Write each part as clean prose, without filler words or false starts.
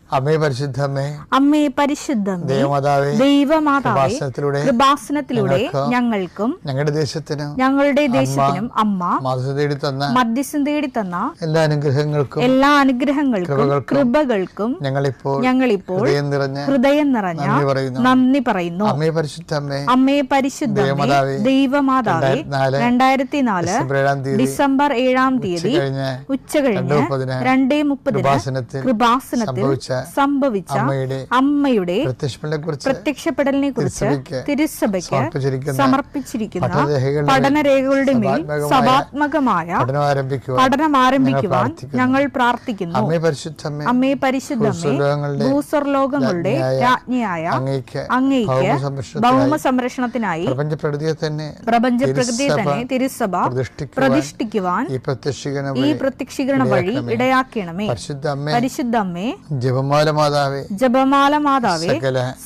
അമ്മേ പരിശുദ്ധമേ, അമ്മേ പരിശുദ്ധമേ, ദൈവമാതാവേ, ദൈവമാതാവേ, കൃപാസനത്തിലൂടെ ഞങ്ങൾക്കും ഞങ്ങളുടെ ദേശത്തിനും അമ്മ മധ്യസ്ഥം തേടി തന്ന എല്ലാ അനുഗ്രഹങ്ങൾക്കും കൃപകൾക്കും ഞങ്ങളിപ്പോൾ ഹൃദയം നിറഞ്ഞ നന്ദി പറയുന്നു. അമ്മേ പരിശുദ്ധമേ, ദൈവമാതാവേ, 2004 ഡിസംബർ 7-ാം തീയതി ഉച്ചകഴിഞ്ഞ് 2:30 കൃപാസനത്തിൽ സംഭവിച്ച അമ്മയുടെ പ്രത്യക്ഷപ്പെടലിനെ കുറിച്ച് തിരുസഭയ്ക്ക് സമർപ്പിച്ചിരിക്കുന്ന പഠനരേഖകളുടെ മേൽ സഭാത്മകമായ പഠനം ആരംഭിക്കുവാൻ ഞങ്ങൾ പ്രാർത്ഥിക്കുന്നു. അമ്മേ പരിശുദ്ധമേ, ഭൂസ്വർലോകങ്ങളുടെ രാജ്ഞിയായ അങ്ങേയ്ക്ക് ഭൗമ സംരക്ഷണത്തിനായി പ്രപഞ്ചപ്രകൃതിയെ തന്നെ തിരുസഭ പ്രതിഷ്ഠിക്കുവാൻ ഈ പ്രത്യക്ഷീകരണം വഴി ഇടയാക്കണമേ. പരിശുദ്ധമ്മേ, ജപമാല മാതാവേ,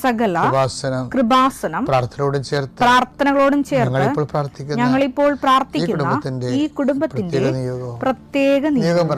സകല കൃപാസനം പ്രാർത്ഥനകളോടും ചേർത്ത് ഞങ്ങളിപ്പോൾ പ്രാർത്ഥിക്കുന്ന ഈ കുടുംബത്തിന്റെ പ്രത്യേക നിയോഗം.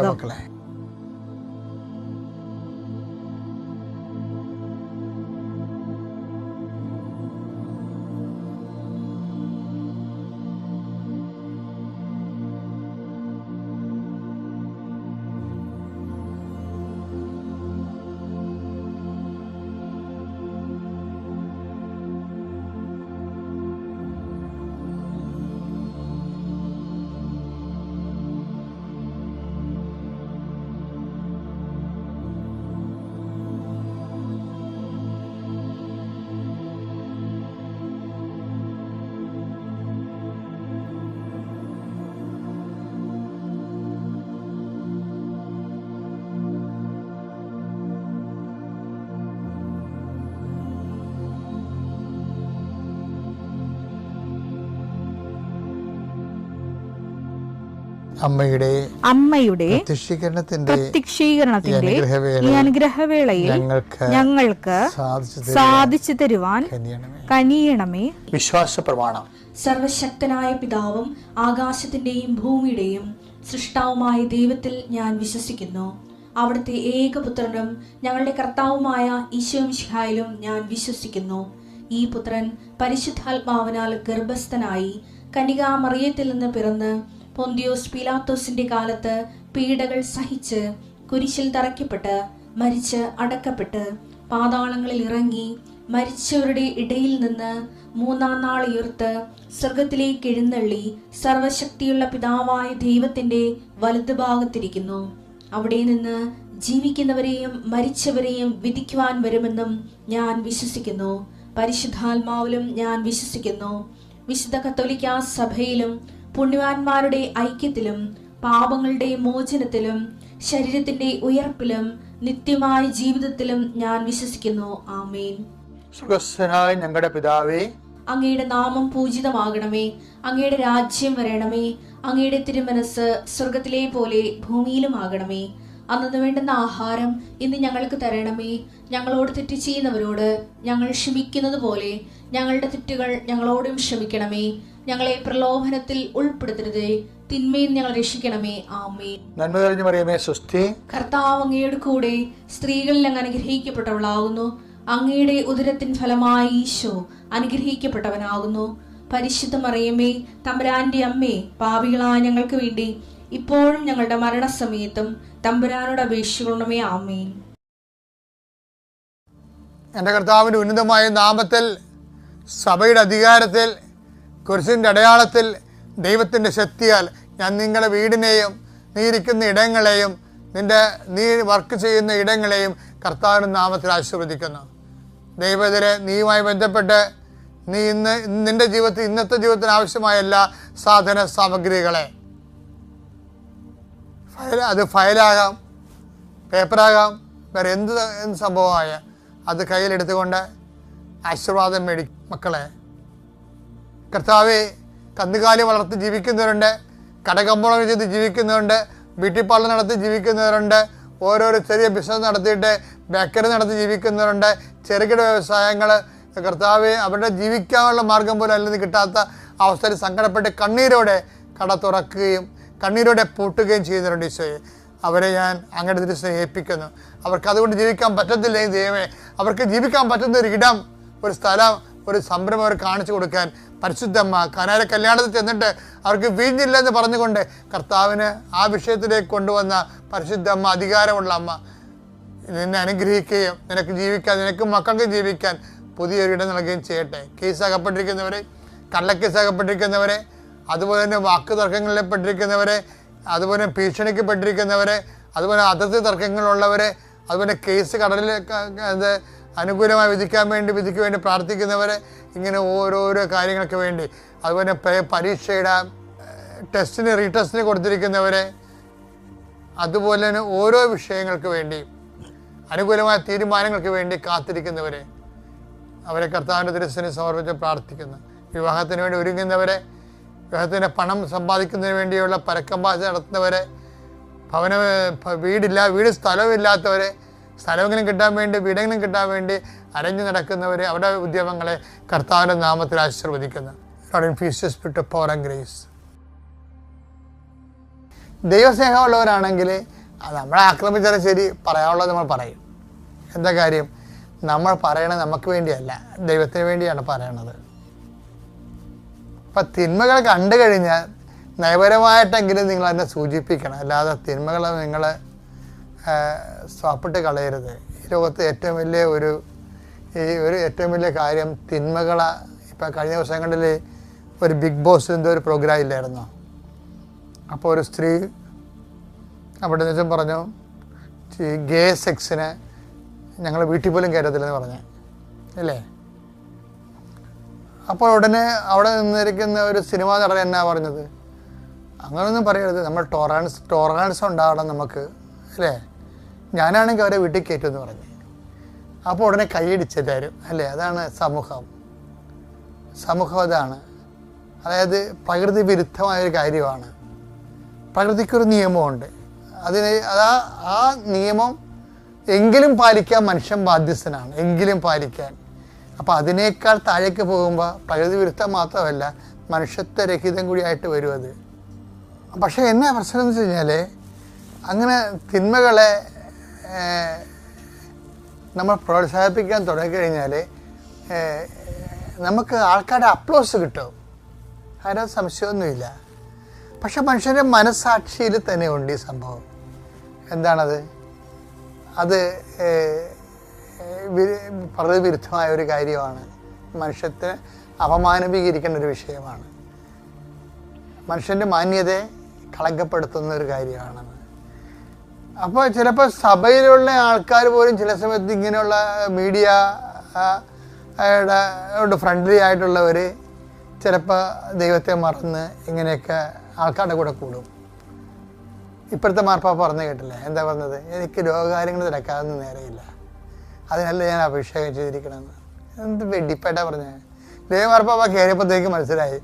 അമ്മയുടെ പ്രത്യക്ഷീകരണത്തിന്റെ ഈ അനുഗ്രഹവേളയിൽ ഞങ്ങൾക്ക് സാധിച്ചു തരുവാൻ കനിയണമേ. വിശ്വാസ പ്രമാണം. സർവശക്തനായ പിതാവും ആകാശത്തിന്റെയും ഭൂമിയുടെയും സൃഷ്ടാവുമായ ദൈവത്തിൽ ഞാൻ വിശ്വസിക്കുന്നു. അവിടുത്തെ ഏകപുത്രനും ഞങ്ങളുടെ കർത്താവുമായ ഈശോ മിശിഹായിലും ഞാൻ വിശ്വസിക്കുന്നു. ഈ പുത്രൻ പരിശുദ്ധാത്മാവിനാൽ ഗർഭസ്ഥനായി കന്യകാമറിയത്തിൽ നിന്ന് പിറന്ന് പൊന്തിയോസ് പീലാത്തോസിന്റെ കാലത്ത് പീഡകൾ സഹിച്ച് കുരിശിൽ തറയ്ക്കപ്പെട്ട് മരിച്ച് അടക്കപ്പെട്ട് പാതാളങ്ങളിൽ ഇറങ്ങി മരിച്ചവരുടെ ഇടയിൽ നിന്ന് 3-ാം നാൾ ഉയർത്ത് സ്വർഗത്തിലേക്ക് എഴുന്നള്ളി സർവശക്തിയുള്ള പിതാവായ ദൈവത്തിന്റെ വലതുഭാഗത്തിരിക്കുന്നു. അവിടെ നിന്ന് ജീവിക്കുന്നവരെയും മരിച്ചവരെയും വിധിക്കുവാൻ വരുമെന്നും ഞാൻ വിശ്വസിക്കുന്നു. പരിശുദ്ധാത്മാവിലും ഞാൻ വിശ്വസിക്കുന്നു. വിശുദ്ധ കത്തോലിക്കാ സഭയിലും പുണ്യവാന്മാരുടെ ഐക്യത്തിലും പാപങ്ങളുടെ മോചനത്തിലും ശരീരത്തിന്റെ ഉയർപ്പിലും നിത്യമായ ജീവിതത്തിലും ഞാൻ വിശ്വസിക്കുന്നു. ആമേൻ. സ്വർഗ്ഗസ്ഥനായ ഞങ്ങളുടെ പിതാവേ, അങ്ങയുടെ നാമം പൂജിതമാകണമേ. അങ്ങയുടെ രാജ്യം വരണമേ. അങ്ങയുടെ തിരുമനസ് സ്വർഗത്തിലെ പോലെ ഭൂമിയിലും ആകണമേ. അന്നു വേണ്ടുന്ന ആഹാരം ഇന്ന് ഞങ്ങൾക്ക് തരണമേ. ഞങ്ങളോട് തെറ്റ് ചെയ്യുന്നവരോട് ഞങ്ങൾ ക്ഷമിക്കുന്നത് പോലെ ഞങ്ങളുടെ തെറ്റുകൾ ഞങ്ങളോടും ക്ഷമിക്കണമേ. ഞങ്ങളെ പ്രലോഭനത്തിൽ ഉൾപ്പെടുത്തരുതേ, തിന്മയിൽ ഞങ്ങൾ രക്ഷിക്കണമേ. ആമേൻ. നന്മ നിറഞ്ഞ മറിയമേ, സ്വസ്തി. കർത്താവ് അങ്ങയുടെ കൂടെ സ്ത്രീകളിൽ അങ്ങ് അനുഗ്രഹിക്കപ്പെട്ടവളാകുന്നു. അങ്ങയുടെ ഉദരത്തിൻ ഫലമായി ഈശോ അനുഗ്രഹിക്കപ്പെട്ടവനാകുന്നു. പരിശുദ്ധ മറിയമേ, തമ്പുരാന്റെ അമ്മേ, പാപികളായ ഞങ്ങൾക്ക് വേണ്ടി ഇപ്പോഴും ഞങ്ങളുടെ മരണസമയത്തും തമ്പുരാനോട് അപേക്ഷിക്കണമേ. ആമേൻ. എൻ്റെ കർത്താവിൻ്റെ ഉന്നതമായ നാമത്തിൽ, സഭയുടെ അധികാരത്തിൽ, കുരിശിൻ്റെ അടയാളത്തിൽ, ദൈവത്തിൻ്റെ ശക്തിയാൽ ഞാൻ നിങ്ങളുടെ വീടിനെയും നീ ഇരിക്കുന്ന ഇടങ്ങളെയും നീ വർക്ക് ചെയ്യുന്ന ഇടങ്ങളെയും കർത്താവിൻ്റെ നാമത്തിൽ ആശീർവദിക്കുന്നു. ദൈവത്തിലെ നീയുമായി ബന്ധപ്പെട്ട് നീ നിൻ്റെ ജീവിതത്തിൽ ഇന്നത്തെ ജീവിതത്തിന് ആവശ്യമായ എല്ലാ സാധന സാമഗ്രികളെ, അത് ഫയലാകാം, പേപ്പറാകാം, വേറെ എന്ത് സംഭവമായ അത് കയ്യിലെടുത്തുകൊണ്ട് ആശീർവാദം മേടിക്കും. മക്കളെ, കർത്താവെ, കന്നുകാലി വളർത്തി ജീവിക്കുന്നവരുണ്ട്, കടകമ്പോളം ചെയ്ത് ജീവിക്കുന്നവരുണ്ട്, ബ്യൂട്ടി പാർലർ നടത്തി ജീവിക്കുന്നവരുണ്ട്, ഓരോരോ ചെറിയ ബിസിനസ് നടത്തിയിട്ട് ബേക്കറി നടത്തി ജീവിക്കുന്നവരുണ്ട്, ചെറുകിട വ്യവസായങ്ങൾ. കർത്താവെ, അവരുടെ ജീവിക്കാനുള്ള മാർഗം പോലും അല്ലെങ്കിൽ കിട്ടാത്ത അവസ്ഥയിൽ സങ്കടപ്പെട്ട് കണ്ണീരോടെ കട തുറക്കുകയും കണ്ണീരോടെ പൂട്ടുകയും ചെയ്യുന്നവരുണ്ട്. ഈശോയെ, അവരെ ഞാൻ അങ്ങയുടെ തിരുസഭയെ ഏൽപ്പിക്കുന്നു. അവർക്ക് അതുകൊണ്ട് ജീവിക്കാൻ പറ്റത്തില്ലെങ്കിൽ ദൈവമേ, അവർക്ക് ജീവിക്കാൻ പറ്റുന്ന ഒരു ഇടം, ഒരു സ്ഥലം, ഒരു സംരംഭം അവർ കാണിച്ചു കൊടുക്കാൻ പരിശുദ്ധമ്മ കനാല കല്യാണത്തിൽ ചെന്നിട്ട് അവർക്ക് വീഞ്ഞില്ലെന്ന് പറഞ്ഞുകൊണ്ട് കർത്താവിന് ആ വിഷയത്തിലേക്ക് കൊണ്ടുവന്ന പരിശുദ്ധമ്മ, അധികാരമുള്ള അമ്മ, നിന്നെ അനുഗ്രഹിക്കുകയും നിനക്ക് ജീവിക്കാൻ, നിനക്കും മക്കൾക്ക് ജീവിക്കാൻ പുതിയൊരു ഇടം നൽകുകയും ചെയ്യട്ടെ. കേസ് അകപ്പെട്ടിരിക്കുന്നവരെ, കള്ളക്കേസ് അകപ്പെട്ടിരിക്കുന്നവരെ, അതുപോലെ തന്നെ വാക്ക് തർക്കങ്ങളിൽ പെട്ടിരിക്കുന്നവരെ, അതുപോലെ ഭീഷണിക്ക് പെട്ടിരിക്കുന്നവരെ, അതുപോലെ അതിർത്തി തർക്കങ്ങളുള്ളവരെ, അതുപോലെ കേസ് കടലിൽ അനുകൂലമായി വിധിക്ക് വേണ്ടി പ്രാർത്ഥിക്കുന്നവരെ, ഇങ്ങനെ ഓരോരോ കാര്യങ്ങൾക്ക് വേണ്ടി, അതുപോലെ പരീക്ഷയുടെ ടെസ്റ്റിന് റീടെസ്റ്റിന് കൊടുത്തിരിക്കുന്നവരെ, അതുപോലെ തന്നെ ഓരോ വിഷയങ്ങൾക്ക് വേണ്ടി അനുകൂലമായ തീരുമാനങ്ങൾക്ക് വേണ്ടി കാത്തിരിക്കുന്നവരെ, അവരെ കർത്താവിൻ്റെ തിരുസന്നിധിയിൽ സമർപ്പിച്ച് പ്രാർത്ഥിക്കുന്നു. വിവാഹത്തിന് വേണ്ടി ഒരുങ്ങുന്നവരെ, വിവാഹത്തിൻ്റെ പണം സമ്പാദിക്കുന്നതിന് വേണ്ടിയുള്ള പരക്കമ്പാശ നടത്തുന്നവരെ, വീട് സ്ഥലമില്ലാത്തവരെ, സ്ഥലമെങ്കിലും കിട്ടാൻ വേണ്ടി, വീടെങ്കിലും കിട്ടാൻ വേണ്ടി അരഞ്ഞു നടക്കുന്നവരെ, അവരുടെ ഉദ്യമങ്ങളെ കർത്താവിൻ്റെ നാമത്തിൽ ആശീർവദിക്കുന്നു. Power and grace. ദൈവസ്നേഹമുള്ളവരാണെങ്കിൽ നമ്മളെ ആക്രമിച്ചാലും ശരി, പറയാനുള്ളത് നമ്മൾ പറയും. എന്താ കാര്യം? നമ്മൾ പറയണത് നമുക്ക് വേണ്ടിയല്ല, ദൈവത്തിന് വേണ്ടിയാണ് പറയണത്. അപ്പം തിന്മകൾ കണ്ടു കഴിഞ്ഞാൽ നയപരമായിട്ടെങ്കിലും നിങ്ങൾ അതിനെ സൂചിപ്പിക്കണം, അല്ലാതെ തിന്മകളെ നിങ്ങൾ സ്വാപ്പിട്ട് കളയരുത്. ഈ ലോകത്ത് ഏറ്റവും വലിയ കാര്യം തിന്മകളെ. ഇപ്പം കഴിഞ്ഞ ദിവസങ്ങളിൽ ഒരു ബിഗ് ബോസ് എന്തോ ഒരു പ്രോഗ്രാം ഇല്ലായിരുന്നോ? അപ്പോൾ ഒരു സ്ത്രീ അവിടെ നിന്നും പറഞ്ഞു, ഗേ സെക്സിനെ ഞങ്ങൾ വീട്ടിൽ പോലും കയറ്റത്തില്ലെന്ന് പറഞ്ഞു, അല്ലേ? അപ്പോൾ ഉടനെ അവിടെ നിന്നിരിക്കുന്ന ഒരു സിനിമാ നടൻ എന്നാ പറഞ്ഞത്, അങ്ങനെയൊന്നും പറയരുത്, നമ്മൾ ടോളറൻസ് ഉണ്ടാവണം നമുക്ക്, അല്ലേ? ഞാനാണെങ്കിൽ അവരെ വീട്ടിൽ കയറ്റുമെന്ന് പറഞ്ഞു. അപ്പോൾ ഉടനെ കൈയടിച്ചെല്ലാവരും, അല്ലേ? അതാണ് സമൂഹം. അതാണ്. അതായത് പ്രകൃതി വിരുദ്ധമായൊരു കാര്യമാണ്. പ്രകൃതിക്കൊരു നിയമമുണ്ട്, ആ നിയമം എങ്കിലും പാലിക്കാൻ മനുഷ്യൻ ബാധ്യസ്ഥനാണ്, എങ്കിലും പാലിക്കാൻ. അപ്പോൾ അതിനേക്കാൾ താഴേക്ക് പോകുമ്പോൾ പ്രകൃതി വിരുദ്ധം മാത്രമല്ല, മനുഷ്യത്വരഹിതം കൂടിയായിട്ട് വരും അത്. പക്ഷേ എന്നാ പ്രശ്നം എന്ന് വെച്ച് കഴിഞ്ഞാൽ, അങ്ങനെ തിന്മകളെ നമ്മൾ പ്രോത്സാഹിപ്പിക്കാൻ തുടങ്ങിക്കഴിഞ്ഞാൽ നമുക്ക് ആൾക്കാരുടെ അപ്ലോസ് കിട്ടും, അതിനകത്ത് സംശയമൊന്നുമില്ല. പക്ഷെ മനുഷ്യൻ്റെ മനസ്സാക്ഷിയിൽ തന്നെ ഉണ്ട് ഈ സംഭവം. എന്താണത്? അത് പ്രകൃതി വിരുദ്ധമായ ഒരു കാര്യമാണ്, മനുഷ്യത്തെ അപമാനീകരിക്കേണ്ട ഒരു വിഷയമാണ്, മനുഷ്യൻ്റെ മാന്യതയെ കളങ്കപ്പെടുത്തുന്ന ഒരു കാര്യമാണെന്ന്. അപ്പോൾ ചിലപ്പോൾ സഭയിലുള്ള ആൾക്കാർ പോലും ചില സമയത്ത് ഇങ്ങനെയുള്ള മീഡിയയുടെ ഫ്രണ്ട്ലി ആയിട്ടുള്ളവർ ചിലപ്പോൾ ദൈവത്തെ മറന്ന് ഇങ്ങനെയൊക്കെ ആൾക്കാരുടെ കൂടെ കൂടും. ഇപ്പോഴത്തെ മാർപ്പാപ്പ പറഞ്ഞു കേട്ടില്ലേ, എന്താ പറഞ്ഞത്? എനിക്ക് രോഗകാര്യങ്ങൾ തിരക്കാതൊന്നും നേരെയില്ല, അതിനല്ല ഞാൻ അഭിഷേകം ചെയ്തിരിക്കണമെന്ന്. എന്ത് വെടിപ്പായിട്ടാണ് പറഞ്ഞത്? ദേവമാർപ്പാപ്പ കയറിയപ്പോഴത്തേക്ക് മനസ്സിലായി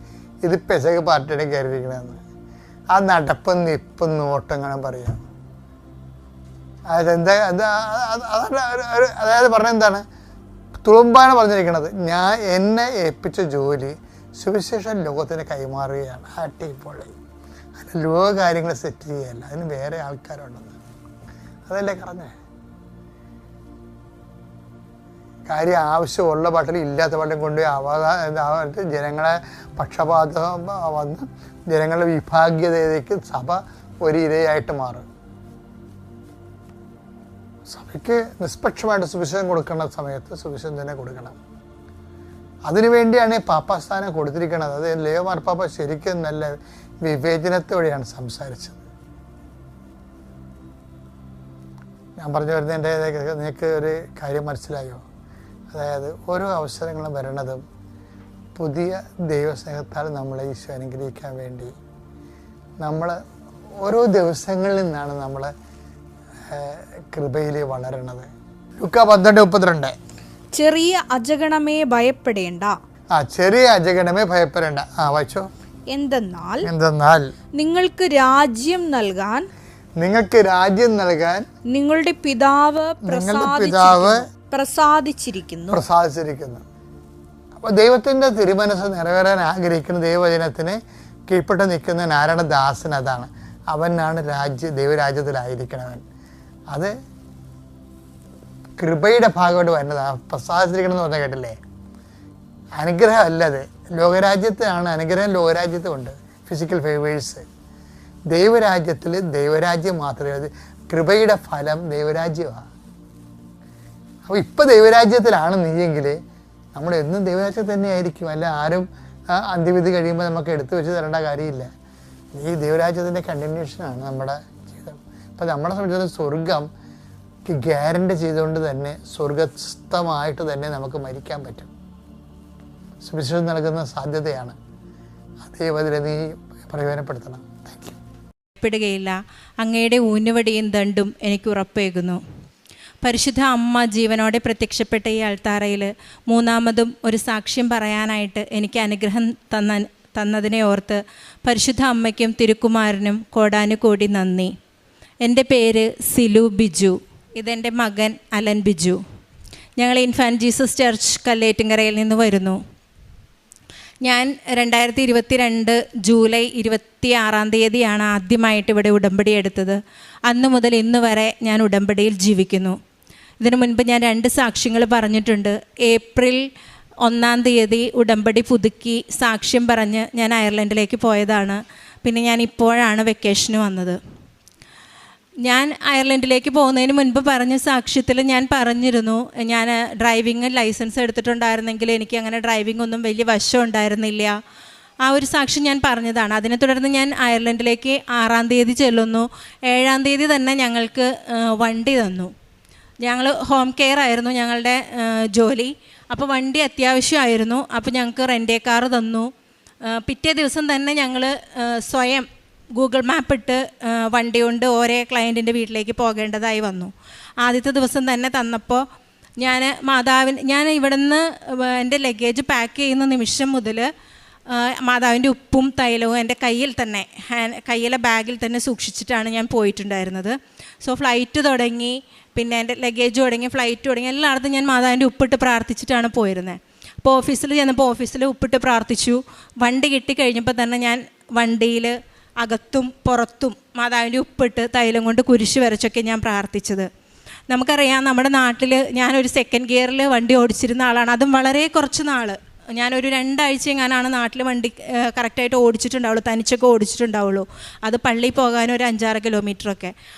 ഇത് പെസക് പാർട്ടിയുടെ കയറിയിരിക്കണമെന്ന്. ആ നടപ്പും നിപ്പും നോട്ടങ്ങളും പറയാം. അതായത് പറഞ്ഞെന്താണ്? തുളുമ്പാണ് പറഞ്ഞിരിക്കുന്നത്, എന്നെ ഏൽപ്പിച്ച ജോലി സുവിശേഷം ലോകത്തിന് കൈമാറുകയാണ്. അടിപൊളി. അതിന് ലോകകാര്യങ്ങൾ സെറ്റ് ചെയ്യുകയല്ല, അതിന് വേറെ ആൾക്കാരുണ്ടെന്ന്. അതല്ലേ പറഞ്ഞേ? കാര്യം ആവശ്യമുള്ള പാട്ടിൽ ഇല്ലാത്ത പാട്ടിൽ കൊണ്ടുപോയി ജനങ്ങളെ പക്ഷപാതം വന്ന് ജനങ്ങളുടെ വിഭാഗ്യതയിലേക്ക് സഭ ഒരു ഇരയായിട്ട് മാറും. സഭയ്ക്ക് നിഷ്പക്ഷമായിട്ട് സുവിശേഷം കൊടുക്കേണ്ട സമയത്ത് സുവിശേഷം തന്നെ കൊടുക്കണം. അതിനുവേണ്ടിയാണ് ഈ പാപ്പാസ്ഥാനം കൊടുത്തിരിക്കുന്നത്. അത് ലേയോ മാർപ്പാപ്പ ശരിക്കും നല്ല വിവേചനത്തോടെയാണ് സംസാരിച്ചത്. ഞാൻ പറഞ്ഞു വരുന്നതിൻ്റെ നിങ്ങൾക്ക് ഒരു കാര്യം മനസ്സിലായോ? അതായത് ഓരോ അവസരങ്ങളും വരണതും പുതിയ ദൈവസ്നേഹത്താൽ നമ്മളെ ഈശോ അനുഗ്രഹിക്കാൻ വേണ്ടി നമ്മൾ ഓരോ ദിവസങ്ങളിൽ നിന്നാണ് നമ്മൾ കൃപയിൽ വളരണത്. ലൂക്കാ 12:32. ചെറിയ അജഗണമേ ഭയപ്പെടേണ്ട. ചെറിയ അജഗണമേ ഭയപ്പെടേണ്ട. വായിച്ചോ. എന്തെന്നാൽ നിങ്ങൾക്ക് രാജ്യം നൽകാൻ നിങ്ങളുടെ പിതാവ് പ്രസാദിച്ചിരിക്കുന്നു. അപ്പോൾ ദൈവത്തിൻ്റെ തിരുമനസ് നിറവേറാൻ ആഗ്രഹിക്കുന്ന ദൈവവചനത്തിന് കീഴ്പ്പെട്ട് നിൽക്കുന്ന നാരായണദാസൻ അതാണ്. അവനാണ് ദൈവരാജ്യത്തിലായിരിക്കണവൻ. അത് കൃപയുടെ ഭാഗമായിട്ട് വരുന്നതാണ്. പ്രസാദിച്ചിരിക്കണം എന്ന് പറഞ്ഞാൽ കേട്ടില്ലേ? അനുഗ്രഹം അല്ല അത്. ലോകരാജ്യത്തിലാണ് അനുഗ്രഹം. ലോകരാജ്യത്തുമുണ്ട് ഫിസിക്കൽ ഫേവേഴ്സ്. ദൈവരാജ്യത്തിൽ ദൈവരാജ്യം മാത്രമേ അത്. കൃപയുടെ ഫലം ദൈവരാജ്യമാണ്. അപ്പോൾ ഇപ്പം ദൈവരാജ്യത്തിലാണ് നീയെങ്കിൽ നമ്മൾ എന്നും ദൈവരാജ്യത്തിൽ തന്നെ ആയിരിക്കും. അല്ല ആരും അന്ത്യവിധി കഴിയുമ്പോൾ നമുക്ക് എടുത്തു വെച്ച് തരേണ്ട കാര്യമില്ല. ഈ ദൈവരാജ്യത്തിൻ്റെ കണ്ടിന്യൂഷനാണ് നമ്മുടെ ജീവിതം. അപ്പം നമ്മളെ സംബന്ധിച്ചിടത്തോളം സ്വർഗം ഗ്യാരണ്ടി ചെയ്തുകൊണ്ട് തന്നെ സ്വർഗസ്ഥമായിട്ട് തന്നെ നമുക്ക് മരിക്കാൻ പറ്റും. സുവിശേഷം നൽകുന്ന സാധ്യതയാണ്. അതേ അതിനെ നീ പ്രയോജനപ്പെടുത്തണം. Thank you. പ്പെടുകയില്ല. അങ്ങയുടെ ഊന്നുവടിയും ദണ്ടും എനിക്ക് ഉറപ്പേകുന്നു. പരിശുദ്ധ അമ്മ ജീവനോടെ പ്രത്യക്ഷപ്പെട്ട ഈ അൾത്താരയിൽ മൂന്നാമതും ഒരു സാക്ഷ്യം പറയാനായിട്ട് എനിക്ക് അനുഗ്രഹം തന്നതിനെ ഓർത്ത് പരിശുദ്ധ അമ്മയ്ക്കും തിരുക്കുമാരനും കോടാനുകോടി നന്ദി. എൻ്റെ പേര് സിലു ബിജു. ഇതെൻ്റെ മകൻ അലൻ ബിജു. ഞങ്ങൾ ഇൻഫാൻറ്റ് ജീസസ് ചർച്ച് കല്ലേറ്റുങ്കരയിൽ നിന്ന് വരുന്നു. ഞാൻ 2022 ജൂലൈ 26 ആദ്യമായിട്ട് ഇവിടെ ഉടമ്പടി എടുത്തത്. അന്ന് മുതൽ ഇന്ന് വരെ ഞാൻ ഉടമ്പടിയിൽ ജീവിക്കുന്നു. ഇതിനു മുൻപ് ഞാൻ 2 സാക്ഷ്യങ്ങൾ പറഞ്ഞിട്ടുണ്ട്. ഏപ്രിൽ 1 ഉടമ്പടി പുതുക്കി സാക്ഷ്യം പറഞ്ഞ് ഞാൻ അയർലൻഡിലേക്ക് പോയതാണ്. പിന്നെ ഞാൻ ഇപ്പോഴാണ് വെക്കേഷന് വന്നത്. ഞാൻ അയർലൻഡിലേക്ക് പോകുന്നതിന് മുൻപ് പറഞ്ഞ സാക്ഷ്യത്തിൽ ഞാൻ പറഞ്ഞിരുന്നു, ഞാൻ ഡ്രൈവിംഗ് ലൈസൻസ് എടുത്തിട്ടുണ്ടായിരുന്നെങ്കിൽ എനിക്ക് അങ്ങനെ ഡ്രൈവിംഗ് ഒന്നും വലിയ വശം ഉണ്ടായിരുന്നില്ല. ആ ഒരു സാക്ഷ്യം ഞാൻ പറഞ്ഞതാണ്. അതിനെ തുടർന്ന് ഞാൻ അയർലൻഡിലേക്ക് 6 ചെല്ലുന്നു. 7 തന്നെ ഞങ്ങൾക്ക് വണ്ടി തന്നു. ഞങ്ങൾ ഹോം കെയർ ആയിരുന്നു ഞങ്ങളുടെ ജോലി. അപ്പോൾ വണ്ടി അത്യാവശ്യമായിരുന്നു. അപ്പോൾ ഞങ്ങൾക്ക് റെൻ്റേ കാർ തന്നു. പിറ്റേ ദിവസം തന്നെ ഞങ്ങൾ സ്വയം ഗൂഗിൾ മാപ്പ് ഇട്ട് വണ്ടി കൊണ്ട് ഓരോ ക്ലയൻറ്റിൻ്റെ വീട്ടിലേക്ക് പോകേണ്ടതായി വന്നു. ആദ്യത്തെ ദിവസം തന്നെ തന്നപ്പോൾ ഞാൻ ഇവിടുന്ന് എൻ്റെ ലഗേജ് പാക്ക് ചെയ്യുന്ന നിമിഷം മുതൽ മാതാവിൻ്റെ ഉപ്പും തൈലവും എൻ്റെ കയ്യിലെ ബാഗിൽ തന്നെ സൂക്ഷിച്ചിട്ടാണ് ഞാൻ പോയിട്ടുണ്ടായിരുന്നത്. സോ ഫ്ലൈറ്റ് തുടങ്ങി, പിന്നെ എൻ്റെ ലഗേജ് തുടങ്ങി, ഫ്ലൈറ്റ് തുടങ്ങി, എല്ലായിടത്തും ഞാൻ മാതാവിൻ്റെ ഉപ്പിട്ട് പ്രാർത്ഥിച്ചിട്ടാണ് പോയിരുന്നത്. അപ്പോൾ ഓഫീസിൽ ചെന്നപ്പോൾ ഓഫീസിൽ ഉപ്പിട്ട് പ്രാർത്ഥിച്ചു. വണ്ടി കിട്ടിക്കഴിഞ്ഞപ്പോൾ തന്നെ ഞാൻ വണ്ടിയിൽ അകത്തും പുറത്തും മാതാവിൻ്റെ ഉപ്പിട്ട് തൈലം കൊണ്ട് കുരിശ് വരച്ചൊക്കെ ഞാൻ പ്രാർത്ഥിച്ചത്. നമുക്കറിയാം, നമ്മുടെ നാട്ടിൽ ഞാനൊരു 2nd ഗിയറിൽ വണ്ടി ഓടിച്ചിരുന്ന ആളാണ്. അതും വളരെ കുറച്ച് നാൾ. ഞാനൊരു 2 ആഴ്ച എങ്ങാനാണ് നാട്ടിൽ വണ്ടി കറക്റ്റായിട്ട് ഓടിച്ചിട്ടുണ്ടാവുള്ളൂ, തനിച്ചൊക്കെ ഓടിച്ചിട്ടുണ്ടാവുള്ളൂ. അത് പള്ളിയിൽ പോകാൻ ഒരു 5-6 കിലോമീറ്ററൊക്കെ.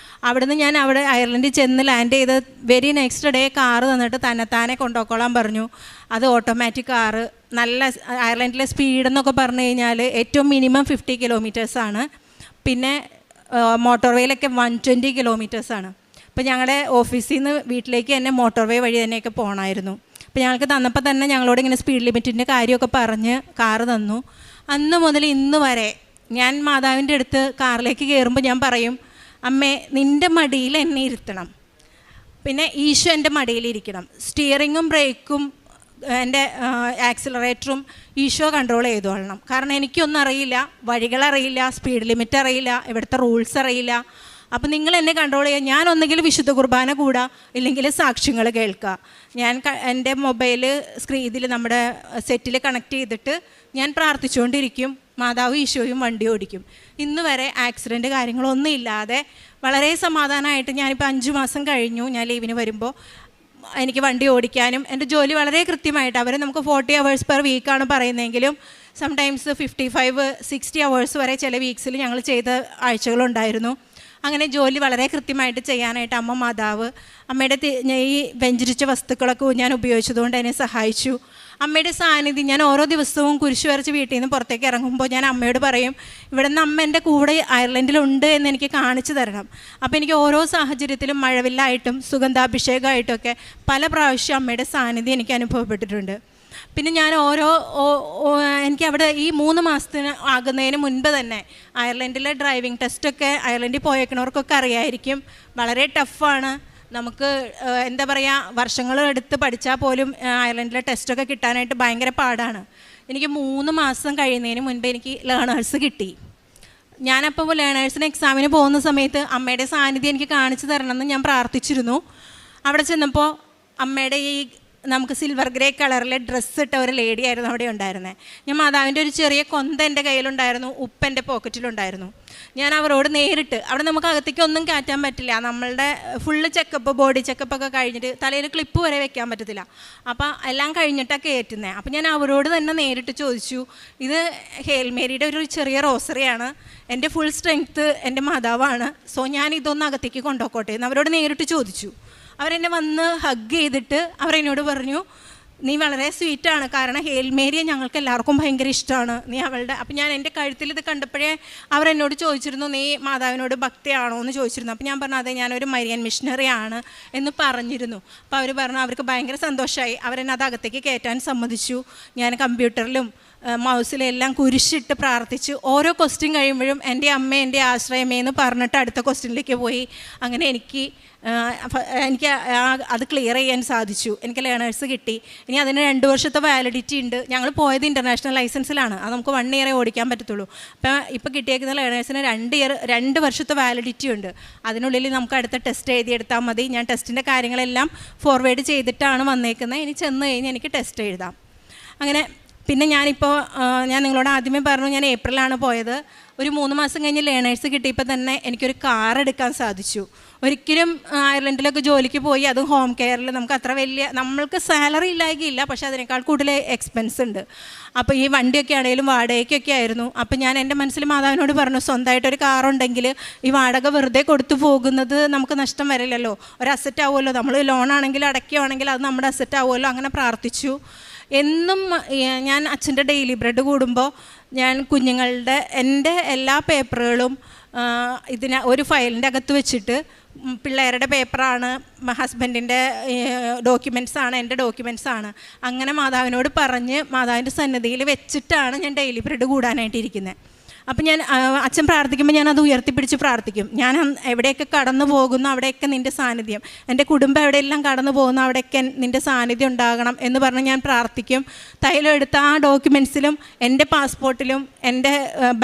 അവിടുന്ന് ഞാൻ അവിടെ അയർലൻഡിൽ ചെന്ന് ലാൻഡ് ചെയ്ത് വെരി നെക്സ്റ്റ് ഡേ കാറ് തന്നിട്ട് തന്നെത്താനെ കൊണ്ടുപോയിക്കോളാൻ പറഞ്ഞു. അത് ഓട്ടോമാറ്റിക് കാറ്. നല്ല അയർലൻഡിലെ സ്പീഡെന്നൊക്കെ പറഞ്ഞു കഴിഞ്ഞാൽ ഏറ്റവും മിനിമം 50 കിലോമീറ്റേഴ്സാണ്. പിന്നെ മോട്ടോർ വേയിലൊക്കെ 120 കിലോമീറ്റേഴ്സാണ്. അപ്പോൾ ഞങ്ങളുടെ ഓഫീസിൽ നിന്ന് വീട്ടിലേക്ക് തന്നെ മോട്ടോർ വേ വഴി തന്നെയൊക്കെ പോകണമായിരുന്നു. അപ്പോൾ ഞങ്ങൾക്ക് തന്നപ്പോൾ തന്നെ ഞങ്ങളോട് ഇങ്ങനെ സ്പീഡ് ലിമിറ്റിൻ്റെ കാര്യമൊക്കെ പറഞ്ഞ് കാറ് തന്നു. അന്ന് മുതൽ ഇന്ന് വരെ ഞാൻ മാതാവിൻ്റെ അടുത്ത് കാറിലേക്ക് കയറുമ്പോൾ ഞാൻ പറയും, അമ്മേ നിൻ്റെ മടിയിൽ എന്നെ ഇരുത്തണം, പിന്നെ ഈശോ എൻ്റെ മടിയിലിരിക്കണം. സ്റ്റിയറിങ്ങും ബ്രേക്കും എൻ്റെ ആക്സിലറേറ്ററും ഈശോ കൺട്രോൾ ചെയ്തോളണം. കാരണം എനിക്കൊന്നും അറിയില്ല, വഴികളറിയില്ല, സ്പീഡ് ലിമിറ്റ് അറിയില്ല, ഇവിടുത്തെ റൂൾസ് അറിയില്ല. അപ്പം നിങ്ങൾ എന്നെ കൺട്രോൾ ചെയ്യുക. ഞാൻ ഒന്നെങ്കിൽ വിശുദ്ധ കുർബാന കൂടുക, ഇല്ലെങ്കിൽ സാക്ഷ്യങ്ങൾ കേൾക്കുക. ഞാൻ എൻ്റെ മൊബൈൽ ഇതിൽ നമ്മുടെ സെറ്റിൽ കണക്ട് ചെയ്തിട്ട് ഞാൻ പ്രാർത്ഥിച്ചുകൊണ്ടിരിക്കും. മാതാവ് ഈശോയും വണ്ടി ഓടിക്കും. ഇന്ന് വരെ ആക്സിഡൻറ്റ് കാര്യങ്ങളൊന്നും ഇല്ലാതെ വളരെ സമാധാനമായിട്ട് ഞാനിപ്പോൾ 5 മാസം കഴിഞ്ഞു. ഞാൻ ലീവിന് വരുമ്പോൾ എനിക്ക് വണ്ടി ഓടിക്കാനും എൻ്റെ ജോലി വളരെ കൃത്യമായിട്ട്, അവർ നമുക്ക് 40 hours പെർ വീക്കാണ് പറയുന്നതെങ്കിലും സംടൈംസ് 55-60 hours വരെ ചില വീക്സിൽ ഞങ്ങൾ ചെയ്ത ആഴ്ചകളുണ്ടായിരുന്നു. അങ്ങനെ ജോലി വളരെ കൃത്യമായിട്ട് ചെയ്യാനായിട്ട് അമ്മ മാതാവ് അമ്മയുടെ ഈ വെഞ്ചരിച്ച വസ്തുക്കളൊക്കെ ഞാൻ ഉപയോഗിച്ചതുകൊണ്ട് എന്നെ സഹായിച്ചു. അമ്മയുടെ സാന്നിധ്യം, ഞാൻ ഓരോ ദിവസവും കുരിശ് വരച്ച് വീട്ടിൽ നിന്ന് പുറത്തേക്ക് ഇറങ്ങുമ്പോൾ ഞാൻ അമ്മയോട് പറയും, ഇവിടെ നിന്ന് അമ്മ എൻ്റെ കൂടെ അയർലൻഡിലുണ്ട് എന്ന് എനിക്ക് കാണിച്ചു തരണം. അപ്പോൾ എനിക്ക് ഓരോ സാഹചര്യത്തിലും മഴവില്ലായിട്ടും സുഗന്ധാഭിഷേകമായിട്ടൊക്കെ പല പ്രാവശ്യം അമ്മയുടെ സാന്നിധ്യം എനിക്ക് അനുഭവപ്പെട്ടിട്ടുണ്ട്. പിന്നെ ഞാൻ എനിക്ക് അവിടെ ഈ 3 മാസത്തിന് ആകുന്നതിന് മുൻപ് തന്നെ അയർലൻഡിലെ ഡ്രൈവിംഗ് ടെസ്റ്റൊക്കെ അയർലൻഡിൽ പോയേക്കണവർക്കൊക്കെ അറിയായിരിക്കും, വളരെ ടഫാണ്. നമുക്ക് എന്താ പറയുക, വർഷങ്ങളെടുത്ത് പഠിച്ചാൽ പോലും അയർലൻഡിലെ ടെസ്റ്റൊക്കെ കിട്ടാനായിട്ട് ഭയങ്കര പാടാണ്. എനിക്ക് 3 മാസം കഴിയുന്നതിന് മുൻപ് എനിക്ക് ലേണേഴ്സ് കിട്ടി. ഞാനപ്പോൾ ലേണേഴ്സിന് എക്സാമിന് പോകുന്ന സമയത്ത് അമ്മയുടെ സാന്നിധ്യം എനിക്ക് കാണിച്ചു തരണമെന്ന് ഞാൻ പ്രാർത്ഥിച്ചിരുന്നു. അവിടെ ചെന്നപ്പോൾ അമ്മയുടെ ഈ നമുക്ക് സിൽവർ ഗ്രേ കളറിലെ ഡ്രസ്സ് ഇട്ട ഒരു ലേഡി ആയിരുന്നു അവിടെ ഉണ്ടായിരുന്നത്. ഞാൻ മാതാവിൻ്റെ ഒരു ചെറിയ കൊന്ത എൻ്റെ കയ്യിലുണ്ടായിരുന്നു, ഉപ്പ് എൻ്റെ പോക്കറ്റിലുണ്ടായിരുന്നു. ഞാൻ അവരോട് നേരിട്ട്, അവിടെ നമുക്ക് അകത്തേക്ക് ഒന്നും കയറ്റാൻ പറ്റില്ല, നമ്മളുടെ ഫുള്ള് ചെക്കപ്പ്, ബോഡി ചെക്കപ്പൊക്കെ കഴിഞ്ഞിട്ട് തലയിൽ ക്ലിപ്പ് വരെ വെക്കാൻ പറ്റത്തില്ല. അപ്പോൾ എല്ലാം കഴിഞ്ഞിട്ടാണ് കയറ്റുന്നത്. അപ്പോൾ ഞാൻ അവരോട് തന്നെ നേരിട്ട് ചോദിച്ചു, ഇത് ഹെയിൽ മേരിയുടെ ഒരു ചെറിയ റോസറിയാണ്, എൻ്റെ ഫുൾ സ്ട്രെങ്ത്ത് എൻ്റെ മാതാവാണ്, സോ ഞാൻ ഇതൊന്ന് അകത്തേക്ക് കൊണ്ടുപോക്കോട്ടെ എന്ന് അവരോട് നേരിട്ട് ചോദിച്ചു. അവരെന്നെ വന്ന് ഹഗ് ചെയ്തിട്ട് അവരെന്നോട് പറഞ്ഞു, നീ വളരെ സ്വീറ്റാണ്, കാരണം ഹെയിൽ മേരിയെ ഞങ്ങൾക്ക് എല്ലാവർക്കും ഭയങ്കര ഇഷ്ടമാണ്, നീ അവളുടെ. അപ്പം ഞാൻ എൻ്റെ കഴുത്തിൽ ഇത് കണ്ടപ്പോഴേ അവരെന്നോട് ചോദിച്ചിരുന്നു, നീ മാതാവിനോട് ഭക്തിയാണോ എന്ന് ചോദിച്ചിരുന്നു. അപ്പം ഞാൻ പറഞ്ഞു, അതെ, ഞാനൊരു മരിയൻ മിഷണറി ആണ് എന്ന് പറഞ്ഞിരുന്നു. അപ്പോൾ അവർ പറഞ്ഞു അവർക്ക് ഭയങ്കര സന്തോഷമായി. അവരെന്നെ അത് അകത്തേക്ക് കയറ്റാൻ സമ്മതിച്ചു. ഞാൻ കമ്പ്യൂട്ടറിലും മൗസിലെല്ലാം കുരിശിട്ട് പ്രാർത്ഥിച്ച് ഓരോ ക്വസ്റ്റ്യൻ കഴിയുമ്പോഴും എൻ്റെ അമ്മ എൻ്റെ ആശ്രയമേ എന്ന് പറഞ്ഞിട്ട് അടുത്ത ക്വസ്റ്റ്യനിലേക്ക് പോയി. അങ്ങനെ എനിക്ക് അത് ക്ലിയർ ചെയ്യാൻ സാധിച്ചു. എനിക്ക് ലേണേഴ്സ് കിട്ടി. ഇനി അതിന് 2 വർഷത്തെ വാലിഡിറ്റി ഉണ്ട്. ഞങ്ങൾ പോയത് ഇൻ്റർനാഷണൽ ലൈസൻസിലാണ്, അത് നമുക്ക് 1 ഇയറേ ഓടിക്കാൻ പറ്റത്തുള്ളൂ. അപ്പോൾ ഇപ്പോൾ കിട്ടിയേക്കുന്ന ലേണേഴ്സിന് 2 വർഷത്തെ വാലിഡിറ്റി ഉണ്ട്. അതിനുള്ളിൽ നമുക്ക് അടുത്ത ടെസ്റ്റ് എഴുതിയെടുത്താൽ മതി. ഞാൻ ടെസ്റ്റിൻ്റെ കാര്യങ്ങളെല്ലാം ഫോർവേഡ് ചെയ്തിട്ടാണ് വന്നേക്കുന്നത്. ഇനി ചെന്ന് കഴിഞ്ഞ് എനിക്ക് ടെസ്റ്റ് എഴുതാം. അങ്ങനെ പിന്നെ ഞാൻ നിങ്ങളോട് ആദ്യമേ പറഞ്ഞു, ഞാൻ ഏപ്രിലാണ് പോയത്. ഒരു 3 മാസം കഴിഞ്ഞ് ലേണേഴ്സ് കിട്ടിയപ്പോൾ തന്നെ എനിക്കൊരു കാർ എടുക്കാൻ സാധിച്ചു. ഒരിക്കലും അയർലൻഡിലൊക്കെ ജോലിക്ക് പോയി, അതും ഹോം കെയറിൽ, നമുക്ക് അത്ര വലിയ, നമ്മൾക്ക് സാലറി ഇല്ലായികയില്ല, പക്ഷേ അതിനേക്കാൾ കൂടുതൽ എക്സ്പെൻസ് ഉണ്ട്. അപ്പോൾ ഈ വണ്ടിയൊക്കെ ആണെങ്കിലും വാടകയ്ക്കൊക്കെ ആയിരുന്നു. അപ്പോൾ ഞാൻ എൻ്റെ മനസ്സിൽ മാതാവിനോട് പറഞ്ഞു, സ്വന്തമായിട്ടൊരു കാറുണ്ടെങ്കിൽ ഈ വാടക വെറുതെ കൊടുത്തു പോകുന്നത് നമുക്ക് നഷ്ടം വരില്ലല്ലോ, ഒരു അസറ്റ് ആവുമല്ലോ, നമ്മൾ ലോണാണെങ്കിൽ അടയ്ക്കുകയാണെങ്കിൽ അത് നമ്മുടെ അസറ്റ് ആവുമല്ലോ. അങ്ങനെ പ്രാർത്ഥിച്ചു. എന്നും ഞാൻ അച്ഛൻ്റെ ഡെയിലി ബ്രെഡ് കൂടുമ്പോൾ ഞാൻ കുഞ്ഞുങ്ങളുടെ എൻ്റെ എല്ലാ പേപ്പറുകളും ഒരു ഫയലിൻ്റെ അകത്ത് വെച്ചിട്ട്, പിള്ളേരുടെ പേപ്പറാണ്, ഹസ്ബൻഡിൻ്റെ ഡോക്യുമെൻറ്റ്സാണ്, എൻ്റെ ഡോക്യുമെൻറ്റ്സാണ്, അങ്ങനെ മാതാവിനോട് പറഞ്ഞ് മാതാവിൻ്റെ സന്നിധിയിൽ വെച്ചിട്ടാണ് ഞാൻ ഡെയിലി ബ്രെഡ് കൂടാനായിട്ടിരിക്കുന്നത്. അപ്പം ഞാൻ അച്ഛൻ പ്രാർത്ഥിക്കുമ്പോൾ ഞാനത് ഉയർത്തിപ്പിടിച്ച് പ്രാർത്ഥിക്കും. ഞാൻ എവിടെയൊക്കെ കടന്നു പോകുന്നു അവിടെയൊക്കെ നിൻ്റെ സാന്നിധ്യം, എൻ്റെ കുടുംബം എവിടെയെല്ലാം കടന്നു പോകുന്നു അവിടെയൊക്കെ നിൻ്റെ സാന്നിധ്യം ഉണ്ടാകണം എന്ന് പറഞ്ഞ് ഞാൻ പ്രാർത്ഥിക്കും. തൈലം എടുത്ത ആ ഡോക്യുമെൻറ്റ്സിലും എൻ്റെ പാസ്പോർട്ടിലും എൻ്റെ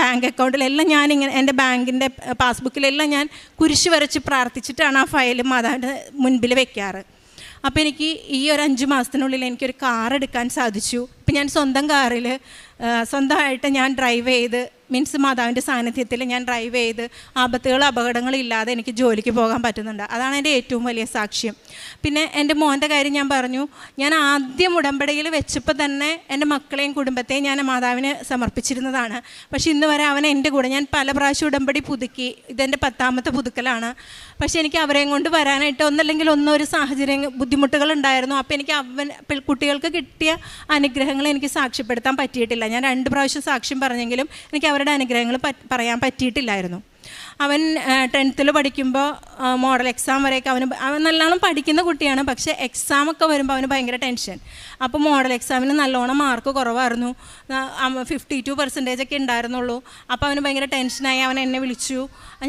ബാങ്ക് അക്കൗണ്ടിലെല്ലാം ഞാനിങ്ങനെ, എൻ്റെ ബാങ്കിൻ്റെ പാസ്ബുക്കിലെല്ലാം ഞാൻ കുരിശ് വരച്ച് പ്രാർത്ഥിച്ചിട്ടാണ് ആ ഫയൽ മാതാവിൻ്റെ മുൻപിൽ വെക്കാറ്. അപ്പോൾ എനിക്ക് ഈ ഒരു 5 മാസത്തിനുള്ളിൽ എനിക്കൊരു കാർ എടുക്കാൻ സാധിച്ചു. ഇപ്പം ഞാൻ സ്വന്തം കാറിൽ സ്വന്തമായിട്ട് ഞാൻ ഡ്രൈവ് ചെയ്ത്, മീൻസ് മാതാവിൻ്റെ സാന്നിധ്യത്തിൽ ഞാൻ ഡ്രൈവ് ചെയ്ത് അപകടങ്ങളില്ലാതെ എനിക്ക് ജോലിക്ക് പോകാൻ പറ്റുന്നുണ്ട്. അതാണ് എൻ്റെ ഏറ്റവും വലിയ സാക്ഷ്യം. പിന്നെ എൻ്റെ മോൻ്റെ കാര്യം ഞാൻ പറഞ്ഞു, ഞാൻ ആദ്യം ഉടമ്പടിയിൽ വെച്ചപ്പോൾ തന്നെ എൻ്റെ മക്കളെയും കുടുംബത്തെയും ഞാൻ മാതാവിന് സമർപ്പിച്ചിരുന്നതാണ്. പക്ഷേ ഇന്ന് വരെ അവൻ എൻ്റെ കൂടെ, ഞാൻ പല പ്രാവശ്യം ഉടമ്പടി പുതുക്കി, ഇതെൻ്റെ 10ാമത്തെ പുതുക്കലാണ്. പക്ഷേ എനിക്ക് അവരെയും കൊണ്ട് വരാനായിട്ട് ഒരു സാഹചര്യം, ബുദ്ധിമുട്ടുകൾ ഉണ്ടായിരുന്നു. അപ്പോൾ എനിക്ക് കുട്ടികൾക്ക് കിട്ടിയ അനുഗ്രഹങ്ങൾ എനിക്ക് സാക്ഷ്യപ്പെടുത്താൻ പറ്റിയിട്ടില്ല. ഞാൻ 2 പ്രാവശ്യം സാക്ഷ്യം പറഞ്ഞെങ്കിലും എനിക്ക് അവരുടെ അനുഗ്രഹങ്ങൾ പറയാൻ പറ്റിയിട്ടില്ലായിരുന്നു. അവൻ 10th പഠിക്കുമ്പോൾ മോഡൽ എക്സാം വരെയൊക്കെ അവൻ നല്ലോണം പഠിക്കുന്ന കുട്ടിയാണ്. പക്ഷേ എക്സാമൊക്കെ വരുമ്പോൾ അവന് ഭയങ്കര ടെൻഷൻ. അപ്പോൾ മോഡൽ എക്സാമിന് നല്ലോണം മാർക്ക് കുറവായിരുന്നു, 52% ഒക്കെ ഉണ്ടായിരുന്നുള്ളൂ. അപ്പോൾ അവന് ഭയങ്കര ടെൻഷനായി. അവൻ എന്നെ വിളിച്ചു,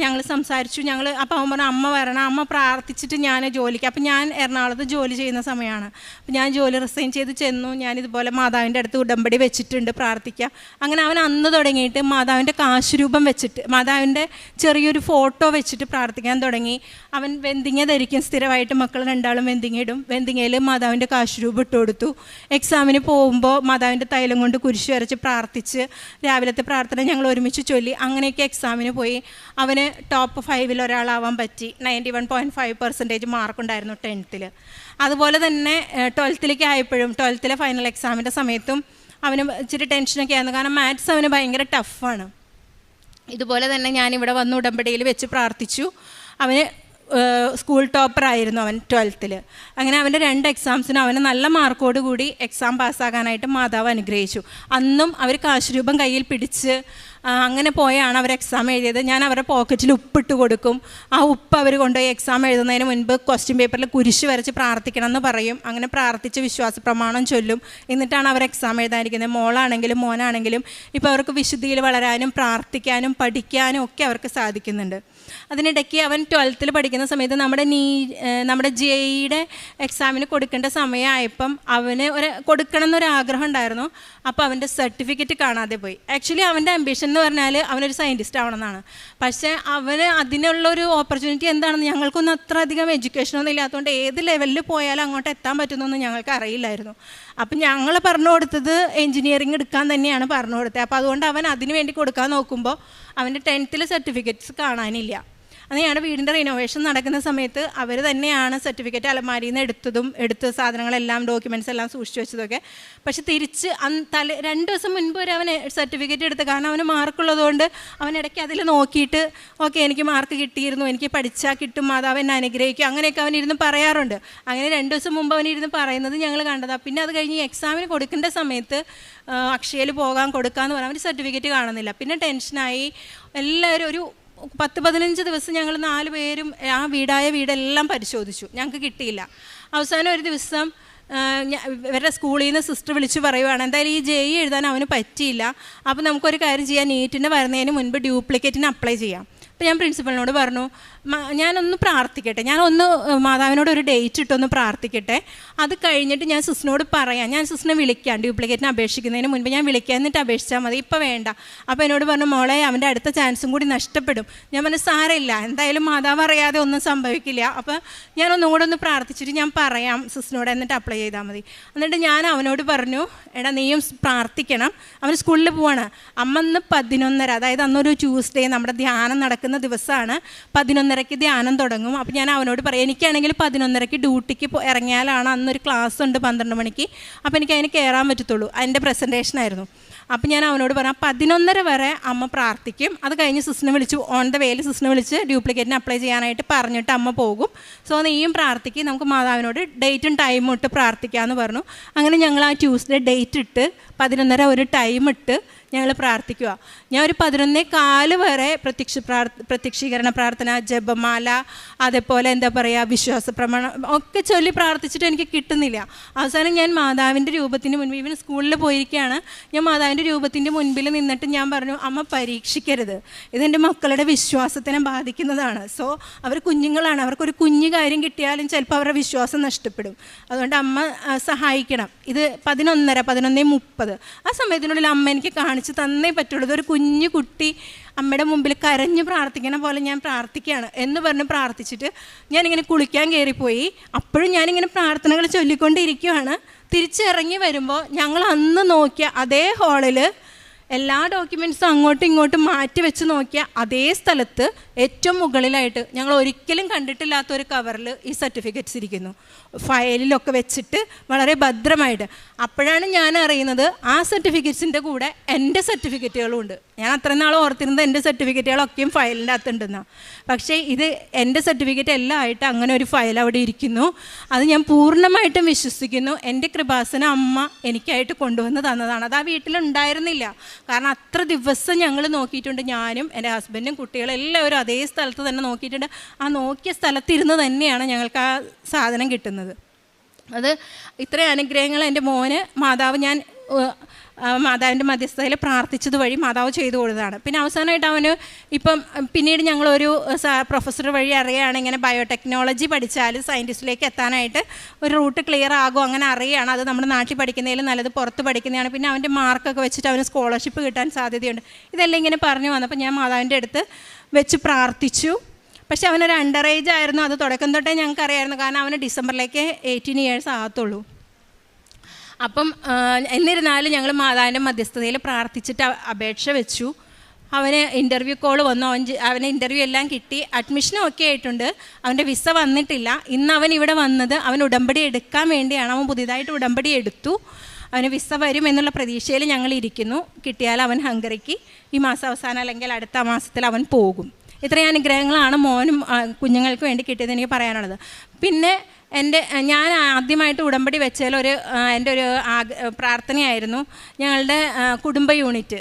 ഞങ്ങൾ സംസാരിച്ചു. അപ്പോൾ അവൻ പറഞ്ഞു, അമ്മ വരണം, അമ്മ പ്രാർത്ഥിച്ചിട്ട് ഞാൻ ജോലിക്ക്. അപ്പോൾ ഞാൻ എറണാകുളത്ത് ജോലി ചെയ്യുന്ന സമയമാണ്. അപ്പോൾ ഞാൻ ജോലി റിസൈൻ ചെയ്ത് ചെന്നു. ഞാനിതുപോലെ മാതാവിൻ്റെ അടുത്ത് ഉടമ്പടി വെച്ചിട്ടുണ്ട്, പ്രാർത്ഥിക്കാം. അങ്ങനെ അവൻ അന്ന് തുടങ്ങിയിട്ട് മാതാവിൻ്റെ കാശുരൂപം വെച്ചിട്ട്, മാതാവിൻ്റെ ചെറിയൊരു ഫോട്ടോ വെച്ചിട്ട് പ്രാർത്ഥിക്കാൻ തുടങ്ങി. അവൻ വെന്തിങ്ങ ധരിക്കും സ്ഥിരമായിട്ട്, മക്കൾ 2ആളും വെന്തിങ്ങ ഇടും. വെന്തിങ്ങയിൽ മാതാവിൻ്റെ കാശുരൂപം ഇട്ട് കൊടുത്തു. എക്സാമിന് പോകുമ്പോൾ മാതാവിൻ്റെ തൈലം കൊണ്ട് കുരിശ് വരച്ച് പ്രാർത്ഥിച്ച് രാവിലത്തെ പ്രാർത്ഥന ഞങ്ങൾ ഒരുമിച്ച് ചൊല്ലി. അങ്ങനെയൊക്കെ എക്സാമിന് പോയി. അവന് ടോപ്പ് 5 ഒരാളാവാൻ പറ്റി. 91.5% മാർക്കുണ്ടായിരുന്നു 10th. അതുപോലെ തന്നെ 12th ആയപ്പോഴും, 12th ഫൈനൽ എക്സാമിൻ്റെ സമയത്തും അവന് ഇച്ചിരി ടെൻഷനൊക്കെ ആയിരുന്നു, കാരണം മാത്സ് അവന് ഭയങ്കര ടഫാണ്. ഇതുപോലെ തന്നെ ഞാനിവിടെ വന്ന് ഉടമ്പടിയിൽ വെച്ച് പ്രാർത്ഥിച്ചു. അവന് സ്കൂൾ ടോപ്പറായിരുന്നു അവൻ 12th. അങ്ങനെ അവൻ്റെ 2 എക്സാംസിനും അവന് നല്ല മാർക്കോട് കൂടി എക്സാം പാസ്സാകാനായിട്ട് മാതാവ് അനുഗ്രഹിച്ചു. അന്നും അവർ കാശുരൂപം കയ്യിൽ പിടിച്ച് അങ്ങനെ പോയാണ് അവർ എക്സാം എഴുതിയത്. ഞാൻ അവരുടെ പോക്കറ്റിൽ ഉപ്പിട്ട് കൊടുക്കും. ആ ഉപ്പ് അവർ കൊണ്ടുപോയി എക്സാം എഴുതുന്നതിന് മുൻപ് ക്വസ്റ്റ്യൻ പേപ്പറിൽ കുരിശ് വരച്ച് പ്രാർത്ഥിക്കണം എന്ന് പറയും. അങ്ങനെ പ്രാർത്ഥിച്ച് വിശ്വാസ പ്രമാണം ചൊല്ലും. എന്നിട്ടാണ് അവർ എക്സാം എഴുതാനിരിക്കുന്നത്. മോളാണെങ്കിലും മോനാണെങ്കിലും ഇപ്പോൾ അവർക്ക് വിശുദ്ധിയിൽ വളരാനും പ്രാർത്ഥിക്കാനും പഠിക്കാനും ഒക്കെ അവർക്ക് സാധിക്കുന്നുണ്ട്. അതിനിടയ്ക്ക് അവൻ 12th പഠിക്കുന്ന സമയത്ത് നമ്മുടെ JEE എക്സാമിന് കൊടുക്കേണ്ട സമയമായപ്പം അവന് കൊടുക്കണം എന്നൊരാഗ്രഹം ഉണ്ടായിരുന്നു. അപ്പോൾ അവൻ്റെ സർട്ടിഫിക്കറ്റ് കാണാതെ പോയി. ആക്ച്വലി അവൻ്റെ അംബിഷൻ എന്ന് പറഞ്ഞാൽ അവനൊരു സയൻറ്റിസ്റ്റ് ആവണമെന്നാണ്. പക്ഷേ അവന് അതിനുള്ളൊരു ഓപ്പർച്യൂണിറ്റി എന്താണെന്ന് ഞങ്ങൾക്കൊന്നും അത്ര അധികം എഡ്യൂക്കേഷനൊന്നും ഇല്ലാത്തതുകൊണ്ട് ഏത് ലെവലിൽ പോയാലും അങ്ങോട്ട് എത്താൻ പറ്റുന്നൊന്നും ഞങ്ങൾക്ക് അറിയില്ലായിരുന്നു. അപ്പം ഞങ്ങൾ പറഞ്ഞു കൊടുത്തത് എൻജിനീയറിംഗ് എടുക്കാൻ തന്നെയാണ് പറഞ്ഞു കൊടുത്തത്. അപ്പോൾ അതുകൊണ്ട് അവൻ അതിന് വേണ്ടി കൊടുക്കാൻ നോക്കുമ്പോൾ അവൻ്റെ 10th സർട്ടിഫിക്കറ്റ്സ് കാണാനില്ല. അത് ഞങ്ങളുടെ വീടിൻ്റെ റിനോവേഷൻ നടക്കുന്ന സമയത്ത് അവർ തന്നെയാണ് സർട്ടിഫിക്കറ്റ് അലമാരിയിൽ നിന്ന് എടുത്ത സാധനങ്ങളെല്ലാം ഡോക്യുമെൻറ്റ്സ് എല്ലാം സൂക്ഷിച്ചു വെച്ചതൊക്കെ. പക്ഷെ തിരിച്ച് 2 ദിവസം മുൻപ് വരെ അവൻ സർട്ടിഫിക്കറ്റ് എടുത്ത്, കാരണം അവന് മാർക്കുള്ളതുകൊണ്ട് അവൻ ഇടയ്ക്ക് അതിൽ നോക്കിയിട്ട് ഓക്കെ എനിക്ക് മാർക്ക് കിട്ടിയിരുന്നു, എനിക്ക് പഠിച്ചാൽ കിട്ടും, മാതാവ് എന്നെ അനുഗ്രഹിക്കും, അങ്ങനെയൊക്കെ അവനിരുന്ന് പറയാറുണ്ട്. അങ്ങനെ 2 ദിവസം മുമ്പ് അവനിരുന്ന് പറയുന്നത് ഞങ്ങൾ കണ്ടതാണ്. പിന്നെ അത് കഴിഞ്ഞ് എക്സാമിന് കൊടുക്കേണ്ട സമയത്ത് അക്ഷയയിൽ കൊടുക്കാമെന്ന് പറഞ്ഞാൽ അവർ സർട്ടിഫിക്കറ്റ് കാണുന്നില്ല. പിന്നെ ടെൻഷനായി. എല്ലാവരും ഒരു 10-15 ദിവസം ഞങ്ങൾ 4 പേരും ആ വീടെല്ലാം പരിശോധിച്ചു, ഞങ്ങൾക്ക് കിട്ടിയില്ല. അവസാനം ഒരു ദിവസം ഇവരുടെ സ്കൂളിൽ നിന്ന് സിസ്റ്റർ വിളിച്ച് പറയുവാണ്, എന്തായാലും ഈ JEE എഴുതാൻ അവന് പറ്റിയില്ല, അപ്പോൾ നമുക്കൊരു കാര്യം ചെയ്യാം, നീറ്റിന് വരുന്നതിന് മുൻപ് ഡ്യൂപ്ലിക്കേറ്റിന് അപ്ലൈ ചെയ്യാം. അപ്പോൾ ഞാൻ പ്രിൻസിപ്പലിനോട് പറഞ്ഞു, ഞാനൊന്ന് പ്രാർത്ഥിക്കട്ടെ, ഞാനൊന്ന് മാതാവിനോട് ഒരു ഡേറ്റ് ഇട്ടൊന്ന് പ്രാർത്ഥിക്കട്ടെ, അത് കഴിഞ്ഞിട്ട് ഞാൻ സിസ്റ്ററിനോട് പറയാം, ഞാൻ സിസ്റ്ററിനെ വിളിക്കാം, ഡ്യൂപ്ലിക്കേറ്റിന് അപേക്ഷിക്കുന്നതിന് മുൻപ് ഞാൻ വിളിക്കാം, എന്നിട്ട് അപേക്ഷിച്ചാൽ മതി, ഇപ്പോൾ വേണ്ട. അപ്പോൾ എന്നോട് പറഞ്ഞു, മോളെ അവൻ്റെ അടുത്ത ചാൻസും കൂടി നഷ്ടപ്പെടും. ഞാൻ പറഞ്ഞു, സാരമില്ല, എന്തായാലും മാതാവ് അറിയാതെ ഒന്നും സംഭവിക്കില്ല, അപ്പോൾ ഞാനൊന്നും കൂടെ ഒന്ന് പ്രാർത്ഥിച്ചിട്ട് ഞാൻ പറയാം സിസ്റ്ററിനോട്, എന്നിട്ട് അപ്ലൈ ചെയ്താൽ മതി. എന്നിട്ട് ഞാൻ അവനോട് പറഞ്ഞു, എടാ നീയും പ്രാർത്ഥിക്കണം. അവൻ സ്കൂളിൽ പോവാണ്. അമ്മ ഇന്ന് 11:30, അതായത് അന്നൊരു ട്യൂസ്ഡേ നമ്മുടെ ധ്യാനം നടക്കുന്ന ദിവസമാണ്. 11:30 ധ്യാനം തുടങ്ങും. അപ്പോൾ ഞാൻ അവനോട് പറയാം, എനിക്കാണെങ്കിൽ 11:30 ഡ്യൂട്ടിക്ക് ഇറങ്ങിയാലാണ് അന്നൊരു ക്ലാസ് ഉണ്ട് 12 മണിക്ക്, അപ്പോൾ എനിക്ക് അതിന് കയറാൻ പറ്റത്തുള്ളൂ. അതിൻ്റെ പ്രസൻറ്റേഷനായിരുന്നു. അപ്പോൾ ഞാൻ അവനോട് പറയാം, 11:30 വരെ അമ്മ പ്രാർത്ഥിക്കും, അത് കഴിഞ്ഞ് സിസ്റ്ററിനെ വിളിച്ച് ഓൺ ദ വേയിൽ സിസ്റ്ററിനെ വിളിച്ച് ഡ്യൂപ്ലിക്കേറ്റിന് അപ്ലൈ ചെയ്യാനായിട്ട് പറഞ്ഞിട്ട് അമ്മ പോകും. സോ നീയും പ്രാർത്ഥിക്കും, നമുക്ക് മാതാവിനോട് ഡേറ്റും ടൈമും ഇട്ട് പ്രാർത്ഥിക്കാമെന്ന് പറഞ്ഞു. അങ്ങനെ ഞങ്ങൾ ആ ട്യൂസ്ഡേ ഡേറ്റ് ഇട്ട് 11:30 ഒരു ടൈം ഇട്ട് ഞങ്ങൾ പ്രാർത്ഥിക്കുക. ഞാൻ ഒരു 11:15 വരെ പ്രത്യക്ഷീകരണ പ്രാർത്ഥന, ജപമാല, അതേപോലെ എന്താ പറയുക, വിശ്വാസ പ്രമാണം ഒക്കെ ചൊല്ലി പ്രാർത്ഥിച്ചിട്ട് എനിക്ക് കിട്ടുന്നില്ല. അവസാനം ഞാൻ മാതാവിൻ്റെ രൂപത്തിൻ്റെ മുൻപിൽ, ഇവൻ സ്കൂളിൽ പോയിരിക്കുകയാണ്, ഞാൻ മാതാവിൻ്റെ രൂപത്തിൻ്റെ മുൻപിൽ നിന്നിട്ട് ഞാൻ പറഞ്ഞു, അമ്മ പരീക്ഷിക്കരുത്, ഇതെൻ്റെ മക്കളുടെ വിശ്വാസത്തിനെ ബാധിക്കുന്നതാണ്. സോ അവർ കുഞ്ഞുങ്ങളാണ്, അവർക്കൊരു കുഞ്ഞു കാര്യം കിട്ടിയാലും ചിലപ്പോൾ അവരുടെ വിശ്വാസം നഷ്ടപ്പെടും, അതുകൊണ്ട് അമ്മ സഹായിക്കണം. ഇത് 11:30 ആ സമയത്തിനുള്ളിൽ അമ്മ എനിക്ക് കാണിച്ചു തന്നേ പറ്റുള്ളൂ. ഇതൊരു കുഞ്ഞു കുട്ടി അമ്മയുടെ മുമ്പിൽ കരഞ്ഞ് പ്രാർത്ഥിക്കണ പോലെ ഞാൻ പ്രാർത്ഥിക്കുകയാണ് എന്ന് പറഞ്ഞ് പ്രാർത്ഥിച്ചിട്ട് ഞാനിങ്ങനെ കുളിക്കാൻ കയറിപ്പോയി. അപ്പോഴും ഞാനിങ്ങനെ പ്രാർത്ഥനകൾ ചൊല്ലിക്കൊണ്ടിരിക്കുകയാണ്. തിരിച്ചിറങ്ങി വരുമ്പോൾ ഞങ്ങൾ അന്ന് നോക്കിയ അതേ ഹാളിൽ എല്ലാ ഡോക്യുമെൻറ്റ്സും അങ്ങോട്ടും ഇങ്ങോട്ടും മാറ്റി വെച്ച് നോക്കിയ അതേ സ്ഥലത്ത് ഏറ്റവും മുകളിലായിട്ട് ഞങ്ങൾ ഒരിക്കലും കണ്ടിട്ടില്ലാത്തൊരു കവറിൽ ഈ സർട്ടിഫിക്കറ്റ്സ് ഇരിക്കുന്നു, ഫയലിലൊക്കെ വെച്ചിട്ട് വളരെ ഭദ്രമായിട്ട്. അപ്പോഴാണ് ഞാൻ അറിയുന്നത് ആ സർട്ടിഫിക്കറ്റ്സിൻ്റെ കൂടെ എൻ്റെ സർട്ടിഫിക്കറ്റുകളും ഉണ്ട്. ഞാൻ അത്രയും നാൾ ഓർത്തിരുന്നത് എൻ്റെ സർട്ടിഫിക്കറ്റുകളൊക്കെയും ഫയലിൻ്റെ അകത്തുണ്ടെന്നാണ്. പക്ഷേ ഇത് എൻ്റെ സർട്ടിഫിക്കറ്റ് എല്ലാം ആയിട്ട് അങ്ങനെ ഒരു ഫയൽ അവിടെ ഇരിക്കുന്നു. അത് ഞാൻ പൂർണ്ണമായിട്ടും വിശ്വസിക്കുന്നു. എൻ്റെ കൃപാസന അമ്മ എനിക്കായിട്ട് കൊണ്ടുവന്ന് തന്നതാണ്. അത് ആ വീട്ടിലുണ്ടായിരുന്നില്ല, കാരണം അത്ര ദിവസം ഞങ്ങൾ നോക്കിയിട്ടുണ്ട്. ഞാനും എൻ്റെ ഹസ്ബൻഡും കുട്ടികളും എല്ലാവരും അതേ സ്ഥലത്ത് തന്നെ നോക്കിയിട്ടുണ്ട്. ആ നോക്കിയ സ്ഥലത്തിരുന്ന് തന്നെയാണ് ഞങ്ങൾക്ക് ആ സാധനം കിട്ടുന്നത്. അത് ഇത്രയും അനുഗ്രഹങ്ങൾ എൻ്റെ മോന് മാതാവിൻ്റെ മധ്യസ്ഥതയിൽ പ്രാർത്ഥിച്ചത് വഴി മാതാവ് ചെയ്തു കൊടുത്തതാണ്. പിന്നെ അവസാനമായിട്ട് അവന് ഇപ്പം പിന്നീട് ഞങ്ങളൊരു പ്രൊഫസർ വഴി അറിയുകയാണ്, ഇങ്ങനെ ബയോടെക്നോളജി പഠിച്ചാൽ സയൻറ്റിസ്റ്റിലേക്ക് എത്താനായിട്ട് ഒരു റൂട്ട് ക്ലിയർ ആകും, അങ്ങനെ അറിയുകയാണ്. അത് നമ്മുടെ നാട്ടിൽ പഠിക്കുന്നതിലും നല്ലത് പുറത്ത് പഠിക്കുന്നതാണ്. പിന്നെ അവൻ്റെ മാർക്കൊക്കെ വെച്ചിട്ട് അവന് സ്കോളർഷിപ്പ് കിട്ടാൻ സാധ്യതയുണ്ട്. ഇതെല്ലാം ഇങ്ങനെ പറഞ്ഞു വന്നപ്പോൾ ഞാൻ മാതാവിൻ്റെ അടുത്ത് വെച്ച് പ്രാർത്ഥിച്ചു. പക്ഷെ അവനൊരു അണ്ടർ ഏജ് ആയിരുന്നു. അത് തുടക്കം തൊട്ടേ ഞങ്ങൾക്ക് അറിയാമായിരുന്നു, കാരണം അവന് ഡിസംബറിലേക്ക് 18 years ആകത്തുള്ളൂ. അപ്പം എന്നിരുന്നാലും ഞങ്ങൾ മാതാവിൻ്റെ മധ്യസ്ഥതയിൽ പ്രാർത്ഥിച്ചിട്ട് അപേക്ഷ വെച്ചു. അവന് ഇൻ്റർവ്യൂ കോൾ വന്നു. അവന് ഇൻ്റർവ്യൂ എല്ലാം കിട്ടി, അഡ്മിഷനും ഒക്കെ ആയിട്ടുണ്ട്. അവൻ്റെ വിസ വന്നിട്ടില്ല. ഇന്ന് അവൻ ഇവിടെ വന്നത് അവൻ ഉടമ്പടി എടുക്കാൻ വേണ്ടിയാണ്. അവൻ പുതിയതായിട്ട് ഉടമ്പടി എടുത്തു. അവന് വിസ വരും എന്നുള്ള പ്രതീക്ഷയിൽ ഞങ്ങൾ ഇരിക്കുന്നു. കിട്ടിയാൽ അവൻ ഹംഗറിക്ക് ഈ മാസം അവസാനം അല്ലെങ്കിൽ അടുത്ത മാസത്തിൽ അവൻ പോകും. ഇത്രയും അനുഗ്രഹങ്ങളാണ് മോനും കുഞ്ഞുങ്ങൾക്ക് വേണ്ടി കിട്ടിയത് എനിക്ക് പറയാനുള്ളത്. പിന്നെ ഞാൻ ആദ്യമായിട്ട് ഉടമ്പടി വെച്ചാൽ എൻ്റെ ഒരു പ്രാർത്ഥനയായിരുന്നു ഞങ്ങളുടെ കുടുംബ യൂണിറ്റ്.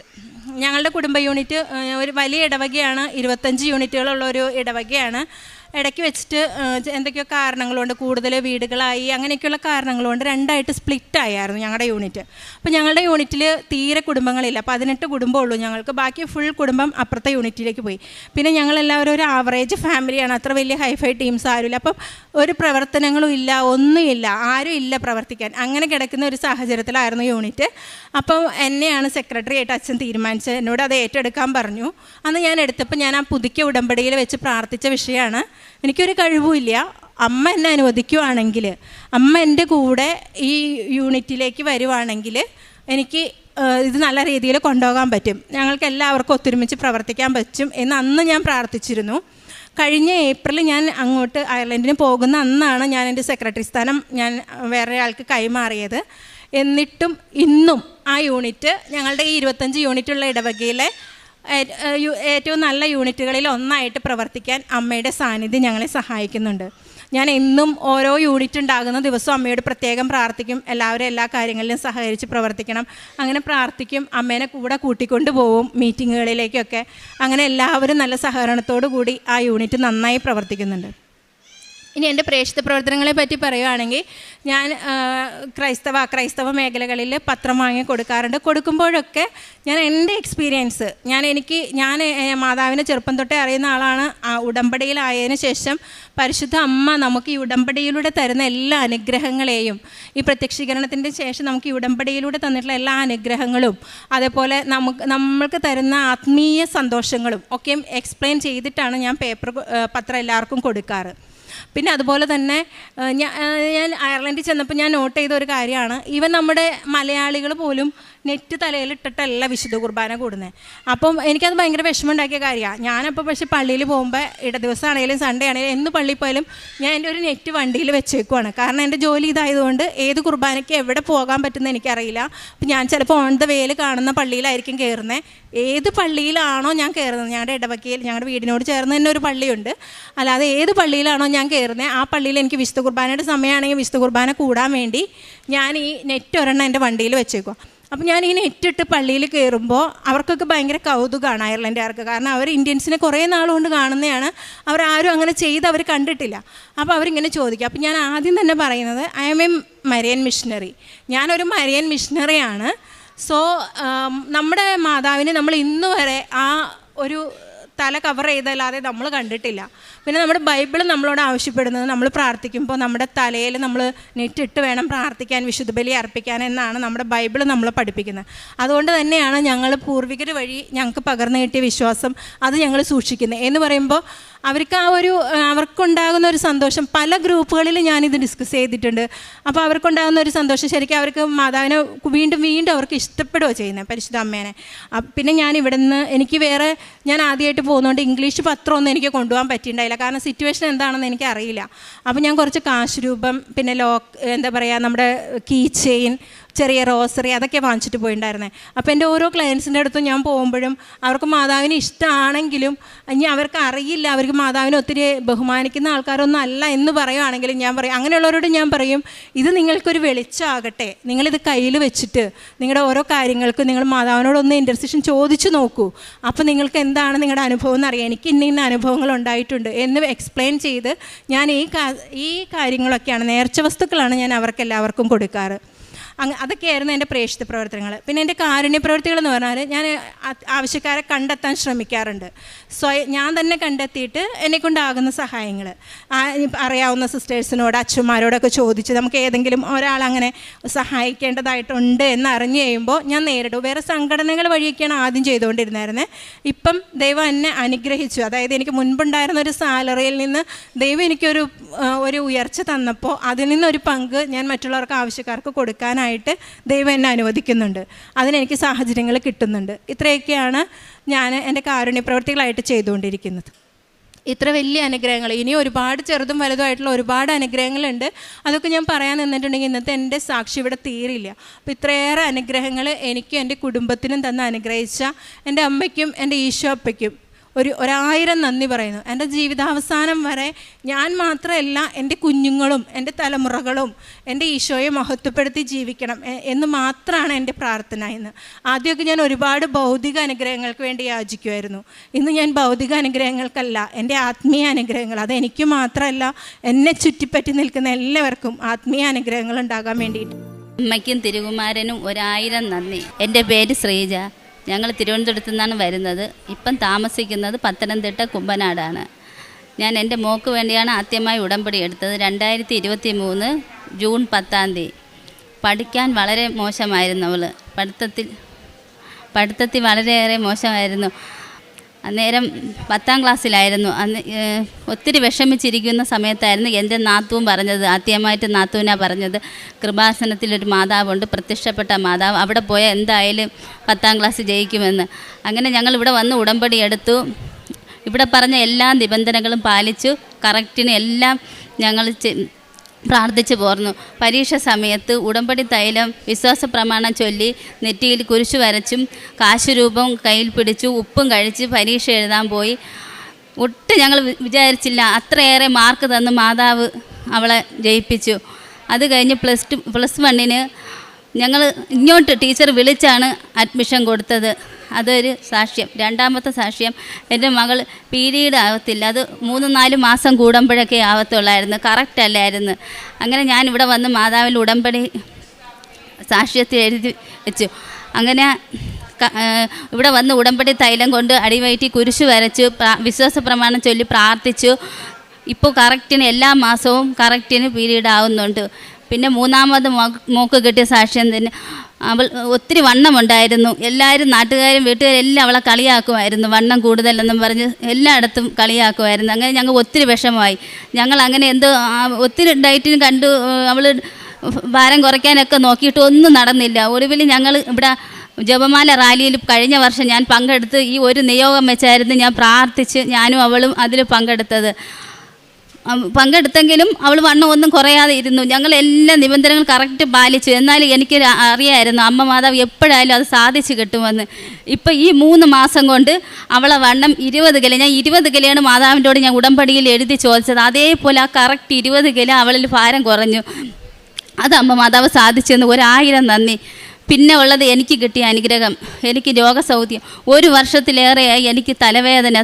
ഞങ്ങളുടെ കുടുംബ യൂണിറ്റ് ഒരു വലിയ ഇടവകയാണ്, 25 യൂണിറ്റുകളുള്ളൊരു ഇടവകയാണ്. ഇടയ്ക്ക് വെച്ചിട്ട് എന്തൊക്കെയോ കാരണങ്ങളുണ്ട്, കൂടുതൽ വീടുകളായി, അങ്ങനെയൊക്കെയുള്ള കാരണങ്ങളുണ്ട് 2ആയിട്ട് സ്പ്ലിറ്റ് ആയിരുന്നു ഞങ്ങളുടെ യൂണിറ്റ്. അപ്പോൾ ഞങ്ങളുടെ യൂണിറ്റിൽ തീരെ കുടുംബങ്ങളില്ല, 18 കുടുംബമുള്ളൂ ഞങ്ങൾക്ക്. ബാക്കി ഫുൾ കുടുംബം അപ്പുറത്തെ യൂണിറ്റിലേക്ക് പോയി. പിന്നെ ഞങ്ങളെല്ലാവരും ഒരു ആവറേജ് ഫാമിലിയാണ്, അത്ര വലിയ ഹൈഫൈ ടീംസ് ആരുമില്ല. അപ്പം ഒരു പ്രവർത്തനങ്ങളും ഇല്ല, ഒന്നുമില്ല, ആരും ഇല്ല പ്രവർത്തിക്കാൻ. അങ്ങനെ കിടക്കുന്ന ഒരു സാഹചര്യത്തിലായിരുന്നു യൂണിറ്റ്. അപ്പം എന്നെയാണ് സെക്രട്ടറി ആയിട്ട് അച്ഛൻ തീരുമാനിച്ചത്, എന്നോട് അത് ഏറ്റെടുക്കാൻ പറഞ്ഞു. അന്ന് ഞാൻ എടുത്തപ്പോൾ ഞാൻ ആ പുതുക്കിയ ഉടമ്പടിയിൽ വെച്ച് പ്രാർത്ഥിച്ച വിഷയമാണ്, എനിക്കൊരു കഴിവുമില്ല, അമ്മ എന്നെ അനുവദിക്കുവാണെങ്കിൽ, അമ്മ എൻ്റെ കൂടെ ഈ യൂണിറ്റിലേക്ക് വരുവാണെങ്കിൽ എനിക്ക് ഇത് നല്ല രീതിയിൽ കൊണ്ടുപോകാൻ പറ്റും, ഞങ്ങൾക്ക് എല്ലാവർക്കും ഒത്തൊരുമിച്ച് പ്രവർത്തിക്കാൻ പറ്റും എന്ന് അന്ന് ഞാൻ പ്രാർത്ഥിച്ചിരുന്നു. കഴിഞ്ഞ ഏപ്രിൽ ഞാൻ അങ്ങോട്ട് അയർലൻഡിന് പോകുന്ന അന്നാണ് ഞാൻ എൻ്റെ സെക്രട്ടറി സ്ഥാനം ഞാൻ വേറെ ആൾക്ക് കൈമാറിയത്. എന്നിട്ടും ഇന്നും ആ യൂണിറ്റ് ഞങ്ങളുടെ ഈ 25 യൂണിറ്റുള്ള ഇടവകയിലെ ഏറ്റവും നല്ല യൂണിറ്റുകളിൽ ഒന്നായിട്ട് പ്രവർത്തിക്കാൻ അമ്മയുടെ സാന്നിധ്യം ഞങ്ങളെ സഹായിക്കുന്നുണ്ട്. ഞാൻ എന്നും ഓരോ യൂണിറ്റ് ഉണ്ടാകുന്ന ദിവസവും അമ്മയോട് പ്രത്യേകം പ്രാർത്ഥിക്കും, എല്ലാവരും എല്ലാ കാര്യങ്ങളിലും സഹകരിച്ച് പ്രവർത്തിക്കണം. അങ്ങനെ പ്രാർത്ഥിക്കും, അമ്മേനെ കൂടെ കൂട്ടിക്കൊണ്ട് പോവും മീറ്റിങ്ങുകളിലേക്കൊക്കെ. അങ്ങനെ എല്ലാവരും നല്ല സഹകരണത്തോടു കൂടി ആ യൂണിറ്റ് നന്നായി പ്രവർത്തിക്കുന്നുണ്ട്. ഇനി എൻ്റെ പ്രേക്ഷിത പ്രവർത്തനങ്ങളെ പറ്റി പറയുകയാണെങ്കിൽ, ഞാൻ ക്രൈസ്തവ മേഖലകളിൽ പത്രം വാങ്ങി കൊടുക്കാറുണ്ട്. കൊടുക്കുമ്പോഴൊക്കെ ഞാൻ എൻ്റെ എക്സ്പീരിയൻസ് ഞാൻ മാതാവിനെ ചെറുപ്പം തൊട്ടേ അറിയുന്ന ആളാണ്. ഉടമ്പടിയിലായതിനു ശേഷം പരിശുദ്ധ അമ്മ നമുക്ക് ഈ ഉടമ്പടിയിലൂടെ തരുന്ന എല്ലാ അനുഗ്രഹങ്ങളെയും, ഈ പ്രത്യക്ഷീകരണത്തിൻ്റെ ശേഷം നമുക്ക് ഈ ഉടമ്പടിയിലൂടെ തന്നിട്ടുള്ള എല്ലാ അനുഗ്രഹങ്ങളും, അതേപോലെ നമ്മൾക്ക് തരുന്ന ആത്മീയ സന്തോഷങ്ങളും ഒക്കെ എക്സ്പ്ലെയിൻ ചെയ്തിട്ടാണ് ഞാൻ പത്രം എല്ലാവർക്കും കൊടുക്കാറ്. പിന്നെ അതുപോലെ തന്നെ ഞാൻ അയർലൻഡിൽ ചെന്നപ്പോൾ ഞാൻ നോട്ട് ചെയ്ത ഒരു കാര്യമാണ്, ഈവൻ നമ്മുടെ മലയാളികൾ പോലും നെറ്റ് തലയിലിട്ടിട്ടല്ല വിശുദ്ധ കുർബാന കൂടുന്നത്. അപ്പം എനിക്കത് ഭയങ്കര വിഷമമുണ്ടാക്കിയ കാര്യമാണ്. ഞാനപ്പോൾ പക്ഷേ പള്ളിയിൽ പോകുമ്പോൾ ദിവസമാണെങ്കിലും സൺഡേ ആണെങ്കിലും എന്ന് പള്ളിയിൽ പോയാലും ഞാൻ എൻ്റെ ഒരു നെറ്റ് വണ്ടിയിൽ വെച്ചേക്കുവാണ്. കാരണം എൻ്റെ ജോലി ഇതായതുകൊണ്ട് ഏത് കുർബാനയ്ക്ക് എവിടെ പോകാൻ പറ്റുമെന്ന് എനിക്കറിയില്ല. അപ്പം ഞാൻ ചിലപ്പോൾ ഓൺ ദ വേയിൽ കാണുന്ന പള്ളിയിലായിരിക്കും കയറുന്നത്. ഏത് പള്ളിയിലാണോ ഞാൻ കയറുന്നത്, ഞങ്ങളുടെ ഇടവകയിൽ ഞങ്ങളുടെ വീടിനോട് ചേർന്ന് തന്നെ ഒരു പള്ളിയുണ്ട്, അല്ലാതെ ഏത് പള്ളിയിലാണോ ഞാൻ കയറുന്നത് ആ പള്ളിയിൽ എനിക്ക് വിശുദ്ധ കുർബാനയുടെ സമയമാണെങ്കിൽ വിശുദ്ധ കുർബാന കൂടാൻ വേണ്ടി ഞാൻ ഈ നെറ്റ് ഒരെണ്ണം എൻ്റെ വണ്ടിയിൽ വെച്ചേക്കുക. അപ്പം ഞാൻ ഈ നെറ്റിട്ട് പള്ളിയിൽ കയറുമ്പോൾ അവർക്കൊക്കെ ഭയങ്കര കൗതുകമാണ് അയർലൻഡുകാർക്ക്. കാരണം അവർ ഇന്ത്യൻസിനെ കുറേ നാളുകൊണ്ട് കാണുന്നതാണ്, അവരാരും അങ്ങനെ ചെയ്ത് അവർ കണ്ടിട്ടില്ല. അപ്പോൾ അവരിങ്ങനെ ചോദിക്കും. അപ്പം ഞാൻ ആദ്യം തന്നെ പറയുന്നത്, I am a Marian missionary, ഞാനൊരു മരിയൻ മിഷണറിയാണ്. സോ നമ്മുടെ മാതാവിനെ നമ്മൾ ഇന്ന് വരെ ആ ഒരു തല കവർ ചെയ്തല്ലാതെ നമ്മൾ കണ്ടിട്ടില്ല. പിന്നെ നമ്മുടെ ബൈബിൾ നമ്മളോട് ആവശ്യപ്പെടുന്നത്, നമ്മൾ പ്രാർത്ഥിക്കുമ്പോൾ നമ്മുടെ തലയിൽ നമ്മൾ നെറ്റിട്ട് വേണം പ്രാർത്ഥിക്കാൻ, വിശുദ്ധ ബലി അർപ്പിക്കാൻ എന്നാണ് നമ്മുടെ ബൈബിൾ നമ്മളെ പഠിപ്പിക്കുന്നത്. അതുകൊണ്ട് തന്നെയാണ് ഞങ്ങൾ പൂർവികർ വഴി ഞങ്ങൾക്ക് പകർന്നു കിട്ടിയ വിശ്വാസം അത് ഞങ്ങൾ സൂക്ഷിക്കുന്നത്. എന്ന് പറയുമ്പോൾ അവർക്ക് അവർക്കുണ്ടാകുന്ന ഒരു സന്തോഷം, പല ഗ്രൂപ്പുകളിൽ ഞാനിത് ഡിസ്കസ് ചെയ്തിട്ടുണ്ട്. അപ്പോൾ അവർക്കുണ്ടാകുന്ന ഒരു സന്തോഷം ശരിക്കും അവർക്ക് മാതാവിനെ വീണ്ടും വീണ്ടും അവർക്ക് ഇഷ്ടപ്പെടുകയോ ചെയ്യുന്നത്, പരിശുദ്ധ അമ്മേനെ. പിന്നെ ഞാൻ ഇവിടെ നിന്ന് ഞാൻ ആദ്യമായിട്ട് പോകുന്നതുകൊണ്ട് ഇംഗ്ലീഷ് പത്രമൊന്നും എനിക്ക് കൊണ്ടുപോകാൻ പറ്റിയിട്ടുണ്ടായില്ല, കാരണം സിറ്റുവേഷൻ എന്താണെന്ന് എനിക്ക് അറിയില്ല. അപ്പോൾ ഞാൻ കുറച്ച് കാശ് രൂപം, പിന്നെ നമ്മുടെ കീ ചെയിൻ, ചെറിയ റോസറി അതൊക്കെ വാങ്ങിച്ചിട്ട് പോയിട്ടുണ്ടായിരുന്നത്. അപ്പോൾ എൻ്റെ ഓരോ ക്ലയൻസിൻ്റെ അടുത്തും ഞാൻ പോകുമ്പോഴും അവർക്ക് മാതാവിന് ഇഷ്ടമാണെങ്കിലും ഇനി അവർക്ക് അറിയില്ല, അവർക്ക് മാതാവിനെ ഒത്തിരി ബഹുമാനിക്കുന്ന ആൾക്കാരൊന്നും അല്ല എന്ന് പറയുവാണെങ്കിലും ഞാൻ പറയും, അങ്ങനെയുള്ളവരോട് ഞാൻ പറയും, ഇത് നിങ്ങൾക്കൊരു വെളിച്ചമാകട്ടെ, നിങ്ങളിത് കയ്യിൽ വെച്ചിട്ട് നിങ്ങളുടെ ഓരോ കാര്യങ്ങൾക്കും നിങ്ങൾ മാതാവിനോടൊന്ന് ഇൻ്റർസെഷൻ ചോദിച്ചു നോക്കൂ. അപ്പോൾ നിങ്ങൾക്ക് എന്താണ് നിങ്ങളുടെ അനുഭവം എന്നറിയാം. എനിക്ക് ഇന്ന അനുഭവങ്ങൾ ഉണ്ടായിട്ടുണ്ട് എന്ന് എക്സ്പ്ലെയിൻ ചെയ്ത് ഞാൻ ഈ കാര്യങ്ങളൊക്കെയാണ്, നേർച്ച വസ്തുക്കളാണ് ഞാൻ അവർക്കെല്ലാവർക്കും കൊടുക്കാറ്. അതൊക്കെയായിരുന്നു എൻ്റെ പ്രേക്ഷിത പ്രവർത്തനങ്ങൾ. പിന്നെ എൻ്റെ കാരുണ്യ പ്രവർത്തികൾ എന്ന് പറഞ്ഞാൽ ഞാൻ ആവശ്യക്കാരെ കണ്ടെത്താൻ ശ്രമിക്കാറുണ്ട്. ഞാൻ തന്നെ കണ്ടെത്തിയിട്ട് എന്നെക്കൊണ്ടാകുന്ന സഹായങ്ങൾ അറിയാവുന്ന സിസ്റ്റേഴ്സിനോട്, അച്ഛന്മാരോടൊക്കെ ചോദിച്ച് നമുക്ക് ഏതെങ്കിലും ഒരാളങ്ങനെ സഹായിക്കേണ്ടതായിട്ടുണ്ട് എന്ന് അറിഞ്ഞു കഴിയുമ്പോൾ ഞാൻ നേരിടും. വേറെ സംഘടനകൾ വഴിയൊക്കെയാണ് ആദ്യം ചെയ്തുകൊണ്ടിരുന്നായിരുന്നത്. ഇപ്പം ദൈവം എന്നെ അനുഗ്രഹിച്ചു. അതായത് എനിക്ക് മുൻപുണ്ടായിരുന്ന ഒരു സാലറിയിൽ നിന്ന് ദൈവം എനിക്കൊരു ഉയർച്ച തന്നപ്പോൾ അതിൽ നിന്നൊരു പങ്ക് ഞാൻ മറ്റുള്ളവർക്ക് ആവശ്യക്കാർക്ക് കൊടുക്കാനായിട്ട് ദൈവം എന്നെ അനുവദിക്കുന്നുണ്ട്. അതിനെനിക്ക് സാഹചര്യങ്ങൾ കിട്ടുന്നുണ്ട്. ഇത്രയൊക്കെയാണ് ഞാൻ എൻ്റെ കാരുണ്യ പ്രവൃത്തികളായിട്ട് ചെയ്തുകൊണ്ടിരിക്കുന്നത്. ഇത്ര വലിയ അനുഗ്രഹങ്ങൾ, ഇനി ഒരുപാട് ചെറുതും വലുതുമായിട്ടുള്ള ഒരുപാട് അനുഗ്രഹങ്ങളുണ്ട്. അതൊക്കെ ഞാൻ പറയാൻ നിന്നിട്ടുണ്ടെങ്കിൽ ഇന്നത്തെ എൻ്റെ സാക്ഷി ഇവിടെ തീരില്ല. അപ്പോൾ ഇത്രയേറെ അനുഗ്രഹങ്ങൾ എനിക്കും എൻ്റെ കുടുംബത്തിനും തന്ന് അനുഗ്രഹിച്ച എൻ്റെ അമ്മയ്ക്കും എൻ്റെ ഈശോ അപ്പയ്ക്കും ഒരായിരം നന്ദി പറയുന്നു. എൻ്റെ ജീവിതാവസാനം വരെ ഞാൻ മാത്രമല്ല, എൻ്റെ കുഞ്ഞുങ്ങളും എൻ്റെ തലമുറകളും എൻ്റെ ഈശോയെ മഹത്വപ്പെടുത്തി ജീവിക്കണം എന്ന് മാത്രമാണ് എൻ്റെ പ്രാർത്ഥന. ഇന്ന് ആദ്യമൊക്കെ ഞാൻ ഒരുപാട് ഭൗതിക അനുഗ്രഹങ്ങൾക്ക് വേണ്ടി യാചിക്കുമായിരുന്നു. ഇന്ന് ഞാൻ ഭൗതിക അനുഗ്രഹങ്ങൾക്കല്ല, എൻ്റെ ആത്മീയ അനുഗ്രഹങ്ങൾ, അതെനിക്ക് മാത്രമല്ല എന്നെ ചുറ്റിപ്പറ്റി നിൽക്കുന്ന എല്ലാവർക്കും ആത്മീയ അനുഗ്രഹങ്ങൾ ഉണ്ടാകാൻ വേണ്ടിയിട്ട്. അമ്മയ്ക്കും തിരുകുമാരനും 1000 നന്ദി. എൻ്റെ പേര് ശ്രീജ. ഞങ്ങൾ തിരുവനന്തപുരത്തു നിന്നാണ് വരുന്നത്. ഇപ്പം താമസിക്കുന്നത് പത്തനംതിട്ട കുമ്പനാടാണ്. ഞാൻ എൻ്റെ മോക്ക് വേണ്ടിയാണ് ആദ്യമായി ഉടമ്പടി എടുത്തത് 2023 ജൂൺ 10. പഠിക്കാൻ വളരെ മോശമായിരുന്നു. അവൾ പഠിത്തത്തിൽ വളരെയേറെ മോശമായിരുന്നു. അന്നേരം 10ാം ക്ലാസ്സിലായിരുന്നു. അന്ന് ഒത്തിരി വിഷമിച്ചിരിക്കുന്ന സമയത്തായിരുന്നു എൻ്റെ നാത്തൂൻ പറഞ്ഞത്, ആദ്യമായിട്ട് നാത്തൂനാണ് പറഞ്ഞത്, കൃപാസനത്തിലൊരു മാതാവുണ്ട്, പ്രത്യക്ഷപ്പെട്ട മാതാവ്, അവിടെ പോയാൽ എന്തായാലും 10ാം ക്ലാസ് ജയിക്കുമെന്ന്. അങ്ങനെ ഞങ്ങൾ ഇവിടെ വന്ന് ഉടമ്പടി എടുത്തു. ഇവിടെ പറഞ്ഞ എല്ലാ നിബന്ധനകളും പാലിച്ചു. കറക്റ്റിന് എല്ലാം ഞങ്ങൾ പ്രാർത്ഥിച്ചു പോർന്നു. പരീക്ഷ സമയത്ത് ഉടമ്പടി തൈലം വിശ്വാസ പ്രമാണം ചൊല്ലി നെറ്റിയിൽ കുരിശു വരച്ചും കാശുരൂപം കയ്യിൽ പിടിച്ചു ഉപ്പും കഴിച്ച് പരീക്ഷ എഴുതാൻ പോയി. ഒട്ടും ഞങ്ങൾ വിചാരിച്ചില്ല അത്രയേറെ മാർക്ക് തന്ന് മാതാവ് അവളെ ജയിപ്പിച്ചു. അത് കഴിഞ്ഞ് പ്ലസ് 1 ഞങ്ങൾ ഇങ്ങോട്ട് ടീച്ചർ വിളിച്ചാണ് അഡ്മിഷൻ കൊടുത്തത്. അതൊരു സാക്ഷ്യം. രണ്ടാമത്തെ സാക്ഷ്യം, എൻ്റെ മകൾ പീരീഡ് ആവത്തില്ല, അത് 3-4 മാസം കൂടുമ്പോഴൊക്കെ ആവത്തുള്ളായിരുന്നു, കറക്റ്റ് അല്ലായിരുന്നു. അങ്ങനെ ഞാനിവിടെ വന്ന് മാതാവിൽ ഉടമ്പടി സാക്ഷ്യത്തിൽ എഴുതി വെച്ചു. അങ്ങനെ ഇവിടെ വന്ന് ഉടമ്പടി തൈലം കൊണ്ട് അടിവയറ്റി കുരിശു വരച്ചു, വിശ്വാസ പ്രമാണം ചൊല്ലി പ്രാർത്ഥിച്ചു. ഇപ്പോൾ കറക്റ്റിന് എല്ലാ മാസവും കറക്റ്റിന് പീരീഡ് ആവുന്നുണ്ട്. പിന്നെ മൂന്നാമത് മോക്ക് കിട്ടിയ സാക്ഷ്യം തന്നെ, അവൾ ഒത്തിരി വണ്ണമുണ്ടായിരുന്നു. എല്ലാവരും നാട്ടുകാരും വീട്ടുകാരും എല്ലാം അവളെ കളിയാക്കുമായിരുന്നു, വണ്ണം കൂടുതലെന്നും പറഞ്ഞ് എല്ലായിടത്തും കളിയാക്കുമായിരുന്നു. അങ്ങനെ ഞങ്ങൾ ഒത്തിരി വിഷമമായി. ഞങ്ങൾ അങ്ങനെ എന്തോ ഒത്തിരി ഡയറ്റിന് കണ്ടു, അവൾ ഭാരം കുറയ്ക്കാനൊക്കെ നോക്കിയിട്ട് ഒന്നും നടന്നില്ല. ഒടുവിൽ ഞങ്ങൾ ഇവിടെ ജപമാല റാലിയിൽ കഴിഞ്ഞ വർഷം ഞാൻ പങ്കെടുത്ത് ഈ ഒരു നിയോഗം വെച്ചായിരുന്നു ഞാൻ പ്രാർത്ഥിച്ച് ഞാനും അവളും അതിൽ പങ്കെടുത്തെങ്കിലും അവൾ വണ്ണം ഒന്നും കുറയാതെ ഇരുന്നു. ഞങ്ങൾ എല്ലാ നിബന്ധനകളും കറക്റ്റ് പാലിച്ചു. എന്നാലും എനിക്ക് അറിയാമായിരുന്നു അമ്മ മാതാവ് എപ്പോഴായാലും അത് സാധിച്ചു കിട്ടുമെന്ന്. ഇപ്പം ഈ 3 മാസം കൊണ്ട് അവളെ വണ്ണം 20 കിലോ, ഞാൻ 20 കിലോയാണ് മാതാവിൻ്റോട് ഞാൻ ഉടമ്പടിയിൽ എഴുതി ചോദിച്ചത്. അതേപോലെ ആ കറക്റ്റ് 20 കിലോ അവളിൽ ഭാരം കുറഞ്ഞു. അത് അമ്മ മാതാവ് സാധിച്ചെന്ന് 1000 നന്ദി. പിന്നെ ഉള്ളത് എനിക്ക് കിട്ടിയ അനുഗ്രഹം, എനിക്ക് രോഗസൗഖ്യം. 1 വർഷത്തിലേറെയായി എനിക്ക് തലവേദന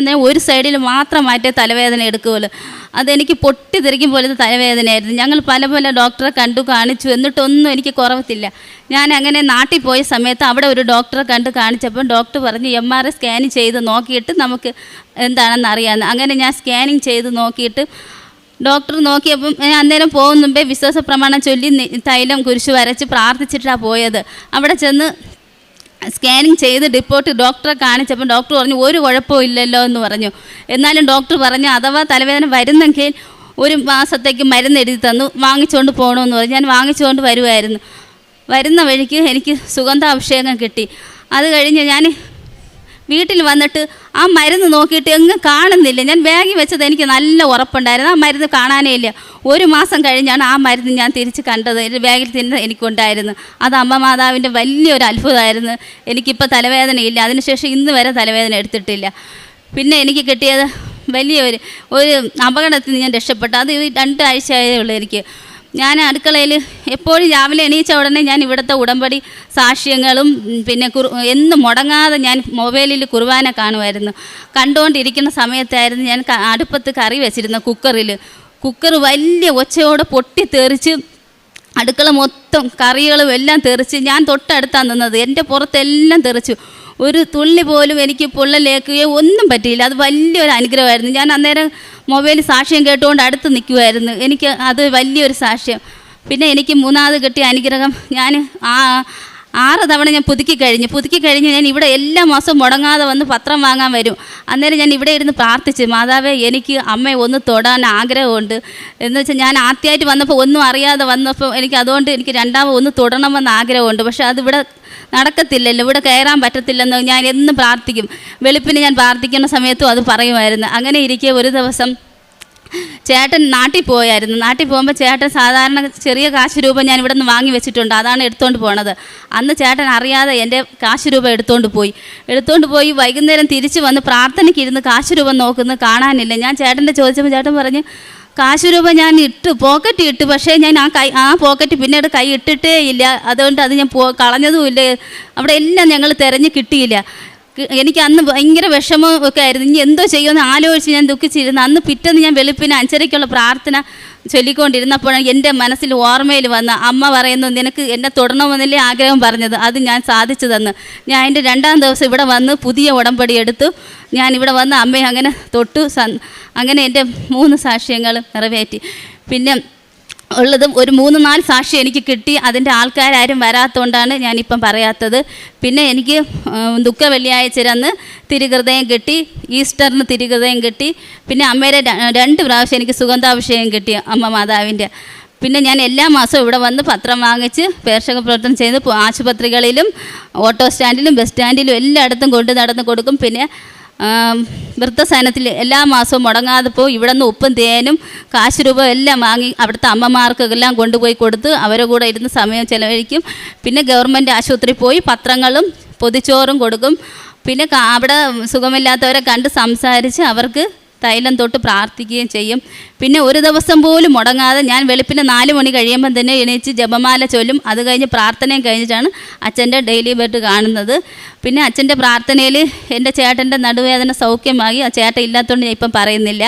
എന്നാൽ ഒരു സൈഡിൽ മാത്രമായിട്ടേ തലവേദന എടുക്കുകയുള്ളൂ. അതെനിക്ക് പൊട്ടിത്തെറിക്കും പോലത്തെ തലവേദനയായിരുന്നു. ഞങ്ങൾ പല ഡോക്ടറെ കാണിച്ചു, എന്നിട്ടൊന്നും എനിക്ക് കുറവത്തില്ല. ഞാൻ അങ്ങനെ നാട്ടിൽ പോയ സമയത്ത് അവിടെ ഒരു ഡോക്ടറെ കാണിച്ചപ്പോൾ ഡോക്ടർ പറഞ്ഞു MRI സ്കാനിങ് ചെയ്ത് നോക്കിയിട്ട് നമുക്ക് എന്താണെന്ന് അറിയാമെന്ന്. അങ്ങനെ ഞാൻ സ്കാനിങ് ചെയ്ത് നോക്കിയിട്ട് ഡോക്ടർ നോക്കിയപ്പം ഞാൻ അന്നേരം പോകുന്ന മുമ്പേ വിശ്വാസ പ്രമാണം ചൊല്ലി തൈലം കുരിശു വരച്ച് പ്രാർത്ഥിച്ചിട്ടാണ് പോയത്. അവിടെ ചെന്ന് സ്കാനിങ് ചെയ്ത് റിപ്പോർട്ട് ഡോക്ടറെ കാണിച്ചപ്പോൾ ഡോക്ടർ പറഞ്ഞു ഒരു കുഴപ്പവും ഇല്ലല്ലോ എന്ന് പറഞ്ഞു. എന്നാലും ഡോക്ടർ പറഞ്ഞു അഥവാ തലവേദന വരുന്നെങ്കിൽ 1 മാസത്തേക്ക് മരുന്ന് എഴുതി തന്നു, വാങ്ങിച്ചുകൊണ്ട് പോകണമെന്ന് പറഞ്ഞു. ഞാൻ വാങ്ങിച്ചുകൊണ്ട് വരുമായിരുന്നു. വരുന്ന വഴിക്ക് എനിക്ക് സുഗന്ധാഭിഷേകം കിട്ടി. അത് കഴിഞ്ഞ് ഞാൻ വീട്ടിൽ വന്നിട്ട് ആ മരുന്ന് നോക്കിയിട്ട് എങ്ങും കാണുന്നില്ല. ഞാൻ ബാഗിൽ വെച്ചത് എനിക്ക് നല്ല ഉറപ്പുണ്ടായിരുന്നു, ആ മരുന്ന് കാണാനേ ഇല്ല. 1 മാസം കഴിഞ്ഞാണ് ആ മരുന്ന് ഞാൻ തിരിച്ച് കണ്ടത്. എൻ്റെ ബാഗിൽ തന്നെ എനിക്കുണ്ടായിരുന്നു. അത് അമ്മ മാതാവിൻ്റെ വലിയൊരു അത്ഭുതമായിരുന്നു. എനിക്കിപ്പോൾ തലവേദനയില്ല. അതിനുശേഷം ഇന്ന് വരെ തലവേദന എടുത്തിട്ടില്ല. പിന്നെ എനിക്ക് കിട്ടിയത് വലിയൊരു അപകടത്തിൽ ഞാൻ രക്ഷപ്പെട്ടു. അത് 2 ആഴ്ചയായേ ഉള്ളൂ എനിക്ക്. ഞാൻ അടുക്കളയിൽ എപ്പോഴും രാവിലെ എണീച്ച ഉടനെ ഞാൻ ഇവിടുത്തെ ഉടമ്പടി സാക്ഷ്യങ്ങളും പിന്നെ എന്നും മുടങ്ങാതെ ഞാൻ മൊബൈലിൽ കുർബാന കാണുമായിരുന്നു. കണ്ടുകൊണ്ടിരിക്കുന്ന സമയത്തായിരുന്നു ഞാൻ അടുപ്പത്ത് കറി വെച്ചിരുന്ന കുക്കർ വലിയ ഒച്ചയോടെ പൊട്ടിത്തെറിച്ച് അടുക്കള മൊത്തം കറികളും എല്ലാം തെറിച്ച് ഞാൻ തൊട്ടടുത്താണ് നിന്നത്. എൻ്റെ പുറത്തെല്ലാം തെറിച്ചു. ഒരു തുള്ളി പോലും എനിക്ക് പൊള്ളലേക്കുകയോ ഒന്നും പറ്റിയില്ല. അത് വലിയൊരു അനുഗ്രഹമായിരുന്നു. ഞാൻ അന്നേരം മൊബൈൽ സാക്ഷ്യം കേട്ടുകൊണ്ട് അടുത്ത് നിൽക്കുമായിരുന്നു. എനിക്ക് അത് വലിയൊരു സാക്ഷ്യം. പിന്നെ എനിക്ക് 3ാമത് കിട്ടിയ അനുഗ്രഹം, ഞാൻ 6 തവണ ഞാൻ പുതുക്കി കഴിഞ്ഞ് ഞാൻ ഇവിടെ എല്ലാ മാസവും മുടങ്ങാതെ വന്ന് പത്രം വാങ്ങാൻ വരും. അന്നേരം ഞാൻ ഇവിടെ ഇരുന്ന് പ്രാർത്ഥിച്ചു, മാതാവേ എനിക്ക് അമ്മയെ ഒന്ന് തൊടാൻ ആഗ്രഹമുണ്ട് എന്ന് വെച്ചാൽ ഞാൻ ആദ്യമായിട്ട് വന്നപ്പോൾ ഒന്നും അറിയാതെ വന്നപ്പോൾ അതുകൊണ്ട് എനിക്ക് രണ്ടാമത് ഒന്ന് തൊടണമെന്ന് ആഗ്രഹമുണ്ട്. പക്ഷേ അതിവിടെ നടക്കത്തില്ലല്ലോ, ഇവിടെ കയറാൻ പറ്റത്തില്ലെന്ന് ഞാൻ എന്നും പ്രാർത്ഥിക്കും. വെളുപ്പിന് ഞാൻ പ്രാർത്ഥിക്കുന്ന സമയത്തും അത് പറയുമായിരുന്നു. അങ്ങനെ ഇരിക്കെ ഒരു ദിവസം ചേട്ടൻ നാട്ടിൽ പോയായിരുന്നു. നാട്ടിൽ പോകുമ്പോൾ ചേട്ടൻ സാധാരണ ചെറിയ കാശ് രൂപ ഞാൻ ഇവിടെ നിന്ന് വാങ്ങി വെച്ചിട്ടുണ്ട്, അതാണ് എടുത്തുകൊണ്ട് പോണത്. അന്ന് ചേട്ടൻ അറിയാതെ എൻ്റെ കാശ് രൂപ എടുത്തുകൊണ്ട് പോയി വൈകുന്നേരം തിരിച്ച് വന്ന് പ്രാർത്ഥനയ്ക്ക് ഇരുന്ന് കാശ് രൂപ നോക്കുന്നത് കാണാനില്ല. ഞാൻ ചേട്ടൻ്റെ ചോദിച്ചപ്പോൾ ചേട്ടൻ പറഞ്ഞ് കാശ് രൂപ ഞാൻ പോക്കറ്റ് ഇട്ടു, പക്ഷേ ഞാൻ ആ പോക്കറ്റ് പിന്നീട് കൈ ഇട്ടിട്ടേ ഇല്ല, അതുകൊണ്ട് അത് ഞാൻ കളഞ്ഞതുമില്ല. അവിടെ എല്ലാം ഞങ്ങൾ തിരഞ്ഞ് കിട്ടിയില്ല. എനിക്ക് അന്ന് ഭയങ്കര വിഷമം ഒക്കെ ആയിരുന്നു. ഇനി എന്തോ ചെയ്യുമെന്ന് ആലോചിച്ച് ഞാൻ ദുഃഖിച്ചിരുന്നു. അന്ന് പിറ്റേന്ന് ഞാൻ വെളുപ്പിന് 5:30-ക്കുള്ള പ്രാർത്ഥന ചൊല്ലിക്കൊണ്ടിരുന്നപ്പോഴാണ് എൻ്റെ മനസ്സിൽ ഓർമ്മയിൽ വന്ന അമ്മ പറയുന്നു, നിനക്ക് എന്നെ തൊടണമെന്നല്ലേ ആഗ്രഹം പറഞ്ഞത്, അത് ഞാൻ സാധിച്ചു തന്നു. ഞാൻ അതിൻ്റെ 2-ാം ദിവസം ഇവിടെ വന്ന് പുതിയ ഉടമ്പടി എടുത്തു. ഞാൻ ഇവിടെ വന്ന് അമ്മയെ അങ്ങനെ തൊട്ടു. അങ്ങനെ എൻ്റെ 3 സാക്ഷ്യങ്ങൾ നിറവേറ്റി. പിന്നെ ഉള്ളതും ഒരു 3-4 സാക്ഷി എനിക്ക് കിട്ടി. അതിൻ്റെ ആൾക്കാരും വരാത്തതുകൊണ്ടാണ് ഞാനിപ്പം പറയാത്തത്. പിന്നെ എനിക്ക് ദുഃഖ വെള്ളിയാഴ്ച തിരുഹൃദയം കിട്ടി, ഈസ്റ്ററിന് തിരുഹൃദയം കിട്ടി. പിന്നെ അമ്മയുടെ 2 പ്രാവശ്യം എനിക്ക് സുഗന്ധാഭിഷേകം കിട്ടി അമ്മ മാതാവിൻ്റെ. പിന്നെ ഞാൻ എല്ലാ മാസവും ഇവിടെ വന്ന് പത്രം വാങ്ങിച്ച് പേർഷക പ്രവർത്തനം ചെയ്ത് ആശുപത്രികളിലും ഓട്ടോ സ്റ്റാൻഡിലും ബസ് സ്റ്റാൻഡിലും എല്ലായിടത്തും നടന്ന് കൊടുക്കും. പിന്നെ വൃദ്ധസദനത്തിൽ എല്ലാ മാസവും മുടങ്ങാതെ പോയി ഇവിടെ നിന്ന് ഉപ്പും തേനും കാശ് രൂപ എല്ലാം വാങ്ങി അവിടുത്തെ അമ്മമാർക്കെല്ലാം കൊണ്ടുപോയി കൊടുത്ത് അവരുടെ കൂടെ ഇരുന്ന് സമയം ചെലവഴിക്കും. പിന്നെ ഗവൺമെൻറ് ആശുപത്രിയിൽ പോയി പത്രങ്ങളും പൊതിച്ചോറും കൊടുക്കും. പിന്നെ അവിടെ സുഖമില്ലാത്തവരെ കണ്ട് സംസാരിച്ച് അവർക്ക് തൈലം തൊട്ട് പ്രാർത്ഥിക്കുകയും ചെയ്യും. പിന്നെ ഒരു ദിവസം പോലും മുടങ്ങാതെ ഞാൻ വെളുപ്പിന് 4 മണി കഴിയുമ്പം തന്നെ എണീച്ച് ജപമാല ചൊല്ലും. അത് കഴിഞ്ഞ് പ്രാർത്ഥനയും കഴിഞ്ഞിട്ടാണ് അച്ഛൻ്റെ ഡെയിലി ബെഡ് കാണുന്നത്. പിന്നെ അച്ഛൻ്റെ പ്രാർത്ഥനയിൽ എൻ്റെ ചേട്ടൻ്റെ നടുവേദന സൗഖ്യമാക്കി. ആ ചേട്ടൻ ഇല്ലാത്തതുകൊണ്ട് ഞാൻ ഇപ്പം പറയുന്നില്ല.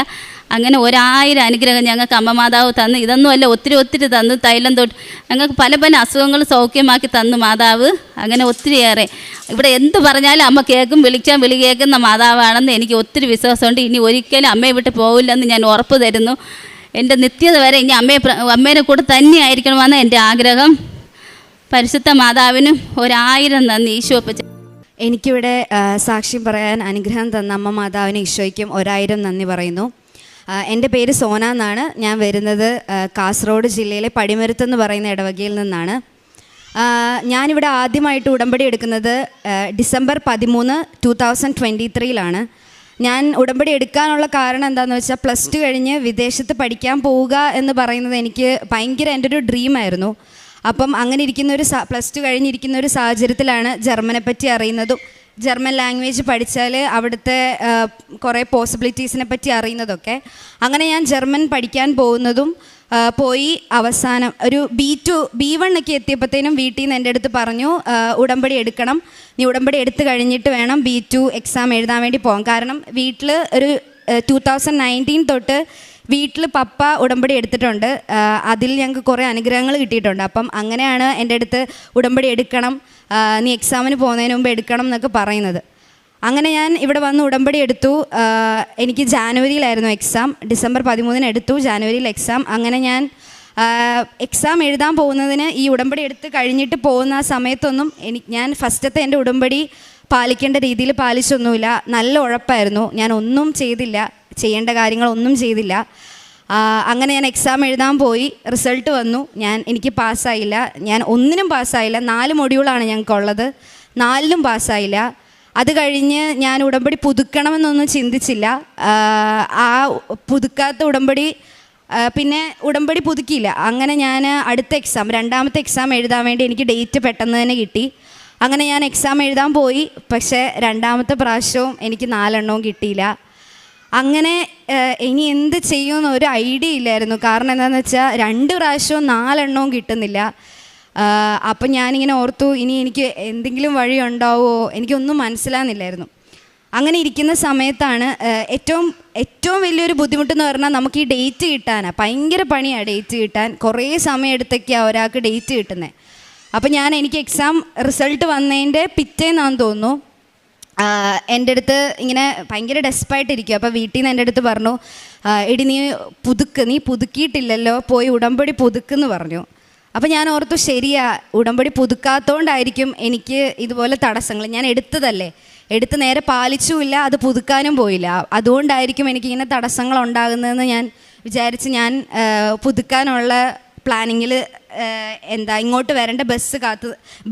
അങ്ങനെ 1000 അനുഗ്രഹം ഞങ്ങൾക്ക് അമ്മ മാതാവ് തന്നു. ഇതൊന്നുമല്ല, ഒത്തിരി തന്നു. തൈലം തൊട്ട് ഞങ്ങൾക്ക് പല അസുഖങ്ങൾ സൗഖ്യമാക്കി തന്നു മാതാവ്. അങ്ങനെ ഒത്തിരിയേറെ ഇവിടെ എന്ത് പറഞ്ഞാലും അമ്മ കേൾക്കും, വിളിക്കാൻ വിളി കേൾക്കുന്ന മാതാവാണെന്ന് എനിക്ക് ഒത്തിരി വിശ്വാസമുണ്ട്. ഇനി ഒരിക്കലും അമ്മയെ വിട്ട് പോവില്ലെന്ന് ഞാൻ ഉറപ്പ് തരുന്നു. എൻ്റെ നിത്യത വരെ ഇനി അമ്മേനെ കൂടെ തന്നെ ആയിരിക്കണമെന്ന് എൻ്റെ ആഗ്രഹം. പരിശുദ്ധ മാതാവിനും 1000 നന്ദി. ഈശോപ്പച്ച എനിക്കിവിടെ സാക്ഷ്യം പറയാൻ അനുഗ്രഹം തന്ന അമ്മ മാതാവിന് ഈശോയ്ക്കും 1000 നന്ദി പറയുന്നു. എൻ്റെ പേര് സോന എന്നാണ്. ഞാൻ വരുന്നത് കാസർഗോഡ് ജില്ലയിലെ പടിമരുത്ത് എന്ന് പറയുന്ന ഇടവകയിൽ നിന്നാണ്. ഞാനിവിടെ ആദ്യമായിട്ട് ഉടമ്പടി എടുക്കുന്നത് ഡിസംബർ 13, 2023 ഞാൻ ഉടമ്പടി എടുക്കാനുള്ള കാരണം എന്താണെന്ന് വെച്ചാൽ +2 കഴിഞ്ഞ് വിദേശത്ത് പഠിക്കാൻ പോവുക എന്ന് പറയുന്നത് എനിക്ക് ഭയങ്കര എൻ്റെ ഒരു ഡ്രീമായിരുന്നു. അപ്പം അങ്ങനെ ഇരിക്കുന്ന ഒരു +2 കഴിഞ്ഞിരിക്കുന്ന ഒരു സാഹചര്യത്തിലാണ് ജർമ്മനെ പറ്റി അറിയുന്നതും ജർമ്മൻ ലാംഗ്വേജ് പഠിച്ചാൽ അവിടുത്തെ കുറേ പോസിബിലിറ്റീസിനെ പറ്റി അറിയുന്നതൊക്കെ. അങ്ങനെ ഞാൻ ജർമ്മൻ പഠിക്കാൻ പോകുന്നതും പോയി അവസാനം ഒരു B1 ഒക്കെ എത്തിയപ്പോഴത്തേനും വീട്ടിൽ നിന്ന് എൻ്റെ അടുത്ത് പറഞ്ഞു, ഉടമ്പടി എടുക്കണം, നീ ഉടമ്പടി എടുത്ത് കഴിഞ്ഞിട്ട് വേണം B2 എക്സാം എഴുതാൻ വേണ്ടി പോകാം. കാരണം വീട്ടിൽ ഒരു 2019 തൊട്ട് വീട്ടിൽ പപ്പ ഉടമ്പടി എടുത്തിട്ടുണ്ട്. അതിൽ ഞങ്ങൾക്ക് കുറേ അനുഗ്രഹങ്ങൾ കിട്ടിയിട്ടുണ്ട്. അപ്പം അങ്ങനെയാണ് എൻ്റെ അടുത്ത് ഉടമ്പടി എടുക്കണം, നീ എക്സാമിന് പോകുന്നതിന് മുമ്പ് എടുക്കണം എന്നൊക്കെ പറയുന്നത്. അങ്ങനെ ഞാൻ ഇവിടെ വന്ന് ഉടമ്പടി എടുത്തു. എനിക്ക് ജാനുവരിയിലായിരുന്നു എക്സാം. ഡിസംബർ 13 എടുത്തു, ജാനുവരിയിൽ എക്സാം. അങ്ങനെ ഞാൻ എക്സാം എഴുതാൻ പോകുന്നതിന് ഈ ഉടമ്പടി എടുത്ത് കഴിഞ്ഞിട്ട് പോകുന്ന ആ സമയത്തൊന്നും ഞാൻ ഫസ്റ്റത്തെ എൻ്റെ ഉടമ്പടി പാലിക്കേണ്ട രീതിയിൽ പാലിച്ചൊന്നുമില്ല. നല്ല ഉഴപ്പായിരുന്നു. ഞാൻ ഒന്നും ചെയ്തില്ല, ചെയ്യേണ്ട കാര്യങ്ങളൊന്നും ചെയ്തില്ല. അങ്ങനെ ഞാൻ എക്സാം എഴുതാൻ പോയി. റിസൾട്ട് വന്നു. എനിക്ക് പാസ്സായില്ല. ഞാൻ ഒന്നിനും പാസ്സായില്ല. 4 മൊഡ്യൂളാണ് ഞങ്ങൾക്കുള്ളത്, 4ലും പാസ്സായില്ല. അത് കഴിഞ്ഞ് ഞാൻ ഉടമ്പടി പുതുക്കണമെന്നൊന്നും ചിന്തിച്ചില്ല. ആ പുതുക്കാത്ത ഉടമ്പടി പിന്നെ ഉടമ്പടി പുതുക്കിയില്ല. അങ്ങനെ ഞാൻ അടുത്ത എക്സാം, 2ാമത്തെ എക്സാം എഴുതാൻ വേണ്ടി എനിക്ക് ഡേറ്റ് പെട്ടെന്ന് തന്നെ കിട്ടി. അങ്ങനെ ഞാൻ എക്സാം എഴുതാൻ പോയി. പക്ഷേ 2ാമത്തെ പ്രാവശ്യവും എനിക്ക് 4 എണ്ണവും കിട്ടിയില്ല. അങ്ങനെ ഇനി എന്ത് ചെയ്യുമെന്ന് ഒരു ഐഡിയ ഇല്ലായിരുന്നു. കാരണം എന്താണെന്ന് വെച്ചാൽ 2 പ്രാവശ്യവും 4 എണ്ണവും കിട്ടുന്നില്ല. അപ്പം ഞാനിങ്ങനെ ഓർത്തു, ഇനി എനിക്ക് എന്തെങ്കിലും വഴി ഉണ്ടാവുമോ, എനിക്കൊന്നും മനസ്സിലാകുന്നില്ലായിരുന്നു. അങ്ങനെ ഇരിക്കുന്ന സമയത്താണ് ഏറ്റവും വലിയൊരു ബുദ്ധിമുട്ടെന്ന് പറഞ്ഞാൽ നമുക്ക് ഈ ഡേറ്റ് കിട്ടാനാണ് ഭയങ്കര പണിയാണ്. ഡേറ്റ് കിട്ടാൻ കുറേ സമയം എടുത്തൊക്കെയാണ് ഒരാൾക്ക് ഡേറ്റ് കിട്ടുന്നത്. അപ്പം എനിക്ക് എക്സാം റിസൾട്ട് വന്നതിൻ്റെ പിറ്റേന്നാന്ന് തോന്നുന്നു എൻ്റെ അടുത്ത് ഇങ്ങനെ ഭയങ്കര ഡെസ്പായിട്ടിരിക്കും. അപ്പോൾ വീട്ടിൽ നിന്ന് എൻ്റെ അടുത്ത് പറഞ്ഞു, എടി നീ പുതുക്കിയിട്ടില്ലല്ലോ, പോയി ഉടമ്പടി പുതുക്കെന്ന് പറഞ്ഞു. അപ്പോൾ ഞാൻ ഓർത്തു, ശരിയാ, ഉടമ്പടി പുതുക്കാത്തതുകൊണ്ടായിരിക്കും എനിക്ക് ഇതുപോലെ തടസ്സങ്ങൾ. ഞാൻ എടുത്ത് നേരെ പാലിച്ചുമില്ല, അത് പുതുക്കാനും പോയില്ല. അതുകൊണ്ടായിരിക്കും എനിക്കിങ്ങനെ തടസ്സങ്ങൾ ഉണ്ടാകുന്നതെന്ന് ഞാൻ വിചാരിച്ച് ഞാൻ പുതുക്കാനുള്ള പ്ലാനിങ്ങിൽ ഇങ്ങോട്ട് വരേണ്ട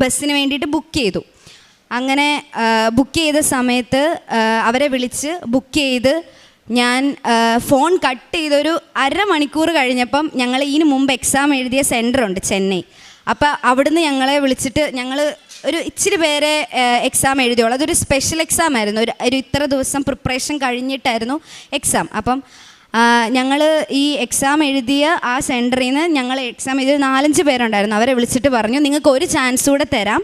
ബസ്സിന് വേണ്ടിയിട്ട് ബുക്ക് ചെയ്തു. അങ്ങനെ ബുക്ക് ചെയ്ത സമയത്ത് അവരെ വിളിച്ച് ബുക്ക് ചെയ്ത് ഞാൻ ഫോൺ കട്ട് ചെയ്തൊരു അരമണിക്കൂർ കഴിഞ്ഞപ്പം ഞങ്ങൾ ഇതിന് മുമ്പ് എക്സാം എഴുതിയ സെൻറ്ററുണ്ട് ചെന്നൈ. അപ്പോൾ അവിടുന്ന് ഞങ്ങളെ വിളിച്ചിട്ട് ഞങ്ങൾ ഒരു ഇച്ചിരി പേരെ എക്സാം എഴുതിയോളൂ. അതൊരു സ്പെഷ്യൽ എക്സാം ആയിരുന്നു. ഒരു ഇത്ര ദിവസം പ്രിപ്പറേഷൻ കഴിഞ്ഞിട്ടായിരുന്നു എക്സാം. അപ്പം ഞങ്ങൾ ഈ എക്സാം എഴുതിയ ആ സെൻറ്ററിൽ നിന്ന് ഞങ്ങൾ എക്സാം എഴുതിയ 4-5 പേരുണ്ടായിരുന്നു. അവരെ വിളിച്ചിട്ട് പറഞ്ഞു, നിങ്ങൾക്ക് ഒരു ചാൻസ് കൂടെ തരാം,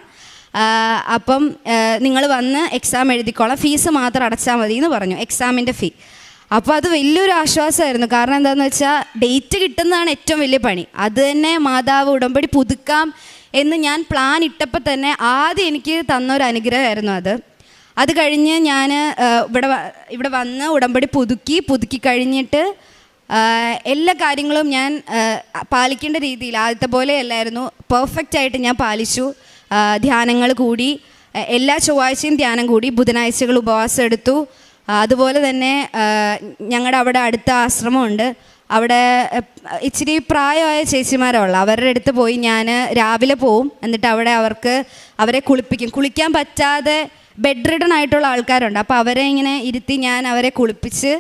അപ്പം നിങ്ങൾ വന്ന് എക്സാം എഴുതിക്കോളാം, ഫീസ് മാത്രം അടച്ചാൽ മതി എന്ന് പറഞ്ഞു, എക്സാമിൻ്റെ ഫീ. അപ്പോൾ അത് വലിയൊരു ആശ്വാസമായിരുന്നു. കാരണം എന്താണെന്ന് വെച്ചാൽ ഡേറ്റ് കിട്ടുന്നതാണ് ഏറ്റവും വലിയ പണി. അത് തന്നെ മാതാവ് ഉടമ്പടി പുതുക്കാം എന്ന് ഞാൻ പ്ലാൻ ഇട്ടപ്പോൾ തന്നെ ആദ്യം എനിക്ക് തന്നൊരു അനുഗ്രഹമായിരുന്നു അത്. അത് കഴിഞ്ഞ് ഞാൻ ഇവിടെ വന്ന് ഉടമ്പടി പുതുക്കി കഴിഞ്ഞിട്ട് എല്ലാ കാര്യങ്ങളും ഞാൻ പാലിക്കേണ്ട രീതിയിൽ ആദ്യത്തെ പോലെ അല്ലായിരുന്നു, പെർഫെക്റ്റായിട്ട് ഞാൻ പാലിച്ചു. ധ്യാനങ്ങൾ കൂടി, എല്ലാ ചൊവ്വാഴ്ചയും ധ്യാനം കൂടി, ബുധനാഴ്ചകൾ ഉപവാസം എടുത്തു. അതുപോലെ തന്നെ ഞങ്ങളുടെ അവിടെ അടുത്ത ആശ്രമമുണ്ട്, അവിടെ ഇച്ചിരി പ്രായമായ ചേച്ചിമാരുള്ള അവരുടെ അടുത്ത് പോയി ഞാൻ രാവിലെ പോവും. എന്നിട്ട് അവിടെ അവരെ കുളിക്കാൻ പറ്റാതെ ബെഡ് റിഡൺ ആയിട്ടുള്ള ആൾക്കാരുണ്ട്. അപ്പോൾ അവരെ ഇങ്ങനെ ഇരുത്തി ഞാൻ അവരെ കുളിപ്പിച്ച്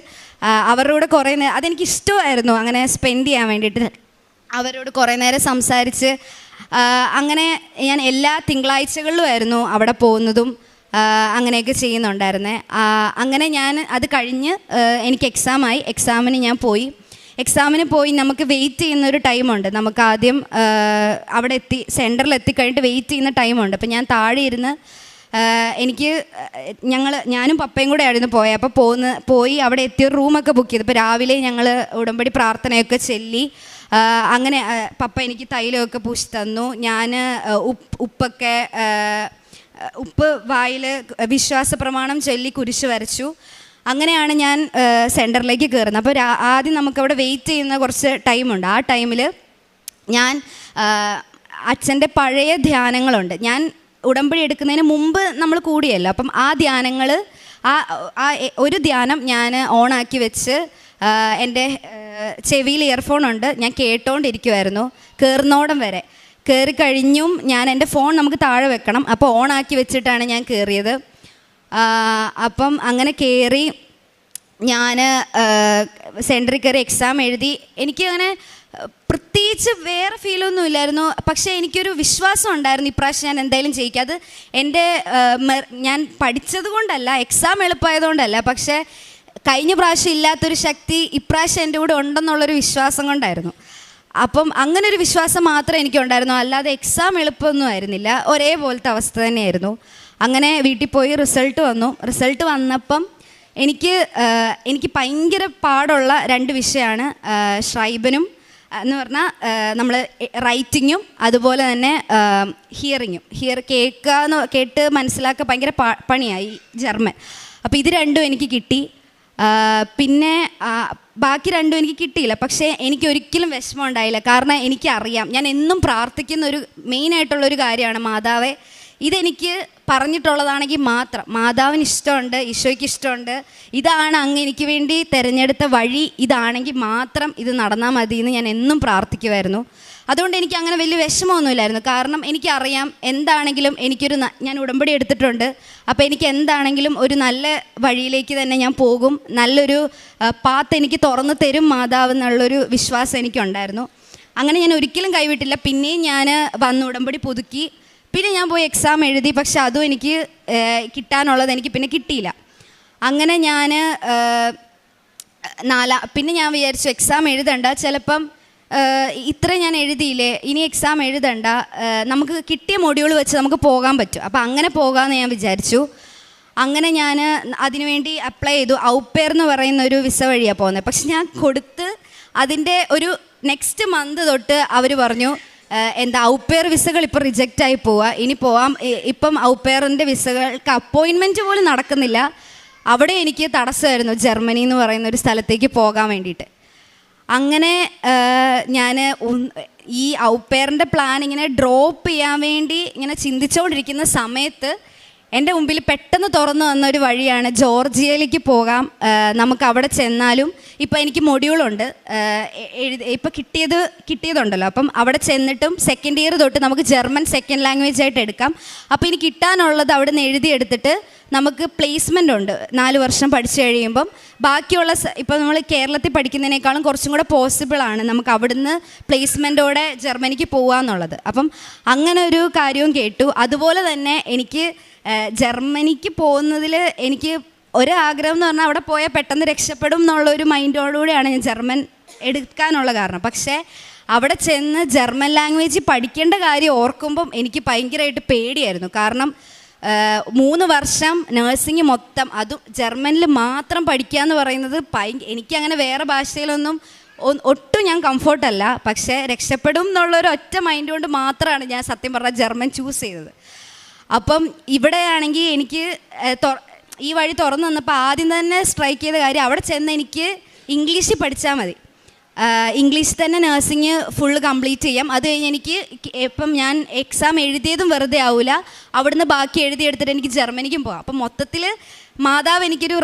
അവരുടെ കൂടെ കുറേ നേരം, അതെനിക്ക് ഇഷ്ടമായിരുന്നു അങ്ങനെ സ്പെൻഡ് ചെയ്യാൻ വേണ്ടിയിട്ട്. അവരോട് കുറേ നേരം സംസാരിച്ച് അങ്ങനെ ഞാൻ എല്ലാ തിങ്കളാഴ്ചകളിലുമായിരുന്നു അവിടെ പോകുന്നതും അങ്ങനെയൊക്കെ ചെയ്യുന്നുണ്ടായിരുന്നേ. അങ്ങനെ ഞാൻ അത് കഴിഞ്ഞ് എനിക്ക് എക്സാമായി. എക്സാമിന് പോയി നമുക്ക് വെയിറ്റ് ചെയ്യുന്നൊരു ടൈമുണ്ട്. നമുക്ക് ആദ്യം അവിടെ സെൻറ്ററിൽ എത്തിക്കഴിഞ്ഞിട്ട് വെയിറ്റ് ചെയ്യുന്ന ടൈമുണ്ട്. അപ്പോൾ ഞാൻ താഴെ ഇരുന്ന് ഞാനും പപ്പയും കൂടെ ആയിരുന്നു പോയത്. അപ്പോൾ പോയി അവിടെ എത്തിയൊരു റൂമൊക്കെ ബുക്ക് ചെയ്തു. ഇപ്പോൾ രാവിലെ ഞങ്ങൾ ഉടമ്പടി പ്രാർത്ഥനയൊക്കെ ചൊല്ലി അങ്ങനെ പപ്പ എനിക്ക് തൈലമൊക്കെ പൂശി തന്നു. ഞാൻ ഉപ്പ് വായിൽ വിശ്വാസ പ്രമാണം ചൊല്ലി കുരിശ് വരച്ചു. അങ്ങനെയാണ് ഞാൻ സെൻറ്ററിലേക്ക് കയറുന്നത്. അപ്പോൾ ആദ്യം നമുക്കവിടെ വെയിറ്റ് ചെയ്യുന്ന കുറച്ച് ടൈമുണ്ട്. ആ ടൈമിൽ ഞാൻ അച്ഛൻ്റെ പഴയ ധ്യാനങ്ങളുണ്ട്, ഞാൻ ഉടമ്പടി എടുക്കുന്നതിന് മുമ്പ് നമ്മൾ കൂടിയല്ലോ. അപ്പം ആ ധ്യാനങ്ങൾ ഒരു ധ്യാനം ഞാൻ ഓണാക്കി വെച്ച് എൻ്റെ ചെവിയിൽ ഇയർഫോണുണ്ട്, ഞാൻ കേട്ടോണ്ടിരിക്കുമായിരുന്നു കയറുന്നോടം വരെ. കയറി കഴിഞ്ഞും ഞാൻ എൻ്റെ ഫോൺ നമുക്ക് താഴെ വെക്കണം, അപ്പോൾ ഓണാക്കി വെച്ചിട്ടാണ് ഞാൻ കയറിയത്. അപ്പം അങ്ങനെ കയറി ഞാൻ സെൻറ്ററിൽ കയറി എക്സാം എഴുതി. എനിക്കങ്ങനെ പ്രത്യേകിച്ച് വേറെ ഫീലൊന്നും ഇല്ലായിരുന്നു, പക്ഷേ എനിക്കൊരു വിശ്വാസം ഉണ്ടായിരുന്നു ഇപ്രാവശ്യം ഞാൻ എന്തായാലും ജയിക്കും. അത് ഞാൻ പഠിച്ചത് കൊണ്ടല്ല, എക്സാം എളുപ്പമായതുകൊണ്ടല്ല, പക്ഷേ കഴിഞ്ഞ പ്രാവശ്യം ഇല്ലാത്തൊരു ശക്തി ഇപ്രാവശ്യം എൻ്റെ കൂടെ ഉണ്ടെന്നുള്ളൊരു വിശ്വാസം കൊണ്ടായിരുന്നു. അപ്പം അങ്ങനെ ഒരു വിശ്വാസം മാത്രമേ എനിക്കുണ്ടായിരുന്നു, അല്ലാതെ എക്സാം എളുപ്പമൊന്നും ആയിരുന്നില്ല, ഒരേപോലത്തെ അവസ്ഥ തന്നെയായിരുന്നു. അങ്ങനെ വീട്ടിൽ പോയി റിസൾട്ട് വന്നപ്പം എനിക്ക് ഭയങ്കര പാടുള്ള 2 വിഷയമാണ് ഷ്രൈബനും എന്ന് പറഞ്ഞാൽ നമ്മൾ റൈറ്റിങ്ങും അതുപോലെ തന്നെ ഹിയറിങ്ങും. കേട്ട് മനസ്സിലാക്കുക ഭയങ്കര പണിയായി ജർമ്മൻ. അപ്പോൾ ഇത് 2 എനിക്ക് കിട്ടി. പിന്നെ ബാക്കി 2 എനിക്ക് കിട്ടിയില്ല. പക്ഷേ എനിക്കൊരിക്കലും വിഷമം ഉണ്ടായില്ല, കാരണം എനിക്കറിയാം ഞാൻ എന്നും പ്രാർത്ഥിക്കുന്ന ഒരു മെയിനായിട്ടുള്ളൊരു കാര്യമാണ്, മാതാവേ ഇതെനിക്ക് പറഞ്ഞിട്ടുള്ളതാണെങ്കിൽ മാത്രം, മാതാവിന് ഇഷ്ടമുണ്ട്, ഈശോയ്ക്ക് ഇഷ്ടമുണ്ട്, ഇതാണ് അങ്ങ് എനിക്ക് വേണ്ടി തിരഞ്ഞെടുത്ത വഴി, ഇതാണെങ്കിൽ മാത്രം ഇത് നടന്നാൽ മതി എന്ന് ഞാൻ എന്നും പ്രാർത്ഥിക്കുമായിരുന്നു. അതുകൊണ്ട് എനിക്ക് അങ്ങനെ വലിയ വിഷമമൊന്നുമില്ലായിരുന്നു, കാരണം എനിക്കറിയാം എന്താണെങ്കിലും ഞാൻ ഉടമ്പടി എടുത്തിട്ടുണ്ട്. അപ്പോൾ എനിക്ക് എന്താണെങ്കിലും ഒരു നല്ല വഴിയിലേക്ക് തന്നെ ഞാൻ പോകും, നല്ലൊരു പാത്ത് എനിക്ക് തുറന്നു തരും മാതാവ് എന്നുള്ളൊരു വിശ്വാസം എനിക്കുണ്ടായിരുന്നു. അങ്ങനെ ഞാൻ ഒരിക്കലും കൈവിട്ടില്ല. പിന്നെയും ഞാൻ വന്ന് ഉടമ്പടി പുതുക്കി, പിന്നെ ഞാൻ പോയി എക്സാം എഴുതി. പക്ഷെ അതും എനിക്ക് കിട്ടാനുള്ളത് എനിക്ക് പിന്നെ കിട്ടിയില്ല. അങ്ങനെ പിന്നെ ഞാൻ വിചാരിച്ചു എക്സാം എഴുതണ്ട, ചിലപ്പം ഇത്ര ഞാൻ എഴുതിയില്ലേ, ഇനി എക്സാം എഴുതണ്ട, നമുക്ക് കിട്ടിയ മൊഡ്യൂൾ വെച്ച് നമുക്ക് പോകാൻ പറ്റും. അപ്പോൾ അങ്ങനെ പോകാമെന്ന് ഞാൻ വിചാരിച്ചു. അങ്ങനെ ഞാൻ അതിനുവേണ്ടി അപ്ലൈ ചെയ്തു. ഔപ്പേർ എന്ന് പറയുന്ന ഒരു വിസ വഴിയാണ് പോകുന്നത്. പക്ഷെ ഞാൻ കൊടുത്ത് അതിൻ്റെ ഒരു നെക്സ്റ്റ് മന്ത് തൊട്ട് അവർ പറഞ്ഞു ഔപ്പേർ വിസകൾ ഇപ്പോൾ റിജക്റ്റായി പോവുക, ഇനി ഇപ്പം ഔപ്പേറിൻ്റെ വിസകൾക്ക് അപ്പോയിൻമെൻറ്റ് പോലും നടക്കുന്നില്ല. അവിടെ എനിക്ക് തടസ്സമായിരുന്നു, ജർമ്മനി എന്ന് പറയുന്ന ഒരു സ്ഥലത്തേക്ക് പോകാൻ വേണ്ടിയിട്ട്. അങ്ങനെ ഞാൻ ഈ ഔപ്പേറിൻ്റെ പ്ലാൻ ഇങ്ങനെ ഡ്രോപ്പ് ചെയ്യാൻ വേണ്ടി ഇങ്ങനെ ചിന്തിച്ചുകൊണ്ടിരിക്കുന്ന സമയത്ത് എൻ്റെ മുമ്പിൽ പെട്ടെന്ന് തുറന്നു വന്നൊരു വഴിയാണ് ജോർജിയയിലേക്ക് പോകാം, നമുക്ക് അവിടെ ചെന്നാലും ഇപ്പോൾ എനിക്ക് മൊഡ്യൂളുണ്ട്, ഇപ്പോൾ കിട്ടിയതുണ്ടല്ലോ, അപ്പം അവിടെ ചെന്നിട്ടും സെക്കൻഡ് ഇയർ തൊട്ട് നമുക്ക് ജർമ്മൻ സെക്കൻഡ് ലാംഗ്വേജ് ആയിട്ട് എടുക്കാം. അപ്പോൾ ഇനി കിട്ടാനുള്ളത് അവിടെ നിന്ന് എഴുതിയെടുത്തിട്ട് നമുക്ക് പ്ലേസ്മെൻ്റ് ഉണ്ട് 4 വർഷം പഠിച്ചു കഴിയുമ്പം. ബാക്കിയുള്ള ഇപ്പോൾ നമ്മൾ കേരളത്തിൽ പഠിക്കുന്നതിനേക്കാളും കുറച്ചും കൂടെ പോസിബിളാണ് നമുക്ക് അവിടുന്ന് പ്ലേസ്മെൻറ്റോടെ ജർമ്മനിക്ക് പോകാമെന്നുള്ളത്. അപ്പം അങ്ങനെ ഒരു കാര്യവും കേട്ടു. അതുപോലെ തന്നെ എനിക്ക് ജർമ്മനിക്ക് പോകുന്നതിൽ എനിക്ക് ഒരാഗ്രഹം എന്ന് പറഞ്ഞാൽ അവിടെ പോയാൽ പെട്ടെന്ന് രക്ഷപ്പെടും എന്നുള്ളൊരു മൈൻഡോടുകൂടിയാണ് ഞാൻ ജർമ്മൻ എടുക്കാനുള്ള കാരണം. പക്ഷേ അവിടെ ചെന്ന് ജർമ്മൻ ലാംഗ്വേജ് പഠിക്കേണ്ട കാര്യം ഓർക്കുമ്പം എനിക്ക് ഭയങ്കരമായിട്ട് പേടിയായിരുന്നു. കാരണം 3 വർഷം നേഴ്സിംഗ് മൊത്തം അതും ജർമ്മനിൽ മാത്രം പഠിക്കുക എന്ന് പറയുന്നത് എനിക്കങ്ങനെ വേറെ ഭാഷയിലൊന്നും ഒട്ടും ഞാൻ കംഫോർട്ടല്ല. പക്ഷേ രക്ഷപ്പെടും എന്നുള്ളൊരു ഒറ്റ മൈൻഡ് കൊണ്ട് മാത്രമാണ് ഞാൻ സത്യം പറഞ്ഞാൽ ജർമ്മൻ ചൂസ് ചെയ്തത്. അപ്പം ഇവിടെയാണെങ്കിൽ എനിക്ക് ഈ വഴി തുറന്നു വന്നപ്പോൾ ആദ്യം തന്നെ സ്ട്രൈക്ക് ചെയ്ത കാര്യം അവിടെ ചെന്ന് എനിക്ക് ഇംഗ്ലീഷിൽ പഠിച്ചാൽ മതി. ഇംഗ്ലീഷിൽ തന്നെ നഴ്സിംഗ് ഫുള്ള് കംപ്ലീറ്റ് ചെയ്യാം. അത് കഴിഞ്ഞ് എനിക്ക് ഇപ്പം ഞാൻ എക്സാം എഴുതിയതും വെറുതെ ആവില്ല, അവിടുന്ന് ബാക്കി എഴുതിയെടുത്തിട്ട് എനിക്ക് ജർമ്മനിക്കും പോകാം. അപ്പം മൊത്തത്തിൽ മാതാവ് എനിക്കൊരു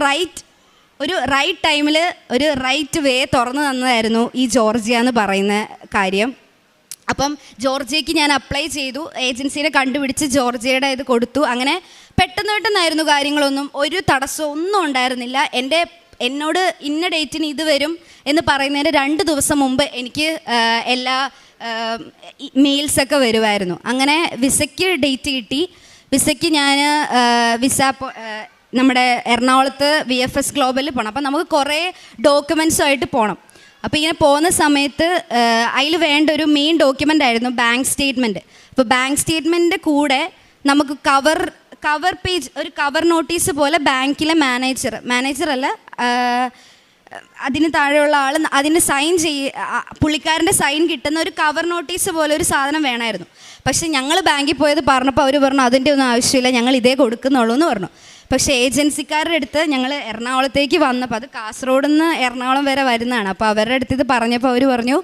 റൈറ്റ് ടൈമിൽ ഒരു റൈറ്റ് വേ തുറന്നു തന്നതായിരുന്നു ഈ ജോർജിയ എന്ന് പറയുന്ന കാര്യം. അപ്പം ജോർജിയയ്ക്ക് ഞാൻ അപ്ലൈ ചെയ്തു, ഏജൻസിനെ കണ്ടുപിടിച്ച് ജോർജിയയുടെ ഇത് കൊടുത്തു. അങ്ങനെ പെട്ടെന്നായിരുന്നു കാര്യങ്ങളൊന്നും, ഒരു തടസ്സവും ഒന്നും ഉണ്ടായിരുന്നില്ല. എന്നോട് ഇന്ന ഡേറ്റിന് ഇത് വരും എന്ന് പറയുന്നതിന് 2 ദിവസം മുമ്പ് എനിക്ക് എല്ലാ മെയിൽസൊക്കെ വരുമായിരുന്നു. അങ്ങനെ വിസയ്ക്ക് ഡേറ്റ് കിട്ടി. വിസയ്ക്ക് ഞാൻ നമ്മുടെ എറണാകുളത്ത് VFS ഗ്ലോബലിൽ പോകണം. അപ്പം നമുക്ക് കുറേ ഡോക്യുമെൻറ്റ്സുമായിട്ട് പോകണം. അപ്പോൾ ഇങ്ങനെ പോകുന്ന സമയത്ത് അതിൽ വേണ്ട ഒരു മെയിൻ ഡോക്യുമെൻ്റ് ആയിരുന്നു ബാങ്ക് സ്റ്റേറ്റ്മെൻറ്റ്. അപ്പോൾ ബാങ്ക് സ്റ്റേറ്റ്മെൻറ്റിൻ്റെ കൂടെ നമുക്ക് കവർ പേജ്, ഒരു കവർ നോട്ടീസ് പോലെ ബാങ്കിലെ മാനേജറല്ല അതിന് താഴെയുള്ള ആൾ അതിന് പുള്ളിക്കാരൻ്റെ സൈൻ കിട്ടുന്ന ഒരു കവർ നോട്ടീസ് പോലെ ഒരു സാധനം വേണമായിരുന്നു. പക്ഷേ ഞങ്ങൾ ബാങ്കിൽ പോയത് പറഞ്ഞപ്പോൾ അവർ പറഞ്ഞു അതിൻ്റെ ഒന്നും ആവശ്യമില്ല, ഞങ്ങൾ ഇതേ കൊടുക്കുന്നുള്ളൂ എന്ന് പറഞ്ഞു. പക്ഷേ ഏജൻസിക്കാരുടെ അടുത്ത് ഞങ്ങൾ എറണാകുളത്തേക്ക് വന്നപ്പോൾ, അത് കാസർഗോഡ് നിന്ന് എറണാകുളം വരെ വരുന്നതാണ്, അപ്പോൾ അവരുടെ അടുത്ത് ഇത് പറഞ്ഞപ്പോൾ അവർ പറഞ്ഞു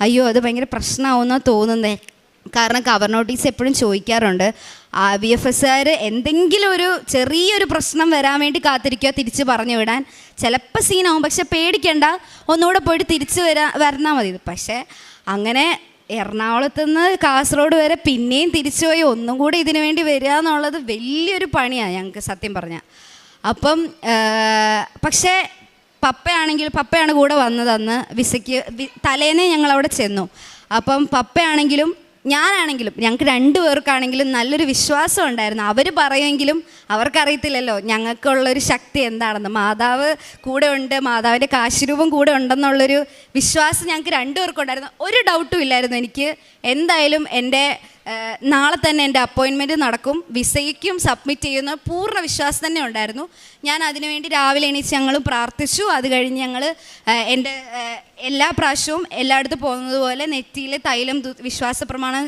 അയ്യോ അത് ഭയങ്കര പ്രശ്നമാവുമെന്നാണ് തോന്നുന്നത്. കാരണം കവർ നോട്ടീസ് എപ്പോഴും ചോദിക്കാറുണ്ട്. VFSകാർ എന്തെങ്കിലും ഒരു ചെറിയൊരു പ്രശ്നം വരാൻ വേണ്ടി കാത്തിരിക്കുക, തിരിച്ച് പറഞ്ഞു വിടാൻ. ചിലപ്പോൾ സീനാവും, പക്ഷെ പേടിക്കേണ്ട, ഒന്നുകൂടെ പോയിട്ട് തിരിച്ച് വരണാൽ മതി. പക്ഷേ അങ്ങനെ എറണാകുളത്ത് നിന്ന് കാസർഗോഡ് വരെ പിന്നെയും തിരിച്ചു പോയി ഒന്നും കൂടി ഇതിനു വേണ്ടി വരിക എന്നുള്ളത് വലിയൊരു പണിയാണ് ഞങ്ങൾക്ക് സത്യം പറഞ്ഞാൽ. അപ്പം പക്ഷേ പപ്പയാണ് കൂടെ വന്നത് അന്ന് വിസയ്ക്ക് തലേന്നേ ഞങ്ങളവിടെ ചെന്നു. അപ്പം പപ്പയാണെങ്കിലും ഞാനാണെങ്കിലും ഞങ്ങൾക്ക് 2 പേർക്കാണെങ്കിലും നല്ലൊരു വിശ്വാസം ഉണ്ടായിരുന്നു. അവർ പറയുമെങ്കിലും അവർക്കറിയത്തില്ലല്ലോ ഞങ്ങൾക്കുള്ളൊരു ശക്തി എന്താണെന്ന്. മാതാവ് കൂടെ ഉണ്ട്, മാതാവിൻ്റെ കാശുരൂപം കൂടെ ഉണ്ടെന്നുള്ളൊരു വിശ്വാസം ഞങ്ങൾക്ക് 2 പേർക്കുണ്ടായിരുന്നു. ഒരു ഡൗട്ടും ഇല്ലായിരുന്നു എനിക്ക്. എന്തായാലും നാളെ തന്നെ എൻ്റെ അപ്പോയിൻമെൻറ്റ് നടക്കും, വിസയ്ക്കും സബ്മിറ്റ് ചെയ്യുന്ന പൂർണ്ണ വിശ്വാസം തന്നെ ഉണ്ടായിരുന്നു. ഞാൻ അതിനുവേണ്ടി രാവിലെ എണീച്ച് ഞങ്ങൾ പ്രാർത്ഥിച്ചു. അത് കഴിഞ്ഞ് ഞങ്ങൾ എൻ്റെ എല്ലാ പ്രാവശ്യവും എല്ലായിടത്തും പോകുന്നത് പോലെ നെറ്റിയിൽ തൈലം വിശ്വാസ പ്രമാണം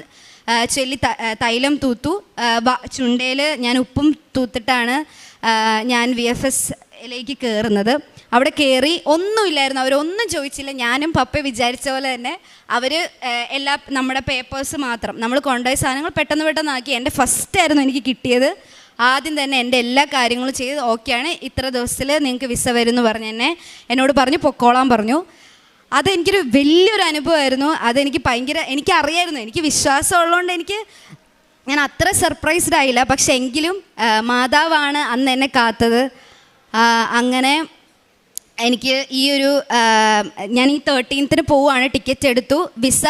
ചൊല്ലി തൈലം തൂത്തു. ചുണ്ടയിൽ ഞാൻ ഉപ്പും തൂത്തിട്ടാണ് ഞാൻ VFSയിലേക്ക് കയറുന്നത്. അവിടെ കയറി ഒന്നുമില്ലായിരുന്നു, അവരൊന്നും ചോദിച്ചില്ല. ഞാനും പപ്പ വിചാരിച്ച പോലെ തന്നെ അവർ എല്ലാ നമ്മുടെ പേപ്പേഴ്സ് മാത്രം നമ്മൾ കൊണ്ടുപോയ സാധനങ്ങൾ പെട്ടെന്നാക്കി. എൻ്റെ ഫസ്റ്റായിരുന്നു എനിക്ക് കിട്ടിയത്. ആദ്യം തന്നെ എൻ്റെ എല്ലാ കാര്യങ്ങളും ചെയ്ത് ഓക്കെയാണ്, ഇത്ര ദിവസത്തിൽ നിങ്ങൾക്ക് വിസ വരുമെന്ന് പറഞ്ഞ് എന്നോട് പറഞ്ഞു പൊക്കോളാൻ പറഞ്ഞു. അതെനിക്കൊരു വലിയൊരു അനുഭവമായിരുന്നു. എനിക്കറിയായിരുന്നു, എനിക്ക് വിശ്വാസം ഉള്ളതുകൊണ്ട് ഞാൻ അത്ര സർപ്രൈസ്ഡ് ആയില്ല. പക്ഷെ എങ്കിലും മാതാവാണ് അന്ന് എന്നെ കാത്തത്. അങ്ങനെ എനിക്ക് ഞാൻ ഈ 13th പോവുകയാണ്, ടിക്കറ്റ് എടുത്തു. വിസ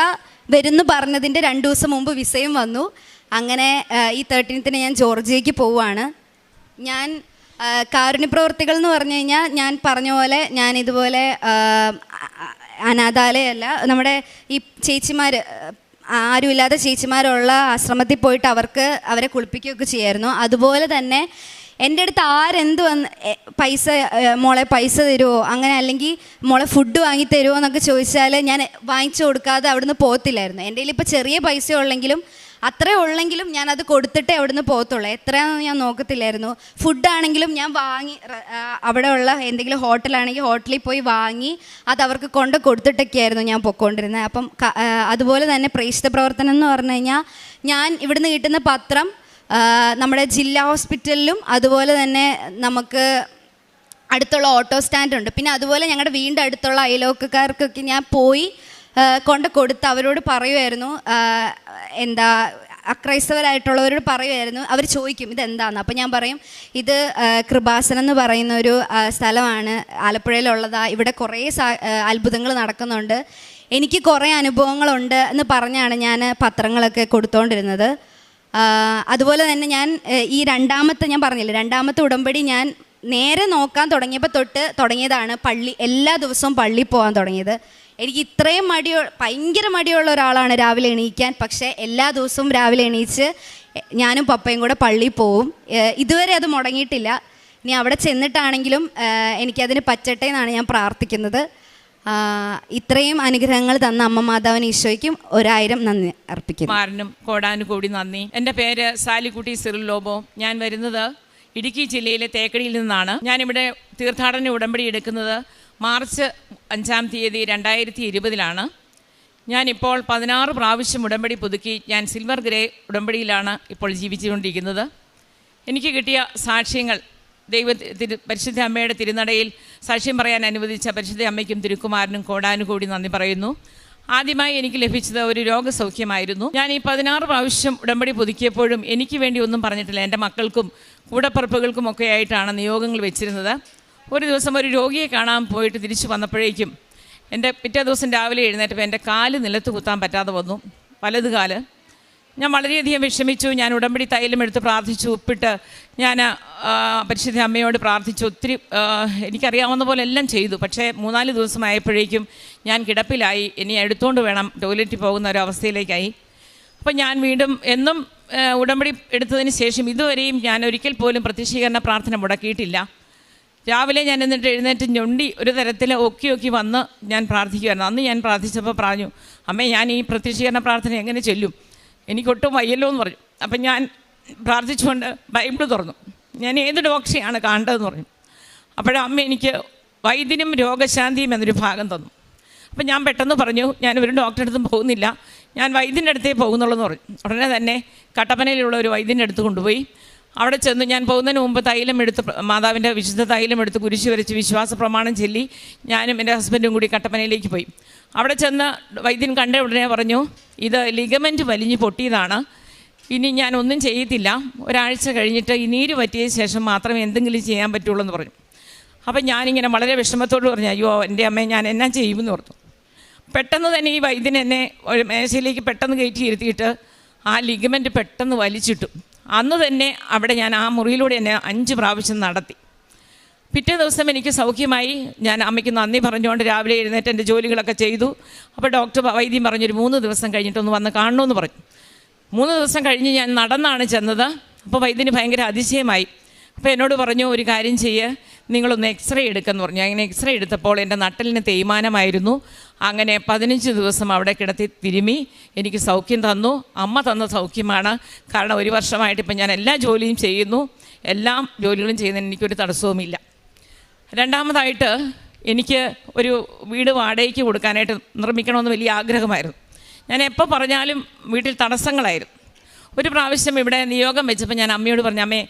വരുമെന്ന് പറഞ്ഞതിൻ്റെ 2 ദിവസം മുമ്പ് വിസയും വന്നു. അങ്ങനെ ഈ 13th ഞാൻ ജോർജിയയ്ക്ക് പോവുകയാണ്. ഞാൻ കാരുണ്യപ്രവർത്തികൾ എന്ന് പറഞ്ഞു കഴിഞ്ഞാൽ ഞാൻ പറഞ്ഞ പോലെ ഞാൻ ഇതുപോലെ അനാഥാലയമല്ല, നമ്മുടെ ഈ ചേച്ചിമാർ ആരുമില്ലാത്ത ചേച്ചിമാരുള്ള ആശ്രമത്തിൽ പോയിട്ട് അവരെ കുളിപ്പിക്കുകയൊക്കെ ചെയ്യായിരുന്നു. അതുപോലെ തന്നെ എൻ്റെ അടുത്ത് ആരെന്ത് മോളെ പൈസ തരുമോ, അങ്ങനെ അല്ലെങ്കിൽ മോളെ ഫുഡ് വാങ്ങി തരുമോ എന്നൊക്കെ ചോദിച്ചാൽ ഞാൻ വാങ്ങിച്ചു കൊടുക്കാതെ അവിടുന്ന് പോകത്തില്ലായിരുന്നു. എൻ്റെ കയ്യിൽ ഇപ്പോൾ ചെറിയ പൈസ ഉള്ളെങ്കിലും അത്രേ ഉള്ളെങ്കിലും ഞാനത് കൊടുത്തിട്ടേ അവിടുന്ന് പോകത്തുള്ളൂ. എത്രയാണെന്ന് ഞാൻ നോക്കത്തില്ലായിരുന്നു. ഫുഡാണെങ്കിലും ഞാൻ വാങ്ങി അവിടെയുള്ള എന്തെങ്കിലും ഹോട്ടലാണെങ്കിൽ ഹോട്ടലിൽ പോയി വാങ്ങി അത് അവർക്ക് കൊടുത്തിട്ടൊക്കെയായിരുന്നു ഞാൻ പൊയ്ക്കൊണ്ടിരുന്നത്. അപ്പം അതുപോലെ തന്നെ പ്രേക്ഷിത പ്രവർത്തനം എന്ന് പറഞ്ഞു കഴിഞ്ഞാൽ ഞാൻ ഇവിടുന്ന് കിട്ടുന്ന പത്രം നമ്മുടെ ജില്ലാ ഹോസ്പിറ്റലിലും അതുപോലെ തന്നെ നമുക്ക് അടുത്തുള്ള ഓട്ടോ സ്റ്റാൻഡുണ്ട്, പിന്നെ അതുപോലെ ഞങ്ങളുടെ വീടിൻ്റെ അടുത്തുള്ള അയൽവക്കക്കാർക്കൊക്കെ ഞാൻ പോയി കൊടുത്ത് അവരോട് പറയുമായിരുന്നു അക്രൈസ്തവരായിട്ടുള്ളവരോട് പറയുമായിരുന്നു. അവർ ചോദിക്കും ഇതെന്താന്ന്. അപ്പോൾ ഞാൻ പറയും ഇത് കൃപാസനം എന്ന് പറയുന്ന ഒരു സ്ഥലമാണ്, ആലപ്പുഴയിലുള്ളതാ, ഇവിടെ കുറേ അത്ഭുതങ്ങൾ നടക്കുന്നുണ്ട്, എനിക്ക് കുറേ അനുഭവങ്ങളുണ്ട് എന്ന് പറഞ്ഞാണ് ഞാൻ പത്രങ്ങളൊക്കെ കൊടുത്തുകൊണ്ടിരുന്നത്. അതുപോലെ തന്നെ ഞാൻ ഈ ഞാൻ പറഞ്ഞില്ലേ, രണ്ടാമത്തെ ഉടമ്പടി ഞാൻ നേരെ നോക്കാൻ തുടങ്ങിയപ്പോൾ തുടങ്ങിയതാണ് എല്ലാ ദിവസവും പള്ളിയിൽ പോകാൻ തുടങ്ങിയത്. എനിക്ക് ഇത്രയും ഭയങ്കര മടിയുള്ള ഒരാളാണ് രാവിലെ എണീക്കാൻ. പക്ഷേ എല്ലാ ദിവസവും രാവിലെ എണീച്ച് ഞാനും പപ്പയും കൂടെ പള്ളിയിൽ പോവും. ഇതുവരെ അത് മുടങ്ങിയിട്ടില്ല. ഇനി അവിടെ ചെന്നിട്ടാണെങ്കിലും എനിക്കതിന് പറ്റട്ടെ എന്നാണ് ഞാൻ പ്രാർത്ഥിക്കുന്നത്. ഇത്രയും അനുഗ്രഹങ്ങൾ തന്ന അമ്മ മാതാവിന് ഈശോയ്ക്കും 1000 നന്ദി അർപ്പിക്കുന്നു. മാറിനും കോടാനുകൂടി നന്ദി. എൻ്റെ പേര് സാലിക്കുട്ടി സിറിൽ ലോബോ. ഞാൻ വരുന്നത് ഇടുക്കി ജില്ലയിലെ തേക്കടിയിൽ നിന്നാണ്. ഞാനിവിടെ തീർത്ഥാടന ഉടമ്പടി എടുക്കുന്നത് മാർച്ച് 5-ാം തീയതി 2020 ഞാനിപ്പോൾ 16 പ്രാവശ്യം ഉടമ്പടി പുതുക്കി ഞാൻ സിൽവർ ഗ്രേ ഉടമ്പടിയിലാണ് ഇപ്പോൾ ജീവിച്ചുകൊണ്ടിരിക്കുന്നത്. എനിക്ക് കിട്ടിയ സാക്ഷ്യങ്ങൾ പരിശുദ്ധ അമ്മയുടെ തിരുനടയിൽ സാക്ഷ്യം പറയാൻ അനുവദിച്ച പരിശുദ്ധ അമ്മയ്ക്കും തിരുക്കുമാരനും കോടാനുകൂടി നന്ദി പറയുന്നു. ആദ്യമായി എനിക്ക് ലഭിച്ചത് ഒരു രോഗസൗഖ്യമായിരുന്നു. ഞാൻ ഈ 16 പ്രാവശ്യം ഉടമ്പടി പുതുക്കിയപ്പോഴും എനിക്ക് വേണ്ടി ഒന്നും പറഞ്ഞിട്ടില്ല. എൻ്റെ മക്കൾക്കും കൂടപ്പറപ്പുകൾക്കും ഒക്കെ ആയിട്ടാണ് നിയോഗങ്ങൾ വെച്ചിരുന്നത്. ഒരു ദിവസം ഒരു രോഗിയെ കാണാൻ പോയിട്ട് തിരിച്ചു വന്നപ്പോഴേക്കും എൻ്റെ പിറ്റേ ദിവസം രാവിലെ എഴുന്നേറ്റപ്പോൾ എൻ്റെ കാല് നിലത്ത് കുത്താൻ പറ്റാതെ വന്നു, വലത് കാല്. ഞാൻ വളരെയധികം വിഷമിച്ചു. ഞാൻ ഉടമ്പടി തൈലമെടുത്ത് പ്രാർത്ഥിച്ചു, ഉപ്പിട്ട് ഞാൻ പരിശുദ്ധ അമ്മയോട് പ്രാർത്ഥിച്ചു. ഒത്തിരി എനിക്കറിയാവുന്ന പോലെ എല്ലാം ചെയ്തു. പക്ഷേ 3-4 ദിവസമായപ്പോഴേക്കും ഞാൻ കിടപ്പിലായി. ഇനി എടുത്തുകൊണ്ട് വേണം ടോയ്ലറ്റിൽ പോകുന്ന ഒരവസ്ഥയിലേക്കായി. അപ്പം ഞാൻ വീണ്ടും എന്നും ഉടമ്പടി എടുത്തതിന് ശേഷം ഇതുവരെയും ഞാൻ ഒരിക്കൽ പോലും പ്രത്യക്ഷീകരണ പ്രാർത്ഥന മുടക്കിയിട്ടില്ല. രാവിലെ ഞാൻ എന്നിട്ട് എഴുന്നേറ്റ് ഞൊണ്ടി ഒരു തരത്തിൽ ഒക്കി വന്ന് ഞാൻ പ്രാർത്ഥിക്കുമായിരുന്നു. അന്ന് ഞാൻ പ്രാർത്ഥിച്ചപ്പോൾ പറഞ്ഞു, അമ്മേ ഞാൻ ഈ പ്രത്യക്ഷീകരണ പ്രാർത്ഥന എങ്ങനെ ചൊല്ലും, എനിക്കൊട്ടും വയ്യല്ലോ എന്ന് പറഞ്ഞു. അപ്പം ഞാൻ പ്രാർത്ഥിച്ചുകൊണ്ട് ബൈബിൾ തുറന്നു. ഞാൻ ഏത് ഡോക്ടറെയാണ് കാണേണ്ടതെന്ന് പറഞ്ഞു. അപ്പോഴമ്മ എനിക്ക് വൈദ്യനും രോഗശാന്തിയും എന്നൊരു ഭാഗം തന്നു. അപ്പം ഞാൻ പെട്ടെന്ന് പറഞ്ഞു, ഞാൻ ഒരു ഡോക്ടറെ അടുത്തും പോകുന്നില്ല, ഞാൻ വൈദ്യൻ്റെ അടുത്തേ പോകുന്നുള്ളൂ പറഞ്ഞു. ഉടനെ തന്നെ കട്ടപ്പനയിലുള്ള ഒരു വൈദ്യൻ്റെ അടുത്ത് കൊണ്ടുപോയി. അവിടെ ചെന്ന് ഞാൻ പോകുന്നതിന് മുമ്പ് തൈലം എടുത്ത് മാതാവിൻ്റെ വിശുദ്ധ തൈലം എടുത്ത് കുരിശ് വരച്ച് വിശ്വാസ പ്രമാണം ചൊല്ലി ഞാനും എൻ്റെ ഹസ്ബൻഡും കൂടി കട്ടപ്പനയിലേക്ക് പോയി. അവിടെ ചെന്ന് വൈദ്യൻ കണ്ട ഉടനെ പറഞ്ഞു, ഇത് ലിഗമെൻറ്റ് വലിഞ്ഞ് പൊട്ടിയതാണ്, ഇനി ഞാൻ ഒന്നും ചെയ്യത്തില്ല, ഒരാഴ്ച കഴിഞ്ഞിട്ട് ഈ നീര് പറ്റിയ ശേഷം മാത്രമേ എന്തെങ്കിലും ചെയ്യാൻ പറ്റുള്ളൂ എന്ന് പറഞ്ഞു. അപ്പം ഞാനിങ്ങനെ വളരെ വിഷമത്തോട് പറഞ്ഞു, അയ്യോ എൻ്റെ അമ്മയെ ഞാൻ എന്നാ ചെയ്യുമെന്ന് പറഞ്ഞു. പെട്ടെന്ന് തന്നെ ഈ വൈദ്യൻ എന്നെ ഒരു മേശയിലേക്ക് പെട്ടെന്ന് കയറ്റി ഇരുത്തിയിട്ട് ആ ലിഗമെൻറ്റ് പെട്ടെന്ന് വലിച്ചിട്ടു. അന്ന് തന്നെ അവിടെ ഞാൻ ആ മുറിയിലൂടെ എന്നെ 5 പ്രാവശ്യം നടത്തി. പിറ്റേ ദിവസം എനിക്ക് സൗഖ്യമായി. ഞാൻ അമ്മയ്ക്ക് നന്ദി പറഞ്ഞുകൊണ്ട് രാവിലെ എഴുന്നേറ്റ് എൻ്റെ ജോലികളൊക്കെ ചെയ്തു. അപ്പോൾ വൈദ്യം പറഞ്ഞൊരു 3 ദിവസം കഴിഞ്ഞിട്ടൊന്ന് വന്ന് കാണണമെന്ന് പറഞ്ഞു. 3 ദിവസം കഴിഞ്ഞ് ഞാൻ നടന്നാണ് ചെന്നത്. അപ്പോൾ വൈദ്യന് ഭയങ്കര അതിശയമായി. അപ്പോൾ എന്നോട് പറഞ്ഞു, ഒരു കാര്യം ചെയ്യുക, നിങ്ങളൊന്ന് എക്സ്റേ എടുക്കുമെന്ന് പറഞ്ഞു. അങ്ങനെ എക്സ്റേ എടുത്തപ്പോൾ എൻ്റെ നട്ടലിന് തേയ്മാനമായിരുന്നു. അങ്ങനെ 15 ദിവസം അവിടെ കിടത്തി തിരുമി എനിക്ക് സൗഖ്യം തന്നു. അമ്മ തന്ന സൗഖ്യമാണ്. കാരണം 1 വർഷമായിട്ട് ഇപ്പം ഞാൻ എല്ലാ ജോലിയും ചെയ്യുന്നു, എല്ലാ ജോലികളും ചെയ്യുന്നതിന് എനിക്കൊരു തടസ്സവുമില്ല. രണ്ടാമതായിട്ട് എനിക്ക് ഒരു വീട് വാടകയ്ക്ക് കൊടുക്കാനായിട്ട് നിർമ്മിക്കണമെന്ന് വലിയ ആഗ്രഹമായിരുന്നു. ഞാൻ എപ്പോൾ പറഞ്ഞാലും വീട്ടിൽ തടസ്സങ്ങളായിരുന്നു. ഒരു പ്രാവശ്യം ഇവിടെ നിയോഗം വെച്ചപ്പോൾ ഞാൻ അമ്മയോട് പറഞ്ഞു,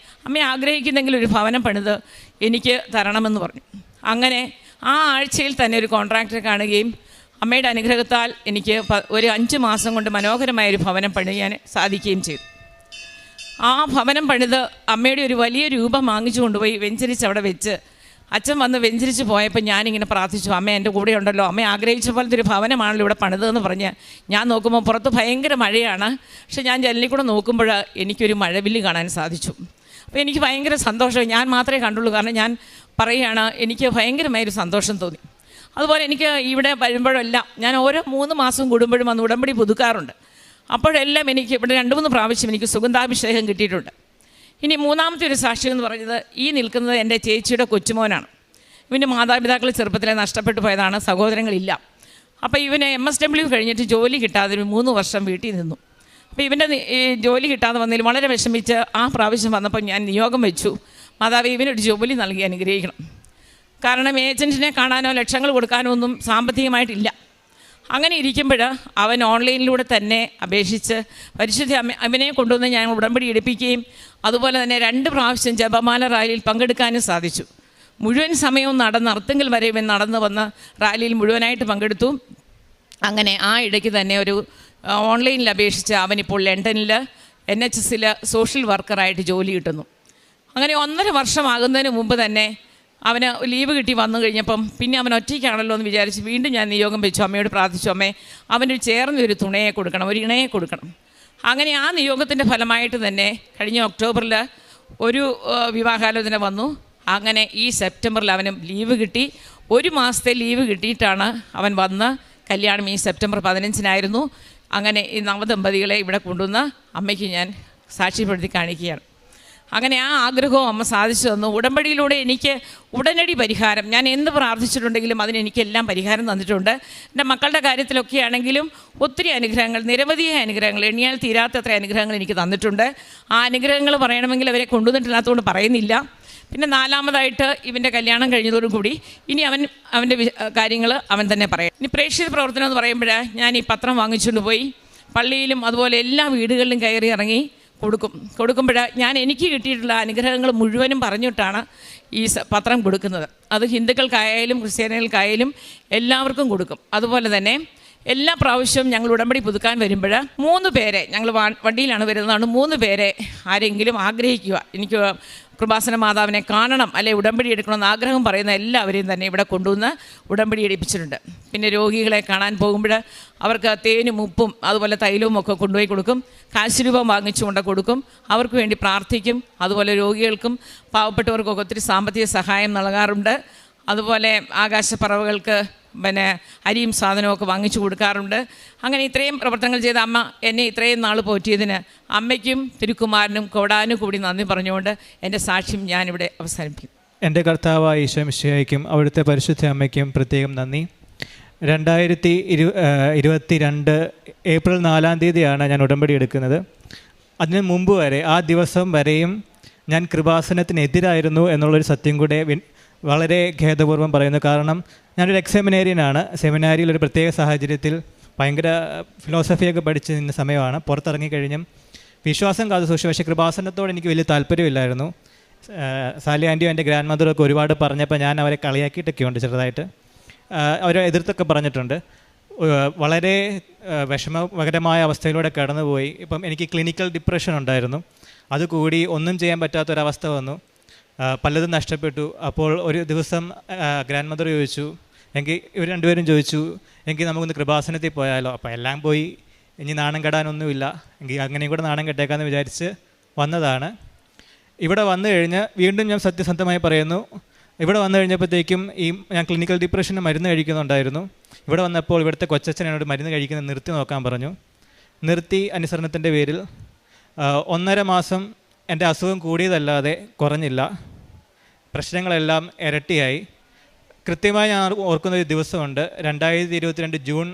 അമ്മ ആഗ്രഹിക്കുന്നെങ്കിൽ ഒരു ഭവനം പണിത് എനിക്ക് തരണമെന്ന് പറഞ്ഞു. അങ്ങനെ ആ ആഴ്ചയിൽ തന്നെ ഒരു കോൺട്രാക്ടറെ കാണുകയും അമ്മയുടെ അനുഗ്രഹത്താൽ എനിക്ക് ഒരു 5 മാസം കൊണ്ട് മനോഹരമായൊരു ഭവനം പണിയാൻ സാധിക്കുകയും ചെയ്തു. ആ ഭവനം പണിത് അമ്മയുടെ ഒരു വലിയ രൂപം വാങ്ങിച്ചു കൊണ്ടുപോയി വെഞ്ചരിച്ച് അവിടെ വെച്ച് അച്ഛൻ വന്ന് വെഞ്ചരിച്ച് പോയപ്പോൾ ഞാനിങ്ങനെ പ്രാർത്ഥിച്ചു, അമ്മ എൻ്റെ കൂടെ ഉണ്ടല്ലോ, അമ്മ ആഗ്രഹിച്ച പോലത്തെ ഒരു ഭവനമാണല്ലോ ഇവിടെ പണിതെന്ന് പറഞ്ഞ് ഞാൻ നോക്കുമ്പോൾ പുറത്ത് ഭയങ്കര മഴയാണ്. പക്ഷെ ഞാൻ ജനലിൽ കൂടെ നോക്കുമ്പോൾ എനിക്കൊരു മഴവില്ല് കാണാൻ സാധിച്ചു. അപ്പോൾ എനിക്ക് ഭയങ്കര സന്തോഷം. ഞാൻ മാത്രമേ കണ്ടുള്ളൂ, കാരണം ഞാൻ പറയുകയാണ്, എനിക്ക് ഭയങ്കരമായൊരു സന്തോഷം തോന്നി. അതുപോലെ എനിക്ക് ഇവിടെ വരുമ്പോഴെല്ലാം ഞാൻ ഓരോ 3 മാസം കൂടുമ്പോഴും വന്ന് ഉടമ്പടി പുതുക്കാറുണ്ട്. അപ്പോഴെല്ലാം എനിക്ക് ഇവിടെ 2-3 പ്രാവശ്യം എനിക്ക് സുഗന്ധാഭിഷേകം കിട്ടിയിട്ടുണ്ട്. ഇനി 3ാമത്തെ ഒരു സാക്ഷ്യം എന്ന് പറഞ്ഞത്, ഈ നിൽക്കുന്നത് എൻ്റെ ചേച്ചിയുടെ കൊച്ചുമോനാണ്. ഇവൻ്റെ മാതാപിതാക്കൾ ചെറുപ്പത്തിലെ നഷ്ടപ്പെട്ടു പോയതാണ്, സഹോദരങ്ങളില്ല. അപ്പോൾ ഇവന് MSW കഴിഞ്ഞിട്ട് ജോലി കിട്ടാതെ ഒരു 3 വർഷം വീട്ടിൽ നിന്നു. അപ്പോൾ ഇവൻ്റെ ജോലി കിട്ടാതെ വന്നതിൽ വളരെ വിഷമിച്ച് ആ പ്രാവശ്യം വന്നപ്പോൾ ഞാൻ നിയോഗം വെച്ചു, മാതാവ് ഇവനൊരു ജോലി നൽകി അനുഗ്രഹിക്കണം. കാരണം ഏജൻറ്റിനെ കാണാനോ ലക്ഷങ്ങൾ കൊടുക്കാനോ ഒന്നും സാമ്പത്തികമായിട്ടില്ല. അങ്ങനെ ഇരിക്കുമ്പോൾ അവൻ ഓൺലൈനിലൂടെ തന്നെ അപേക്ഷിച്ച് പരിശുദ്ധ അവനെ കൊണ്ടുവന്ന് ഞാൻ ഉടമ്പടി എടുപ്പിക്കുകയും അതുപോലെ തന്നെ 2 പ്രാവശ്യം ജപമാല റാലിയിൽ പങ്കെടുക്കാനും സാധിച്ചു. മുഴുവൻ സമയവും അർത്തുങ്കൽ വരെ ഇവൻ നടന്നു വന്ന് റാലിയിൽ മുഴുവനായിട്ട് പങ്കെടുത്തു. അങ്ങനെ ആ ഇടയ്ക്ക് തന്നെ ഒരു ഓൺലൈനിൽ അപേക്ഷിച്ച് അവനിപ്പോൾ ലണ്ടനിൽ NHSൽ സോഷ്യൽ വർക്കറായിട്ട് ജോലി കിട്ടുന്നു. അങ്ങനെ 1.5 വർഷമാകുന്നതിന് മുമ്പ് തന്നെ അവന് ലീവ് കിട്ടി വന്നു കഴിഞ്ഞപ്പം പിന്നെ അവൻ ഒറ്റയ്ക്കാണല്ലോ എന്ന് വിചാരിച്ച് വീണ്ടും ഞാൻ നിയോഗം വെച്ചു. അമ്മയോട് പ്രാർത്ഥിച്ചു, അമ്മേ അവന് ചേർന്നൊരു തുണയെ കൊടുക്കണം, ഒരു ഇണയെ കൊടുക്കണം. അങ്ങനെ ആ നിയോഗത്തിൻ്റെ ഫലമായിട്ട് തന്നെ കഴിഞ്ഞ ഒക്ടോബറിൽ ഒരു വിവാഹാലോചന വന്നു. അങ്ങനെ ഈ സെപ്റ്റംബറിൽ അവന് ലീവ് കിട്ടി. 1 മാസത്തെ ലീവ് കിട്ടിയിട്ടാണ് അവൻ വന്ന്. കല്യാണം ഈ സെപ്റ്റംബർ 15-നായിരുന്നു. അങ്ങനെ ഈ നവദമ്പതികളെ ഇവിടെ കൊണ്ടുവന്ന് അമ്മയ്ക്ക് ഞാൻ സാക്ഷ്യപ്പെടുത്തി കാണിക്കുകയാണ്. അങ്ങനെ ആ ആഗ്രഹവും അമ്മ സാധിച്ചു തന്നു. ഉടമ്പടിയിലൂടെ എനിക്ക് ഉടനടി പരിഹാരം, ഞാൻ എന്ത് പ്രാർത്ഥിച്ചിട്ടുണ്ടെങ്കിലും അതിനെനിക്കെല്ലാം പരിഹാരം തന്നിട്ടുണ്ട്. എൻ്റെ മക്കളുടെ കാര്യത്തിലൊക്കെ ആണെങ്കിലും ഒത്തിരി അനുഗ്രഹങ്ങൾ, നിരവധിയായ അനുഗ്രഹങ്ങൾ, എണ്ണിയാൽ തീരാത്തത്ര അനുഗ്രഹങ്ങൾ എനിക്ക് തന്നിട്ടുണ്ട്. ആ അനുഗ്രഹങ്ങൾ പറയണമെങ്കിൽ അവരെ കൊണ്ടുവന്നിട്ടില്ലാത്തതുകൊണ്ട് പറയുന്നില്ല. പിന്നെ 4-മതായിട്ട് ഇവൻ്റെ കല്യാണം കഴിഞ്ഞതോടുകൂടി ഇനി അവൻ്റെ കാര്യങ്ങൾ അവൻ തന്നെ പറയാം. ഇനി പ്രേക്ഷിത പ്രവർത്തനം എന്ന് പറയുമ്പോൾ ഞാൻ ഈ പത്രം വാങ്ങിച്ചുകൊണ്ട് പോയി പള്ളിയിലും അതുപോലെ എല്ലാ വീടുകളിലും കയറി ഇറങ്ങി കൊടുക്കുമ്പോൾ എനിക്ക് കിട്ടിയിട്ടുള്ള അനുഗ്രഹങ്ങൾ മുഴുവനും പറഞ്ഞിട്ടാണ് ഈ പത്രം കൊടുക്കുന്നത്. അത് ഹിന്ദുക്കൾക്കായാലും ക്രിസ്ത്യാനികൾക്കായാലും എല്ലാവർക്കും കൊടുക്കും. അതുപോലെ തന്നെ എല്ലാ പ്രാവശ്യവും ഞങ്ങൾ ഉടമ്പടി പുതുക്കാൻ വരുമ്പോൾ 3 പേരെ, ഞങ്ങൾ വണ്ടിയിലാണ് വരുന്നതാണ്, 3 പേരെ ആരെങ്കിലും ആഗ്രഹിക്കുക, എനിക്ക് കൃപാസന മാതാവിനെ കാണണം അല്ലെ ഉടമ്പടി എടുക്കണമെന്ന് ആഗ്രഹം പറയുന്ന എല്ലാവരെയും തന്നെ ഇവിടെ കൊണ്ടുവന്ന് ഉടമ്പടി എടുപ്പിച്ചിട്ടുണ്ട്. പിന്നെ രോഗികളെ കാണാൻ പോകുമ്പോൾ അവർക്ക് തേനും ഉപ്പും അതുപോലെ തൈലവും ഒക്കെ കൊണ്ടുപോയി കൊടുക്കും. കാശുരൂപം വാങ്ങിച്ചുകൊണ്ട് കൊടുക്കും. അവർക്ക് വേണ്ടി പ്രാർത്ഥിക്കും. അതുപോലെ രോഗികൾക്കും പാവപ്പെട്ടവർക്കൊക്കെ ഒത്തിരി സാമ്പത്തിക സഹായം നൽകാറുണ്ട്. അതുപോലെ ആകാശപ്പറവകൾക്ക് പിന്നെ അരിയും സാധനമൊക്കെ വാങ്ങിച്ചു കൊടുക്കാറുണ്ട്. അങ്ങനെ ഇത്രയും പ്രവർത്തനങ്ങൾ ചെയ്ത അമ്മ എന്നെ ഇത്രയും നാൾ പോറ്റിയതിന് അമ്മയ്ക്കും തിരുക്കുമാരനും കൂടി നന്ദി പറഞ്ഞുകൊണ്ട് എൻ്റെ സാക്ഷ്യം ഞാനിവിടെ അവസാനിപ്പിക്കും. എൻ്റെ കർത്താവായ ഈശോ മിശിഹായ്ക്കും അവിടുത്തെ പരിശുദ്ധ അമ്മയ്ക്കും പ്രത്യേകം നന്ദി. 2022 ഏപ്രിൽ 4-ാം തീയതിയാണ് ഞാൻ ഉടമ്പടി എടുക്കുന്നത്. അതിന് മുമ്പ് വരെ, ആ ദിവസം വരെയും ഞാൻ കൃപാസനത്തിനെതിരായിരുന്നു എന്നുള്ളൊരു സത്യം കൂടെ വളരെ ഖേദപൂർവ്വം പറയുന്നു. കാരണം ഞാനൊരു സെമിനാരിയനാണ്. സെമിനാരിയിൽ ഒരു പ്രത്യേക സാഹചര്യത്തിൽ ഭയങ്കര ഫിലോസഫിയൊക്കെ പഠിച്ച് നിന്ന സമയമാണ്. പുറത്തിറങ്ങിക്കഴിഞ്ഞും വിശ്വാസം കാത്തു സൂക്ഷിച്ചു. പക്ഷേ കൃപാസനത്തോട് എനിക്ക് വലിയ താല്പര്യമില്ലായിരുന്നു. സാലി ആൻറ്റിയും എൻ്റെ ഗ്രാൻഡ് മദറൊക്കെ ഒരുപാട് പറഞ്ഞപ്പോൾ ഞാൻ അവരെ കളിയാക്കിയിട്ടൊക്കെ ഉണ്ട്, ചെറുതായിട്ട് അവരെ എതിർത്തൊക്കെ പറഞ്ഞിട്ടുണ്ട്. വളരെ വിഷമകരമായ അവസ്ഥയിലൂടെ കടന്നുപോയി. ഇപ്പം എനിക്ക് ക്ലിനിക്കൽ ഡിപ്രഷൻ ഉണ്ടായിരുന്നു. അതുകൂടി ഒന്നും ചെയ്യാൻ പറ്റാത്തൊരവസ്ഥ വന്നു. പലതും നഷ്ടപ്പെട്ടു. അപ്പോൾ ഒരു ദിവസം ഗ്രാൻഡ് മദർ ചോദിച്ചു, ഇവർ രണ്ടുപേരും ചോദിച്ചു, എങ്കിൽ നമുക്കൊന്ന് കൃപാസനത്തിൽ പോയാലോ. അപ്പോൾ എല്ലാം പോയി, ഇനി നാണം കെടാനൊന്നുമില്ല, എങ്കിൽ അങ്ങനെയും കൂടെ നാണം കെട്ടേക്കാമെന്ന് വിചാരിച്ച് വന്നതാണ്. ഇവിടെ വന്നു കഴിഞ്ഞ് വീണ്ടും ഞാൻ സത്യസന്ധമായി പറയുന്നു, ഇവിടെ വന്നു കഴിഞ്ഞപ്പോഴത്തേക്കും ഞാൻ ക്ലിനിക്കൽ ഡിപ്രഷന് മരുന്ന് കഴിക്കുന്നുണ്ടായിരുന്നു. ഇവിടെ വന്നപ്പോൾ ഇവിടുത്തെ കൊച്ചച്ഛൻ എന്നോട് മരുന്ന് കഴിക്കുന്നത് നിർത്തി നോക്കാൻ പറഞ്ഞു. നിർത്തി. അനുസരണത്തിൻ്റെ പേരിൽ 1.5 മാസം എൻ്റെ അസുഖം കൂടിയതല്ലാതെ കുറഞ്ഞില്ല. പ്രശ്നങ്ങളെല്ലാം ഇരട്ടിയായി. കൃത്യമായി ഞാൻ ഓർക്കുന്നൊരു ദിവസമുണ്ട്. 2022 ജൂൺ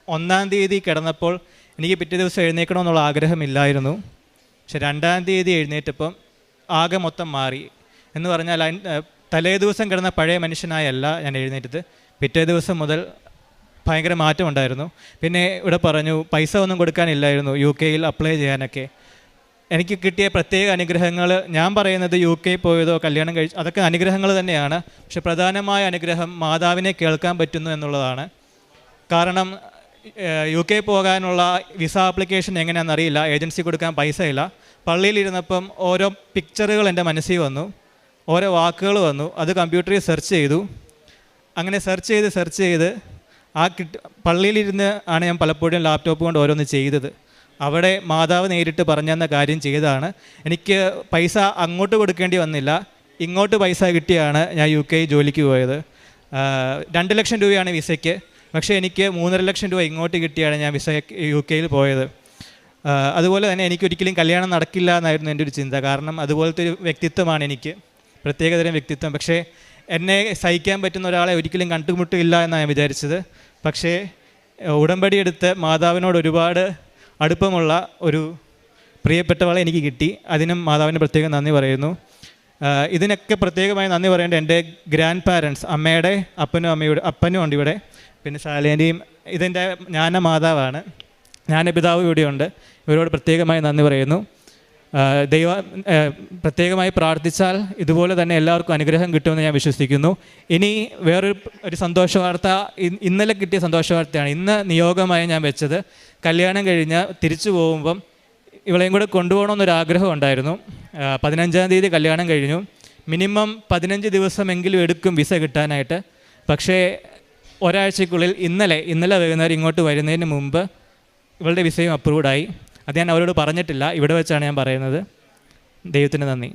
1-ാം തീയതി കിടന്നപ്പോൾ എനിക്ക് പിറ്റേ ദിവസം എഴുന്നേൽക്കണമെന്നുള്ള ആഗ്രഹമില്ലായിരുന്നു. പക്ഷെ 2-ാം തീയതി എഴുന്നേറ്റപ്പം ആകെ മൊത്തം മാറി. എന്ന് പറഞ്ഞാൽ തലേ ദിവസം കിടന്ന പഴയ മനുഷ്യനായല്ല ഞാൻ എഴുന്നേറ്റത്. പിറ്റേ ദിവസം മുതൽ ഭയങ്കര മാറ്റമുണ്ടായിരുന്നു. പിന്നെ ഇവിടെ പറഞ്ഞു പൈസ ഒന്നും കൊടുക്കാനില്ലായിരുന്നു UK-യിൽ അപ്ലൈ ചെയ്യാനൊക്കെ. എനിക്ക് കിട്ടിയ പ്രത്യേക അനുഗ്രഹങ്ങൾ, ഞാൻ പറയുന്നത് UK പോയതോ കല്യാണം കഴിച്ചു അതൊക്കെ അനുഗ്രഹങ്ങൾ തന്നെയാണ്. പക്ഷെ പ്രധാനമായ അനുഗ്രഹം മാതാവിനെ കേൾക്കാൻ പറ്റുന്നു എന്നുള്ളതാണ്. കാരണം UK പോകാനുള്ള വിസ ആപ്ലിക്കേഷൻ എങ്ങനെയാണെന്നറിയില്ല, ഏജൻസി കൊടുക്കാൻ പൈസ ഇല്ല. പള്ളിയിലിരുന്നപ്പം ഓരോ പിക്ചറുകൾ എൻ്റെ മനസ്സിൽ വന്നു, ഓരോ വാക്കുകൾ വന്നു. അത് കമ്പ്യൂട്ടറിൽ സെർച്ച് ചെയ്തു. അങ്ങനെ സെർച്ച് ചെയ്ത് പള്ളിയിലിരുന്ന് ആണ് ഞാൻ പലപ്പോഴും ലാപ്ടോപ്പ് കൊണ്ട് ഓരോന്ന് ചെയ്തത്. അവിടെ മാതാവ് നേരിട്ട് പറഞ്ഞെന്ന കാര്യം ചെയ്താണ്. എനിക്ക് പൈസ അങ്ങോട്ട് കൊടുക്കേണ്ടി വന്നില്ല, ഇങ്ങോട്ട് പൈസ കിട്ടിയാണ് ഞാൻ UK ജോലിക്ക് പോയത്. 2 ലക്ഷം രൂപയാണ് വിസയ്ക്ക്. പക്ഷേ എനിക്ക് 3.5 ലക്ഷം രൂപ ഇങ്ങോട്ട് കിട്ടിയാണ് ഞാൻ UK-യിൽ പോയത്. അതുപോലെ തന്നെ എനിക്കൊരിക്കലും കല്യാണം നടക്കില്ല എന്നായിരുന്നു എൻ്റെ ഒരു ചിന്ത. കാരണം അതുപോലത്തെ ഒരു വ്യക്തിത്വമാണ് എനിക്ക്, പ്രത്യേകതരം വ്യക്തിത്വം. പക്ഷേ എന്നെ സഹിക്കാൻ പറ്റുന്ന ഒരാളെ ഒരിക്കലും കണ്ടുമുട്ടില്ല എന്നാണ് ഞാൻ വിചാരിച്ചത്. പക്ഷേ ഉടമ്പടി എടുത്ത് മാതാവിനോട് ഒരുപാട് അടുപ്പമുള്ള ഒരു പ്രിയപ്പെട്ടവളെ എനിക്ക് കിട്ടി. അതിനും മാതാവിന് പ്രത്യേകം നന്ദി പറയുന്നു. ഇതിനൊക്കെ പ്രത്യേകമായി നന്ദി പറയേണ്ട എൻ്റെ ഗ്രാൻഡ് പാരൻസ്, അമ്മയുടെ അപ്പനും ഉണ്ട് ഇവിടെ, പിന്നെ ശാലേൻ്റെയും. ഇതെൻ്റെ ജ്ഞാന മാതാവാണ്, ജ്ഞാനപിതാവ് ഇവിടെയുണ്ട്. ഇവരോട് പ്രത്യേകമായി നന്ദി പറയുന്നു. പ്രത്യേകമായി പ്രാർത്ഥിച്ചാൽ ഇതുപോലെ തന്നെ എല്ലാവർക്കും അനുഗ്രഹം കിട്ടുമെന്ന് ഞാൻ വിശ്വസിക്കുന്നു. ഇനി വേറൊരു സന്തോഷ വാർത്ത, ഇന്നലെ കിട്ടിയ സന്തോഷ വാർത്തയാണ്. ഇന്ന് നിയോഗമായി ഞാൻ വെച്ചത്, കല്യാണം കഴിഞ്ഞ് തിരിച്ചു പോകുമ്പം ഇവളെയും കൂടെ കൊണ്ടുപോകണമെന്നൊരാഗ്രഹം ഉണ്ടായിരുന്നു. 15-ാം തീയതി കല്യാണം കഴിഞ്ഞു. മിനിമം 15 ദിവസമെങ്കിലും എടുക്കും വിസ കിട്ടാനായിട്ട്. പക്ഷേ ഒരാഴ്ചക്കുള്ളിൽ ഇന്നലെ വൈകുന്നേരം ഇങ്ങോട്ട് വരുന്നതിന് മുമ്പ് ഇവളുടെ വിസയും അപ്രൂവ്ഡായി. അത് ഞാൻ അവരോട് പറഞ്ഞിട്ടില്ല, ഇവിടെ വെച്ചാണ് ഞാൻ പറയുന്നത്. ദൈവത്തിന് നന്ദി.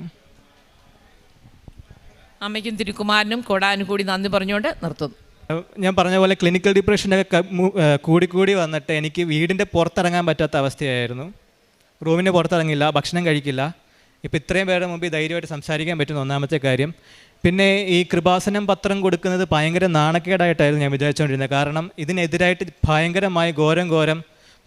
അമ്മയ്ക്കും തിരുക്കുമാരനും കോടാനുകൂടി നന്ദി പറഞ്ഞുകൊണ്ട് നിർത്തുന്നു. ഞാൻ പറഞ്ഞ പോലെ ക്ലിനിക്കൽ ഡിപ്രഷനൊക്കെ കൂടി വന്നിട്ട് എനിക്ക് വീടിൻ്റെ പുറത്തിറങ്ങാൻ പറ്റാത്ത അവസ്ഥയായിരുന്നു. റൂമിൻ്റെ പുറത്തിറങ്ങില്ല, ഭക്ഷണം കഴിക്കില്ല. ഇപ്പോൾ ഇത്രയും പേരുടെ മുമ്പിൽ ധൈര്യമായിട്ട് സംസാരിക്കാൻ പറ്റുന്ന ഒന്നാമത്തെ കാര്യം. പിന്നെ ഈ കൃപാസനം പത്രം കൊടുക്കുന്നത് ഭയങ്കര നാണക്കേടായിട്ടായിരുന്നു ഞാൻ വിചാരിച്ചുകൊണ്ടിരുന്നത്. കാരണം ഇതിനെതിരായിട്ട് ഭയങ്കരമായി ഘോരം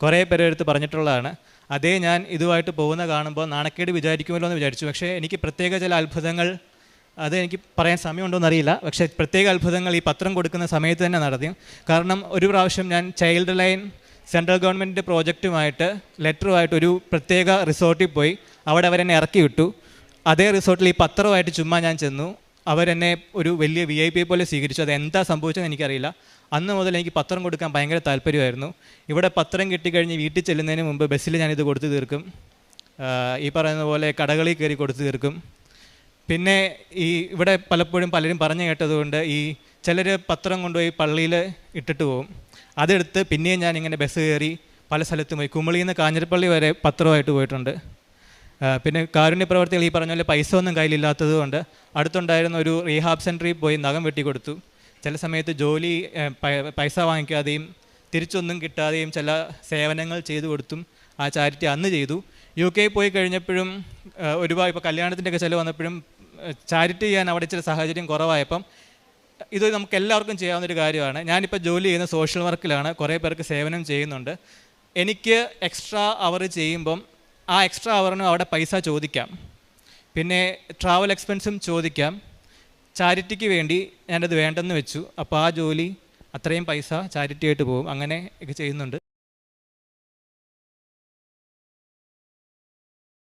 കുറേ പേരെടുത്ത് പറഞ്ഞിട്ടുള്ളതാണ്. അതേ ഞാൻ ഇതുമായിട്ട് പോകുന്ന കാണുമ്പോൾ നാണക്കേട് വിചാരിക്കുമല്ലോ എന്ന് വിചാരിച്ചു. പക്ഷേ എനിക്ക് പ്രത്യേക ചില അത്ഭുതങ്ങൾ, അത് എനിക്ക് പറയാൻ സമയമുണ്ടോയെന്ന് അറിയില്ല, പക്ഷേ പ്രത്യേക അത്ഭുതങ്ങൾ ഈ പത്രം കൊടുക്കുന്ന സമയത്ത് തന്നെ നടത്തി. കാരണം ഒരു പ്രാവശ്യം ഞാൻ ചൈൽഡ് ലൈൻ സെൻട്രൽ ഗവൺമെൻറ് പ്രോജക്റ്റുമായിട്ട് ലെറ്ററുമായിട്ട് ഒരു പ്രത്യേക റിസോർട്ടിൽ പോയി. അവിടെ അവരെന്നെ ഇറക്കി വിട്ടു. അതേ റിസോർട്ടിൽ ഈ പത്രമായിട്ട് ചുമ്മാ ഞാൻ ചെന്നു. അവരെന്നെ ഒരു വലിയ VIP പോലെ സ്വീകരിച്ചു. അത് എന്താ സംഭവിച്ചതെന്ന് എനിക്കറിയില്ല. അന്ന് മുതൽ എനിക്ക് പത്രം കൊടുക്കാൻ ഭയങ്കര താല്പര്യമായിരുന്നു. ഇവിടെ പത്രം കിട്ടിക്കഴിഞ്ഞ് വീട്ടിൽ ചെല്ലുന്നതിന് മുമ്പ് ബസ്സിൽ ഞാനിത് കൊടുത്തു തീർക്കും. ഈ പറയുന്ന പോലെ കടകളിൽ കയറി കൊടുത്തു തീർക്കും. പിന്നെ ഇവിടെ പലപ്പോഴും പലരും പറഞ്ഞു കേട്ടതുകൊണ്ട് ചിലർ പത്രം കൊണ്ടുപോയി പള്ളിയിൽ ഇട്ടിട്ട് പോകും. അതെടുത്ത് പിന്നെയും ഞാനിങ്ങനെ ബസ് കയറി പല സ്ഥലത്തും പോയി. കുമളിയിൽ നിന്ന് കാഞ്ഞിരപ്പള്ളി വരെ പത്രമായിട്ട് പോയിട്ടുണ്ട്. പിന്നെ കാരുണ്യ പ്രവർത്തികൾ ഈ പറഞ്ഞ പോലെ പൈസ ഒന്നും കയ്യിലില്ലാത്തത് കൊണ്ട് അടുത്തുണ്ടായിരുന്ന ഒരു റീഹാബ് സെൻറ്ററിൽ പോയി നഖം വെട്ടിക്കൊടുത്തു. ചില സമയത്ത് ജോലി പൈസ വാങ്ങിക്കാതെയും തിരിച്ചൊന്നും കിട്ടാതെയും ചില സേവനങ്ങൾ ചെയ്തു കൊടുത്തും ആ ചാരിറ്റി അന്ന് ചെയ്തു. UK പോയി കഴിഞ്ഞപ്പോഴും ഒരുപാട് ഇപ്പോൾ കല്യാണത്തിൻ്റെയൊക്കെ ചിലവ് വന്നപ്പോഴും ചാരിറ്റി ചെയ്യാൻ അവിടെ ഇച്ചിരി സാഹചര്യം കുറവായപ്പം ഇത് നമുക്ക് എല്ലാവർക്കും ചെയ്യാവുന്നൊരു കാര്യമാണ്. ഞാനിപ്പോൾ ജോലി ചെയ്യുന്ന സോഷ്യൽ വർക്കിലാണ്, കുറേ പേർക്ക് സേവനം ചെയ്യുന്നുണ്ട്. എനിക്ക് എക്സ്ട്രാ അവർ ചെയ്യുമ്പം ആ എക്സ്ട്രാ അവറിനും അവിടെ പൈസ ചോദിക്കാം. പിന്നെ ട്രാവൽ എക്സ്പെൻസും ചോദിക്കാം. ചാരിറ്റിക്ക് വേണ്ടി ഞാനത് വേണ്ടെന്ന് വെച്ചു. അപ്പോൾ ആ ജോലി അത്രയും പൈസ ചാരിറ്റി ആയിട്ട് പോകും. അങ്ങനെ ഒക്കെ ചെയ്യുന്നുണ്ട്.